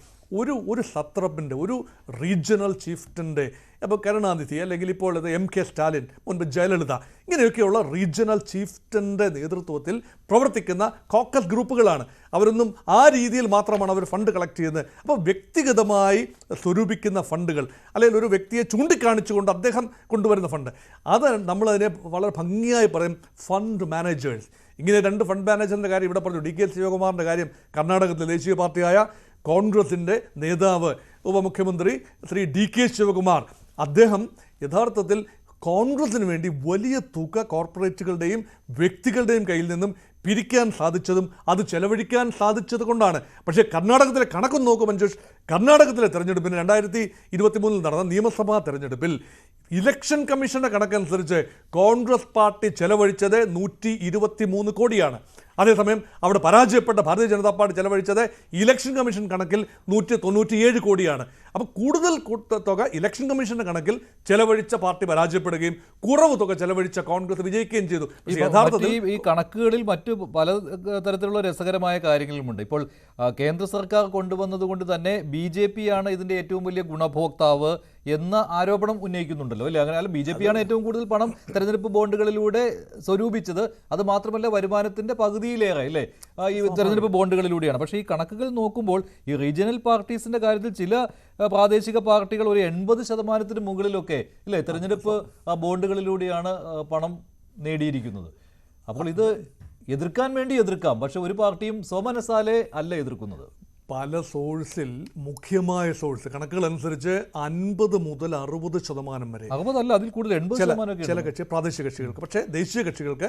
ഒരു സത്രപ്പിൻ്റെ, ഒരു റീജിയണൽ ചീഫ്റ്റിൻ്റെ, അപ്പോൾ കരുണാനിധി അല്ലെങ്കിൽ ഇപ്പോൾ MK സ്റ്റാലിൻ, മുൻപ് ജയലളിത, ഇങ്ങനെയൊക്കെയുള്ള റീജിയണൽ ചീഫ്റ്റിൻ്റെ നേതൃത്വത്തിൽ പ്രവർത്തിക്കുന്ന കോക്കസ് ഗ്രൂപ്പുകളാണ്. അവരൊന്നും ആ രീതിയിൽ മാത്രമാണ് അവർ ഫണ്ട് കളക്ട് ചെയ്യുന്നത്. അപ്പോൾ വ്യക്തിഗതമായി സ്വരൂപിക്കുന്ന ഫണ്ടുകൾ, അല്ലെങ്കിൽ ഒരു വ്യക്തിയെ ചൂണ്ടിക്കാണിച്ചുകൊണ്ട് അദ്ദേഹം കൊണ്ടുവരുന്ന ഫണ്ട്, അത് നമ്മളതിനെ വളരെ ഭംഗിയായി പറയും ഫണ്ട് മാനേജേഴ്സ്. ഇങ്ങനെ രണ്ട് ഫണ്ട് മാനേജറിൻ്റെ കാര്യം ഇവിടെ പറഞ്ഞു. DK ശിവകുമാറിൻ്റെ കാര്യം, കർണാടകത്തിലെ ദേശീയ പാർട്ടിയായ കോൺഗ്രസിൻ്റെ നേതാവ്, ഉപമുഖ്യമന്ത്രി ശ്രീ DK ശിവകുമാർ, അദ്ദേഹം യഥാർത്ഥത്തിൽ കോൺഗ്രസിന് വേണ്ടി വലിയ തുക കോർപ്പറേറ്റുകളുടെയും വ്യക്തികളുടെയും കയ്യിൽ നിന്നും പിരിക്കാൻ സാധിച്ചതും അത് ചെലവഴിക്കാൻ സാധിച്ചത് കൊണ്ടാണ്. പക്ഷേ കർണാടകത്തിലെ കണക്കൊന്ന് നോക്കും മഞ്ജുഷ്. കർണാടകത്തിലെ തെരഞ്ഞെടുപ്പിന് 2023 നടന്ന നിയമസഭാ തെരഞ്ഞെടുപ്പിൽ ഇലക്ഷൻ കമ്മീഷൻ്റെ കണക്കനുസരിച്ച് കോൺഗ്രസ് പാർട്ടി ചെലവഴിച്ചത് 123 കോടിയാണ്. അതേസമയം അവിടെ പരാജയപ്പെട്ട ഭാരതീയ ജനതാ പാർട്ടി ചെലവഴിച്ചത് ഇലക്ഷൻ കമ്മീഷൻ കണക്കിൽ 197 കോടിയാണ്. അപ്പോൾ കൂടുതൽ തുക ഇലക്ഷൻ കമ്മീഷൻ്റെ കണക്കിൽ ചെലവഴിച്ച പാർട്ടി പരാജയപ്പെടുകയും കുറവ് തുക ചെലവഴിച്ച കോൺഗ്രസ് വിജയിക്കുകയും ചെയ്തു. യഥാർത്ഥത്തിൽ ഈ കണക്കുകളിൽ മറ്റു പല തരത്തിലുള്ള രസകരമായ കാര്യങ്ങളുമുണ്ട്. ഇപ്പോൾ കേന്ദ്ര സർക്കാർ കൊണ്ടുവന്നതുകൊണ്ട് തന്നെ BJP ആണ് ഇതിൻ്റെ ഏറ്റവും വലിയ ഗുണഭോക്താവ് എന്ന ആരോപണം ഉന്നയിക്കുന്നുണ്ടല്ലോ, അല്ലേ? അങ്ങനെ BJP ആണ് ഏറ്റവും കൂടുതൽ പണം തെരഞ്ഞെടുപ്പ് ബോണ്ടുകളിലൂടെ സ്വരൂപിച്ചത്. അത് മാത്രമല്ല വരുമാനത്തിൻ്റെ പകുതിയിലേറെ, അല്ലേ, ഈ തെരഞ്ഞെടുപ്പ് ബോണ്ടുകളിലൂടെയാണ്. പക്ഷേ ഈ കണക്കുകൾ നോക്കുമ്പോൾ ഈ റീജിയണൽ പാർട്ടീസിൻ്റെ കാര്യത്തിൽ ചില പ്രാദേശിക പാർട്ടികൾ ഒരു 80% മുകളിലൊക്കെ, അല്ലേ, തെരഞ്ഞെടുപ്പ് ബോണ്ടുകളിലൂടെയാണ് പണം നേടിയിരിക്കുന്നത്. അപ്പോൾ ഇത് എതിർക്കാൻ വേണ്ടി എതിർക്കാം, പക്ഷെ ഒരു പാർട്ടിയും സ്വമനസാലെ അല്ല എതിർക്കുന്നത്. പല സോഴ്സിൽ മുഖ്യമായ സോഴ്സ് കണക്കുകൾ അനുസരിച്ച് 50 മുതൽ 60% വരെ, 60 അല്ല അതിൽ കൂടുതൽ 80% ചില കക്ഷി പ്രാദേശിക കക്ഷികൾക്ക്, പക്ഷേ ദേശീയ കക്ഷികൾക്ക്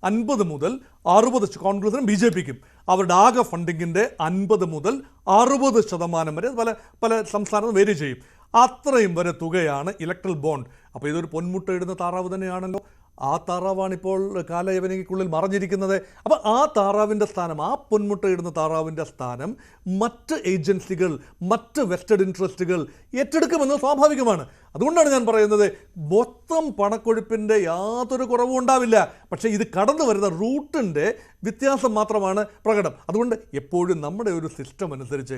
50 മുതൽ 60, കോൺഗ്രസിനും BJPക്കും അവരുടെ ആകെ ഫണ്ടിങ്ങിൻ്റെ 50 മുതൽ 60% വരെ പല സംസ്ഥാനത്തും വേരി ചെയ്യും. അത്രയും വരെ തുകയാണ് ഇലക്ട്രൽ ബോണ്ട്. അപ്പോൾ ഇതൊരു പൊന്മുട്ടയിടുന്ന താറാവ് തന്നെയാണല്ലോ. ആ താറാവാണിപ്പോൾ കാലയവനിക്കുള്ളിൽ മറഞ്ഞിരിക്കുന്നത്. അപ്പോൾ ആ താറാവിൻ്റെ സ്ഥാനം, ആ പൊന്മുട്ടയിടുന്ന താറാവിൻ്റെ സ്ഥാനം മറ്റ് ഏജൻസികൾ, മറ്റ് വെസ്റ്റഡ് ഇൻട്രസ്റ്റുകൾ ഏറ്റെടുക്കുമെന്ന് സ്വാഭാവികമാണ്. അതുകൊണ്ടാണ് ഞാൻ പറയുന്നത് മൊത്തം പണക്കൊഴുപ്പിൻ്റെ യാതൊരു കുറവും ഉണ്ടാവില്ല. പക്ഷേ ഇത് കടന്നു വരുന്ന റൂട്ടിൻ്റെ വ്യത്യാസം മാത്രമാണ് പ്രകടം. അതുകൊണ്ട് എപ്പോഴും നമ്മുടെ ഒരു സിസ്റ്റം അനുസരിച്ച്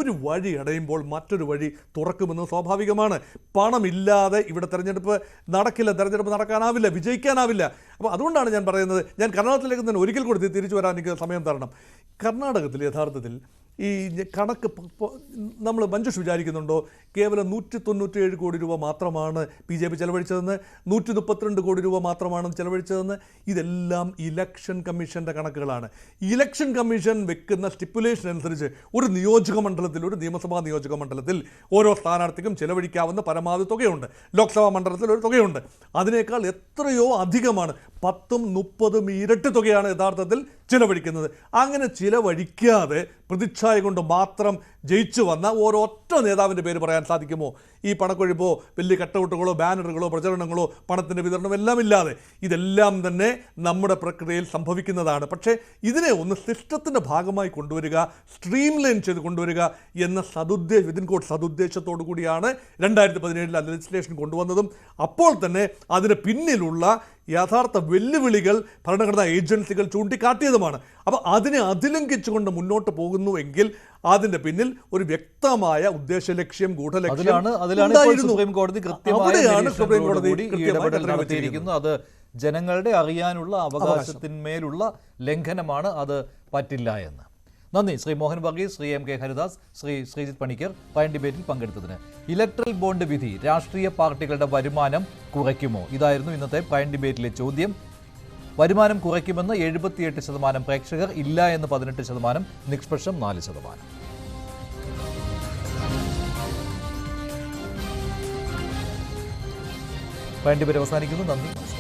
ഒരു വഴി അടയുമ്പോൾ മറ്റൊരു വഴി തുറക്കുമെന്ന് സ്വാഭാവികമാണ്. പണമില്ലാതെ ഇവിടെ തെരഞ്ഞെടുപ്പ് നടക്കില്ല, തെരഞ്ഞെടുപ്പ് നടക്കാനാവില്ല, വിജയിക്കാനാവില്ല. അപ്പോൾ അതുകൊണ്ടാണ് ഞാൻ പറയുന്നത്, ഞാൻ കർണാടകത്തിലേക്ക് തന്നെ ഒരിക്കൽ കൂടി തിരിച്ചു വരാൻ എനിക്ക് സമയം തരണം. കർണാടകത്തിൽ യഥാർത്ഥത്തിൽ ഈ കണക്ക് നമ്മൾ മഞ്ജുഷ് വിചാരിക്കുന്നുണ്ടോ കേവലം 197 കോടി രൂപ മാത്രമാണ് BJP ചെലവഴിച്ചതെന്ന്, 132 കോടി രൂപ മാത്രമാണ് ചെലവഴിച്ചതെന്ന്? ഇതെല്ലാം ഇലക്ഷൻ കമ്മീഷൻ്റെ കണക്കുകളാണ്. ഇലക്ഷൻ കമ്മീഷൻ വെക്കുന്ന സ്റ്റിപ്പുലേഷൻ അനുസരിച്ച് ഒരു നിയോജക മണ്ഡലത്തിൽ, ഒരു നിയമസഭാ നിയോജക മണ്ഡലത്തിൽ ഓരോ സ്ഥാനാർത്ഥിക്കും ചെലവഴിക്കാവുന്ന പരമാവധി തുകയുണ്ട്. ലോക്സഭാ മണ്ഡലത്തിൽ ഒരു തുകയുണ്ട്. അതിനേക്കാൾ എത്രയോ അധികമാണ്, 10ഉം 30ഉം ഇരട്ടി തുകയാണ് യഥാർത്ഥത്തിൽ ചിലവഴിക്കുന്നത്. അങ്ങനെ ചിലവഴിക്കാതെ പ്രതിച്ഛായ കൊണ്ട് മാത്രം ജയിച്ചു വന്ന ഓരോറ്റ നേതാവിൻ്റെ പേര് പറയാൻ സാധിക്കുമോ? ഈ പണക്കൊഴുപ്പോ വലിയ കട്ടൗട്ടുകളോ ബാനറുകളോ പ്രചരണങ്ങളോ പണത്തിൻ്റെ വിതരണം എല്ലാം ഇല്ലാതെ ഇതെല്ലാം തന്നെ നമ്മുടെ പ്രക്രിയയിൽ സംഭവിക്കുന്നതാണ്. പക്ഷേ ഇതിനെ ഒന്ന് സിസ്റ്റത്തിൻ്റെ ഭാഗമായി കൊണ്ടുവരിക, സ്ട്രീം ലൈൻ ചെയ്ത് കൊണ്ടുവരിക എന്ന സതുദ്ദേശത്തോടു കൂടിയാണ് 2017 ലെജിസ്ലേഷൻ കൊണ്ടുവന്നതും അപ്പോൾ തന്നെ അതിന് പിന്നിലുള്ള യഥാർത്ഥ വെല്ലുവിളികൾ ഭരണഘടനാ ഏജൻസികൾ ചൂണ്ടിക്കാട്ടിയതുമാണ്. അപ്പോൾ അതിനെ അതിലംഘിച്ചുകൊണ്ട് മുന്നോട്ട് പോകുന്നുവെങ്കിൽ അതിന്റെ പിന്നിൽ ഒരു വ്യക്തമായ ഉദ്ദേശലക്ഷ്യം, ഗൂഢലക്ഷ്യം സുപ്രീം കോടതി നടത്തിയിരിക്കുന്നു. അത് ജനങ്ങളുടെ അറിയാനുള്ള അവകാശത്തിന്മേലുള്ള ലംഘനമാണ്, അത് പറ്റില്ല എന്ന്. നന്ദി Shri Mohan Varghese, Shri M K Haridas, Shri Sreejith Panicker പയൻ ഡിബേറ്റിൽ പങ്കെടുത്തതിന്. Electoral bond വിധി രാഷ്ട്രീയ പാർട്ടികളുടെ വരുമാനം കുറയ്ക്കുമോ? ഇതായിരുന്നു ഇന്നത്തെ പയൻ ഡിബേറ്റിലെ ചോദ്യം. വരുമാനം കുറയ്ക്കുമെന്ന് 78% പ്രേക്ഷകർ, ഇല്ല എന്ന് 18%, നിഷ്പക്ഷം 4%. പയൻ ഡിബേറ്റ് അവസാനിക്കുന്നു. നന്ദി, നമസ്കാരം.